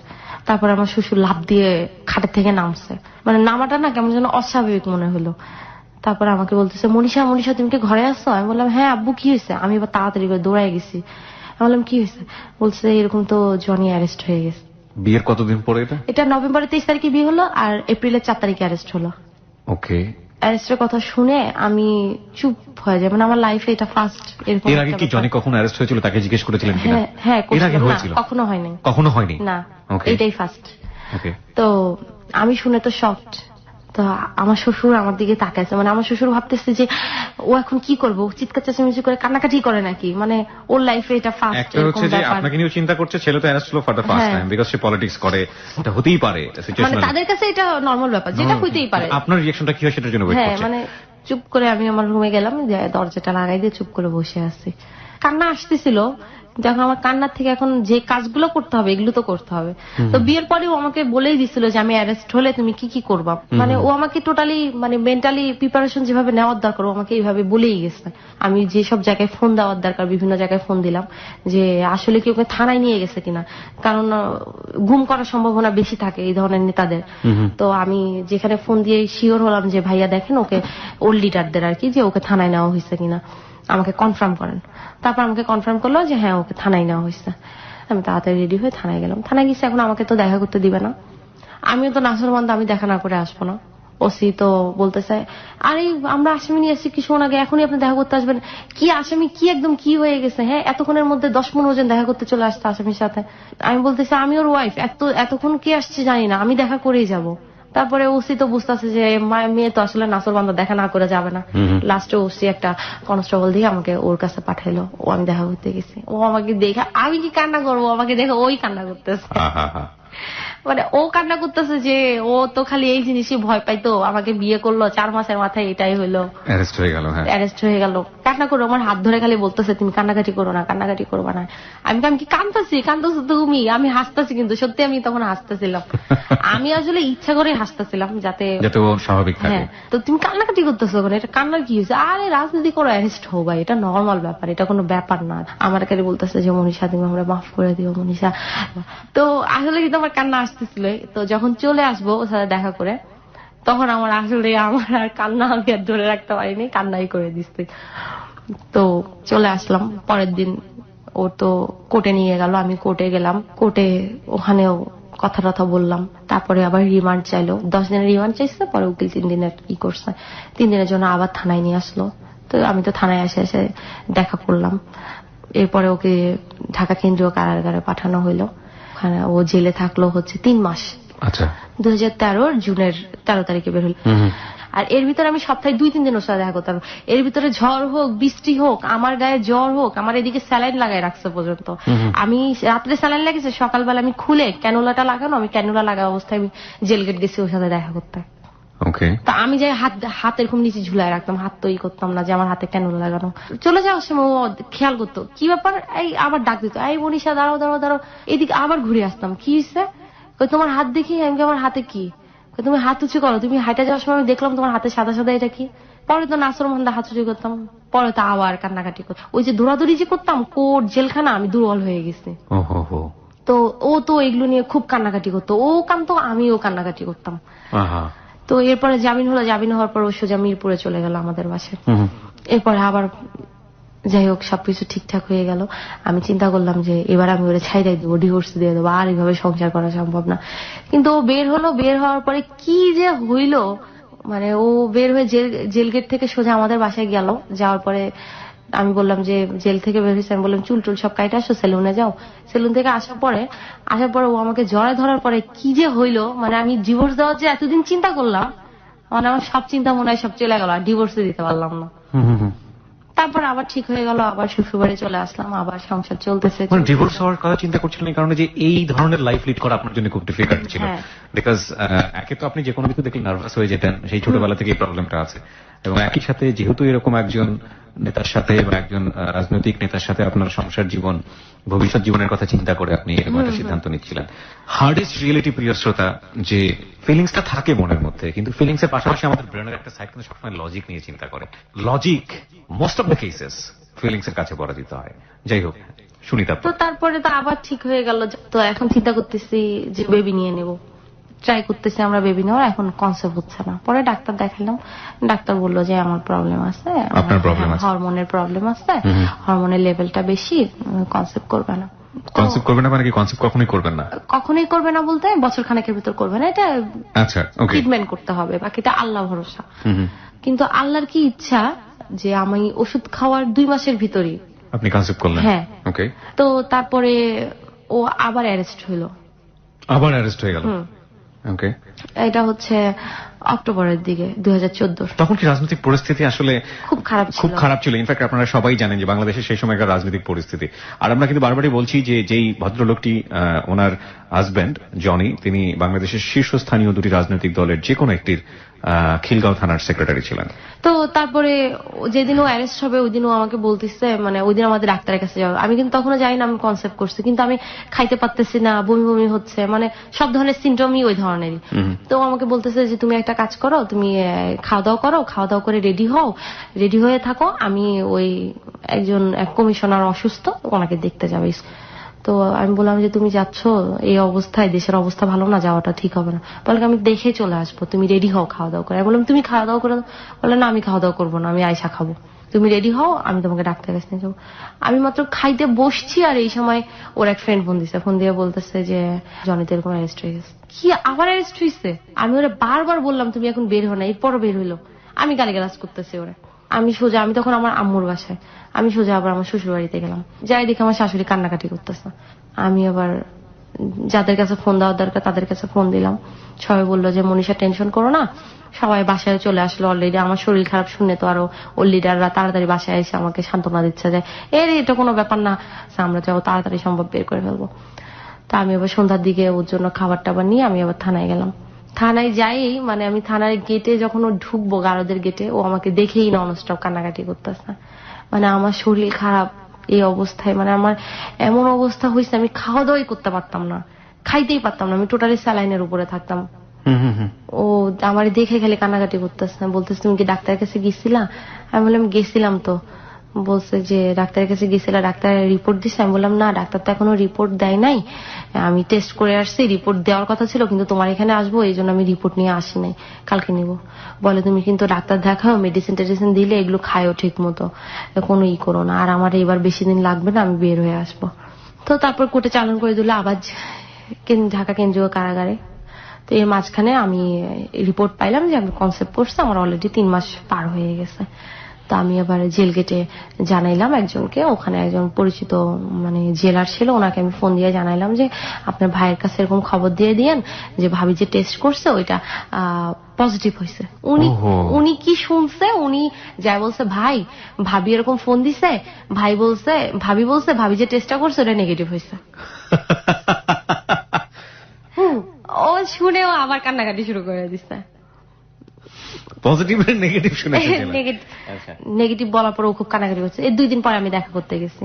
তারপর আমার শ্বশুর লাফ দিয়ে খাটের থেকে নামছে, মানে নামাটা না কেমন যেন অস্বাভাবিক মনে হলো। তারপর আমাকে বলতেছে মনীষা মনীষা তুমি কি ঘরে আসছো? আমি বললাম হ্যাঁ আব্বু, কি হয়েছে? আমি এবার তাড়াতাড়ি করে দৌড়াই গেছি। আমি বললাম কি হয়েছে? বলছে এরকম তো জনি অ্যারেস্ট হয়ে গেছে। বিয়ের কতদিন পরে এটা? এটা নভেম্বরের 23 তারিখে বিয়ে হলো, আর এপ্রিলের 4 তারিখে অ্যারেস্ট হলো। ওকে। অ্যারেস্টের কথা শুনে আমি চুপ হয়ে যাই, মানে আমার লাইফে এটা ফার্স্ট। এর আগে কি জনি কখনো অ্যারেস্ট হয়েছিল? তাকে জিজ্ঞেস করেছিলেন কিনা? হ্যাঁ, এর আগে হয়েছিল? কখনো হয়নি। কখনো হয়নি না, এটাই ফার্স্ট। ওকে। তো আমি শুনে তো শকড। তো আমার শ্বশুর আমার দিকে তাকাইছে, মানে আমার শ্বশুর ভাবতেছে যে ও এখন কি করবো, চিৎকার চেঁচামেচি করে কান্নাকাটি করে নাকি, মানে ওর লাইফে এটা ফার্স্ট। একটা হচ্ছে যে আপনাকে নিয়েও চিন্তা করছে, ছেলে তো অ্যারেস্ট হলো for the first time, because say politics করে, এটা হতেই পারে মানে তাদের কাছে এটা নরমাল ব্যাপার, যেটা হইতেই পারে। আপনার রিঅ্যাকশনটা কি হয় সেটার জন্য ওয়েট করছি। মানে চুপ করে আমি আমার রুমে গেলাম, দরজাটা লাগাই দিয়ে চুপ করে বসে আছি। কান্না আসতেছিল, যখন আমার কান্নার থেকে এখন যে কাজগুলো করতে হবে এগুলো তো করতে হবে। তো বিয়ের পরেও আমাকে বলেই দিছিল যে আমি অ্যারেস্ট হলে তুমি কি কি করবা, মানে ও আমাকে টোটালি মানে মেন্টালি প্রিপারেশন যেভাবে নেওয়ার দরকার ও আমাকে এইভাবে বলেই গেছে। আমি যেসব জায়গায় ফোন দেওয়ার দরকার বিভিন্ন জায়গায় ফোন দিলাম, যে আসলে কি ওকে থানায় নিয়ে গেছে কিনা, কারণ গুম করার সম্ভাবনা বেশি থাকে এই ধরনের নেতাদের। তো আমি যেখানে ফোন দিয়ে শিওর হলাম যে ভাইয়া দেখেন ওকে, ওর লিডারদের আর কি, যে ওকে থানায় নেওয়া হয়েছে কিনা আমাকে কনফার্ম করেন। তারপর আমাকে কনফার্ম করলো যে হ্যাঁ ওকে থানায় নেওয়া হয়েছে। আমি তাড়াতাড়ি রেডি হয়ে থানায় গেলাম। থানায় গেছি, এখন আমাকে তো দেখা করতে দিবে না, আমিও তো নাসরবান্ধা, আমি দেখা না করে আসবো না। ওসি তো বলতেছে আরে আমরা আসামি নিয়ে আসছি কিছুক্ষণ আগে, এখনই আপনি দেখা করতে আসবেন? কি আসামি, কি একদম কি হয়ে গেছে? হ্যাঁ, এতক্ষণের মধ্যে 10-15 জন দেখা করতে চলে আসছে আসামির সাথে। আমি বলতেছি আমি ওর ওয়াইফ, এতক্ষণ কি আসছে জানি না, আমি দেখা করেই যাব। তারপরে ওসি তো বুঝতেছে যে মেয়ে তো আসলে নাসরবান্ধা দেখা না করে যাবে না। লাস্টে ওসি একটা কনস্টেবল দিয়ে আমাকে ওর কাছে পাঠাইলো, ও আমি দেখা করতে গেছি। ও আমাকে দেখে, আমি কি কান্না করবো, আমাকে দেখে ওই কান্না করতেছে। মানে ও কান্না করতেছে যে ও তো খালি এই জিনিসই ভয় পাইতো, আমাকে বিয়ে করলো 4 মাসের মাথায় এটাই হইলো, অ্যারেস্ট হয়ে গেল। হ্যাঁ, অ্যারেস্ট হয়ে গেল। কান্না করো, আমার হাত ধরে খালি বলতেছে তুমি কান্নাকাটি করো না, কান্নাকাটি করবা না। আমি কি কান্দতেছি? কান্দছো তুমি? আমি হাসতেছি, কিন্তু সত্যি আমি তখন হাসতেছিলাম। আমি আসলে ইচ্ছা করে হাসতেছিলাম যাতে যাতে ও স্বাভাবিক থাকে। হ্যাঁ। তো তুমি কান্নাকাটি করতেছো ওখানে, এটা কান্নার কি হয়েছে? আরে রাজনীতি করো, অ্যারেস্ট হো ভাই, এটা নর্মাল ব্যাপার, এটা কোনো ব্যাপার না। আমার কাছে বলতেছে যে মনীষা তুমি আমরা মাফ করে দিও মনীষা। তো আসলে কিন্তু আমার কান্না আসতেছিল। তো যখন চলে আসবো ওর সাথে দেখা করে, তখন আমার আসলে আমার আর কান্না আমি আর ধরে রাখতে পারিনি, কান্নাই করে দিচ্ছি। তো চলে আসলাম পরের দিন। ও তো কোর্টে নিয়ে গেল, আমি কোর্টে গেলাম। কোর্টে ওখানেও কথা টথা বললাম। তারপরে আবার রিমান্ড চাইলো, 10 দিনের রিমান্ড চাইছে। পরে উকিল 3 দিনের করছে, 3 দিনের জন্য আবার থানায় নিয়ে আসলো। তো আমি তো থানায় এসে দেখা করলাম। এরপরে ওকে ঢাকা কেন্দ্রীয় কারাগারে পাঠানো হইলো। ওখানে ও জেলে থাকলো হচ্ছে 3 মাস। আচ্ছা, 2013 জুনের 13 তারিখে বের হল। আর এর ভিতরে আমি সপ্তাহে 2-3 দিন ওর সাথে দেখা করতাম। এর ভিতরে ঝড় হোক, বৃষ্টি হোক, আমার গায়ে জ্বর হোক, আমার এদিকে স্যালাইন লাগাই রাখছে পর্যন্ত। আমি রাত্রে স্যালাইন লাগিয়েছে, সকালবেলা আমি খুলে ক্যানুলাটা লাগানো, আমি ক্যানুলা লাগা অবস্থায় আমি জেল গেট গেছি ওর সাথে দেখা করতে। ওকে। তা আমি যাই হাত এরকম নিচে ঝুলাই রাখতাম, হাত তো করতাম না যে আমার হাতে ক্যানুলা লাগানো। চলে যাওয়ার সময় ও খেয়াল করতো কি ব্যাপার, এই আবার ডাক দিত, এই মনীষা দাঁড়াও দাঁড়াও দাঁড়াও। এদিকে আবার ঘুরে আসতাম, কি হয়েছে? তোমার হাত দেখি। আমি আমার হাতে কি? তুমি হাত উঁচু করো, তুমি হাইটা যাওয়ার সময় আমি দেখলাম তোমার হাতে সাদা সাদা, এটা কি? পরে তো নাসর মন্দা হাত উঁচু করতাম। পরে তো আবার কান্নাকাটি করতাম। ওই যে দৌড়াদৌড়ি যে করতাম কোর্ট জেলখানা, আমি দুর্বল হয়ে গেছি। তো ও তো এগুলো নিয়ে খুব কান্নাকাটি করতো, ও কানতো, আমিও কান্নাকাটি করতাম। তো এরপরে জামিন হলো, জামিন হওয়ার পর ও সোজা মিরপুরে চলে গেল আমাদের বাসায়। এরপরে আবার যাই হোক সবকিছু ঠিকঠাক হয়ে গেল। আমি চিন্তা করলাম যে এবার আমি ওরা ছাইড়াই দেবো, ডিভোর্স দিয়ে দেবো, আর এইভাবে সংসার করা সম্ভব না। কিন্তু ও বের হলো, বের হওয়ার পরে কি যে হইলো, মানে ও বের হয়ে জেল গেট থেকে সোজা আমাদের বাসায় গেল। যাওয়ার পরে আমি বললাম যে জেল থেকে বের হয়েছে, আমি বললাম চুল টুল সব কাইটা আসো, সেলুনে যাও। সেলুন থেকে আসার পরে ও আমাকে জড়ায় ধরার পরে কি যে হইলো, মানে আমি ডিভোর্স দেওয়ার যে এতদিন চিন্তা করলাম, মানে আমার সব চিন্তা মনে হয় সব চলে গেল, আর ডিভোর্সে দিতে পারলাম না। তারপর আবার ঠিক হয়ে গেল, আবার শ্বশুরবাড়ি চলে আসলাম, আবার সংসার চলতেছে। ডিভোর্স হওয়ার কথা চিন্তা করছিলেন এই কারণে যে এই ধরনের লাইফ লিড করা আপনার জন্য খুব ডিফিকাল্ট ছিল। বিকজ একে তো আপনি যে কোনো কিছু দেখলে নার্ভাস হয়ে যেতেন, সেই ছোটবেলা থেকে এই প্রবলেমটা আছে। এবং একই সাথে যেহেতু এরকম একজন নেতার সাথে বা একজন রাজনৈতিক নেতার সাথে আপনার সংসার জীবন, ভবিষ্যৎ জীবনের কথা চিন্তা করে আপনি এরকম একটা সিদ্ধান্ত নিচ্ছিলেন। হার্ডেস্ট রিয়েলিটি, প্রিয় শ্রোতা, যে ফিলিংসটা থাকে মনের মধ্যে, কিন্তু ফিলিংস এর পাশাপাশি আমাদের ব্রেনের একটা সাইড কিন্তু সবসময় লজিক নিয়ে চিন্তা করে। Logic most of the cases feelings এর কাছে পরাজিত হয়। যাই হোক, শুনি তারপর। তো তারপরে তো আবার ঠিক হয়ে গেল। তো এখন চিন্তা করতেছি যে বেবি নিয়ে নেব, ট্রাই করতেছি আমরা বেবি নেওয়ার, এখন কনসেপ্ট হচ্ছে না। পরে ডাক্তার দেখালাম, ডাক্তার বললো যে আমার প্রবলেম আছে, হরমোনের প্রবলেম আছে, হরমোনের লেভেলটা বেশি, কনসেপ্ট করবে না। কনসেপ্ট করবে না মানে কি? কনসেপ্ট কখনোই করবেন না? কখনোই করবে না বলতে বছর খানেকের ভিতর করবে না, এটা ট্রিটমেন্ট করতে হবে, বাকিটা আল্লাহ ভরসা। কিন্তু আল্লাহর কি ইচ্ছা যে আমি ওষুধ খাওয়ার 2 মাসের ভিতরই আপনি কনসেপ্ট করলেন। হ্যাঁ, ওকে। তো তারপরে ও আবার অ্যারেস্ট হইলো, আবার অ্যারেস্ট হয়ে গেল। ওকে, এটা হচ্ছে অক্টোবরের দিকে 2014। তখন কি রাজনৈতিক পরিস্থিতি আসলে খুব খারাপ ছিল। ইনফ্যাক্ট আপনারা সবাই জানেন যে বাংলাদেশের সেই সময়কার রাজনৈতিক পরিস্থিতি। আর আমরা কিন্তু বারবারই বলছি যে যেই ভদ্রলোকটি, ওনার হাজব্যান্ড জনি, তিনি বাংলাদেশের শীর্ষস্থানীয় 2টি রাজনৈতিক দলের যে কোনো একটির খিলগাঁও থানার সেক্রেটারি ছিলেন। তো তারপরে যেদিন ও অ্যারেস্ট হবে ওই দিন ও আমাকে বলতেছে, মানে ওই দিন আমাদের ডাক্তারের কাছে যাবে। আমি কিন্তু তখনও জানি না আমি কনসেপ্ট করছি, কিন্তু আমি খাইতে পারতেছি না, বমি বমি হচ্ছে, মানে সব ধরনের সিমটমই ওই ধরনেরই। তো আমাকে বলতেছে যে তুমি একটা কাজ করো, তুমি খাওয়া দাওয়া করো, খাওয়া দাওয়া করে রেডি হও, রেডি হয়ে থাকো, আমি ওই এক কমিশনার অসুস্থ, ওনাকে দেখতে যাবে। তো আমি বললাম যে তুমি যাচ্ছ এই অবস্থায়, দেশের অবস্থা ভালো না, যাওয়াটা ঠিক হবে না। বলে আমি দেখে চলে আসবো, তুমি রেডি হও খাওয়া দাওয়া করে। আমি বললাম তুমি খাওয়া দাওয়া করে। বলে না আমি খাওয়া দাওয়া করবো না, আমি আয়সা খাবো, তুমি রেডি হও, আমি তোমাকে ডাক্তারের কাছে নিয়ে যাবো। আমি মাত্র খাইতে বসছি আর এই সময় ওর এক ফ্রেন্ড ফোন দিচ্ছে, ফোন দিয়ে বলতেছে যে জনিতে এরকম অ্যারেস্ট হয়ে গেছে। কি আবার অ্যারেস্ট হয়েছে? আমি ওরা বারবার বললাম তুমি এখন বের হো না, এরপরও বের হইলো। আমি গালিগালাজ করতেছি ওরা। আমি তখন আমার আম্মুর বাসায়, আমি সোজা আবার আমার শ্বশুর বাড়িতে গেলাম। যাই দেখে আমার শাশুড়ি কান্নাকাটি করতেছে। আমি আবার যাদের কাছে ফোন দেওয়ার দরকার তাদের কাছে ফোন দিলাম। সবাই বললো যে মনীষা টেনশন করো না। সবাই বাসায় চলে আসলো অলরেডি। আমার শরীর খারাপ শুনে তো আরো ওর লিডাররা তাড়াতাড়ি বাসায় এসে আমাকে সান্ত্বনা দিচ্ছে যে এটা কোনো ব্যাপার না, আমরা যাও তাড়াতাড়ি সম্ভব বের করে ফেলবো। তা আমি আবার সন্ধ্যার দিকে ওর জন্য খাবার টাবার নিয়ে আমি আবার থানায় গেলাম। থানায় যাই, মানে আমি থানার গেটে যখন ও ঢুকবো, গারদের গেটে, ও আমাকে দেখেই ননস্টপ কান্নাকাটি করতেছে। মানে আমার শরীর খারাপ এই অবস্থায়, মানে আমার এমন অবস্থা হয়েছে আমি খাওয়া দাওয়াই করতে পারতাম না, খাইতেই পারতাম না, আমি টোটালি স্যালাইনের উপরে থাকতাম। ও আমার দেখে খেলে কান্নাকাটি করতেছে, বলতেছে তুমি কি ডাক্তারের কাছে গেছিলা? আমি বললাম গেছিলাম তো। বলছে যে ডাক্তারের কাছে গেছিলা, ডাক্তার রিপোর্ট দিচ্ছে? আমি বললাম না, ডাক্তার তো এখনো রিপোর্ট দেয় নাই, আমি টেস্ট করে আসছি, রিপোর্ট দেওয়ার কথা ছিল কিন্তু তোমার এখানে আসবো এই জন্য আমি রিপোর্ট নিয়ে আসি নাই, কালকে নিব। বলে তুমি কিন্তু ডাক্তার দেখাও, মেডিসিন টেডিসিন দিলে এগুলো খায়ও ঠিক মতো, কোনো করো না, আর আমার এবার বেশি দিন লাগবে না, আমি বের হয়ে আসবো। তো তারপর কোর্টে চালান করে দিল আবার ঢাকা কেন্দ্রীয় কারাগারে। তো এর মাঝখানে আমি রিপোর্ট পাইলাম যে আমি কনসেপ্ট করছি, আমার অলরেডি 3 মাস পার হয়ে গেছে। তো আমি আবার জেল গেটে জানাইলাম একজনকে, ওখানে একজন পরিচিত মানে জেলার ছিল, ওনাকে আমি ফোন দিয়ে জানাইলাম যে আপনার ভাইয়ের কাছে এরকম খবর দিয়ে দিয়েন যে ভাবি যে টেস্ট করছে ওইটা পজিটিভ হয়েছে। উনি কি শুনছে, উনি যাই বলছে ভাই ভাবি এরকম ফোন দিছে, ভাবি বলছে ভাবি যে টেস্টটা করছে ওটা নেগেটিভ হয়েছে। ও শুনেও আবার কান্নাকাটি শুরু করে দিচ্ছে। পজিটিভ আর নেগেটিভ শুনেছে? নেগেটিভ বলার পরে ও খুব কান্নাকাটি করছে। এই 2 দিন পরে আমি দেখা করতে গেছি,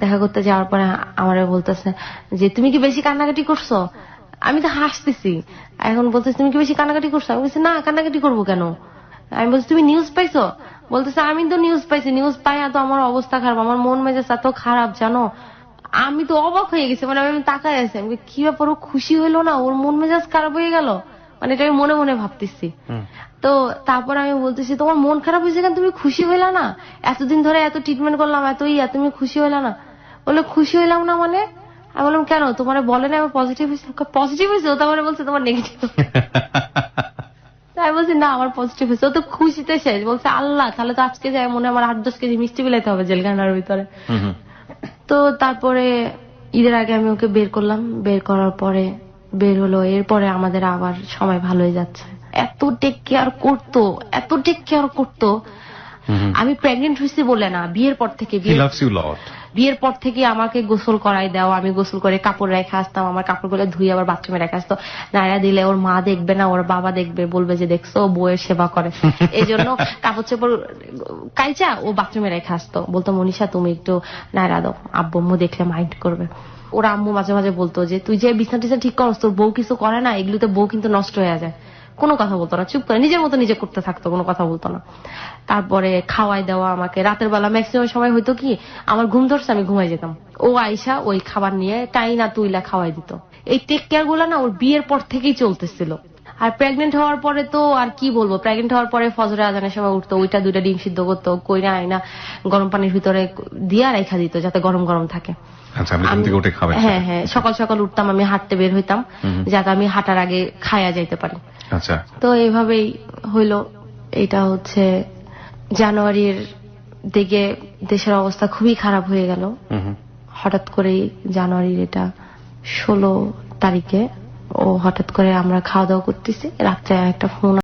দেখা করতে যাওয়ার পরে আমার বলতেছে যে তুমি কি বেশি কান্নাকাটি করছো? আমি তো হাসতেছি। এখন বলতেছে তুমি কি বেশি কান্নাকাটি করছো? আমি বলছি না, কান্নাকাটি করবো কেন? আমি বলছি তুমি নিউজ পাইছো? বলতেছে আমি তো নিউজ পাইছি, নিউজ পাই তো আমার অবস্থা খারাপ, আমার মন মেজাজ এত খারাপ জানো। আমি তো অবাক হয়ে গেছি, মানে আমি তাকায় আছি, আমি কি ব্যাপার, ও খুশি হইলো না, ওর মন মেজাজ খারাপ হয়ে গেল, মানে এটা আমি মনে মনে ভাবতেছি। তো তারপর আমি বলতেছি তোমার মন খারাপ হয়েছে কেন, তুমি খুশি হইলা না? এতদিন ধরে এত ট্রিটমেন্ট করলাম, এত তুমি খুশি হইলা না? বলে খুশি হইলাম না মানে? আমি বললাম কেন, তোমার বলে না আমার পজিটিভ হয়েছে? পজিটিভ হয়েছে? ও তো আমার বলছে তোমার নেগেটিভ। আমি বলছি না আমার পজিটিভ হয়েছে। ও তো খুশিতে শেষ, বলছে আল্লাহ তাহলে তো আজকে যাই মনে আমার 8-10 কেজি মিষ্টি বিলাইতে হবে জেলখানার ভিতরে। তো তারপরে ঈদের আগে আমি ওকে বের করলাম, বের করার পরে বের হলো, এরপরে আমাদের আবার সময় ভালোই যাচ্ছে। এত টেক কেয়ার করতো, এত টেক কেয়ার করতো। আমি প্রেগনেন্ট হয়েছি বলে না, বিয়ের পর থেকে, বিয়ের পর থেকে আমাকে গোসল করাই দেওয়া, আমি গোসল করে কাপড় রেখে আসতাম, আমার কাপড়গুলো ধুয়ে আবার বাথরুমে রেখে আসতো। নাইরা দিলে ওর মা দেখবে না, ওর বাবা দেখবে, বলবে যে দেখছো বউয়ের সেবা করে, এই জন্য কাপড় চোপড় কাইচা ও বাথরুমে রেখে আসতো। বলতো মনীষা তুমি একটু নাইরা দাও, আব্বু আম্মু দেখলে মাইন্ড করবে। ওরা আম্মু মাঝে মাঝে বলতো যে তুই যে বিছানা টিছানা ঠিক করস, তোর বউ কিছু করে না, এগুলোতে বউ কিন্তু নষ্ট হয়ে যায়। কোনো কথা বলতো না, চুপ করে নিজের মতো নিজে করতে থাকতো, কোনো কথা বলতো না। তারপরে খাওয়াই দেওয়া আমাকে রাতের বেলা, ম্যাক্সিমাম সময় হয়তো কি আমার ঘুম ধরছে, আমি ঘুমাই যেতাম, ও আইসা ওই খাবার নিয়ে টাইনা তুইলা খাওয়াই দিত। এই টেক কেয়ার গুলা না ওর বিয়ের পর থেকেই চলতেছিল। আর প্রেগনেন্ট হওয়ার পরে তো আর কি বলবো, প্রেগনেন্ট হওয়ার পরে ফজরে আজানের সময় উঠতো, ওইটা 2টা ডিম সিদ্ধ করতো, কইরা আইনা গরম পানির ভিতরে দিয়া রেখা দিত যাতে গরম গরম থাকে। হ্যাঁ হ্যাঁ, সকাল সকাল উঠতাম, আমি হাঁটতে বের হইতাম যাতে আমি হাঁটার আগে খায়া যাইতে পারি। তো এইভাবেই হইলো। এটা হচ্ছে জানুয়ারির দিকে দেশের অবস্থা খুবই খারাপ হয়ে গেল। হঠাৎ করেই জানুয়ারির এটা 16 তারিখে ও হঠাৎ করে আমরা খাওয়া দাওয়া করতেছি, রাত্রে একটা ফোন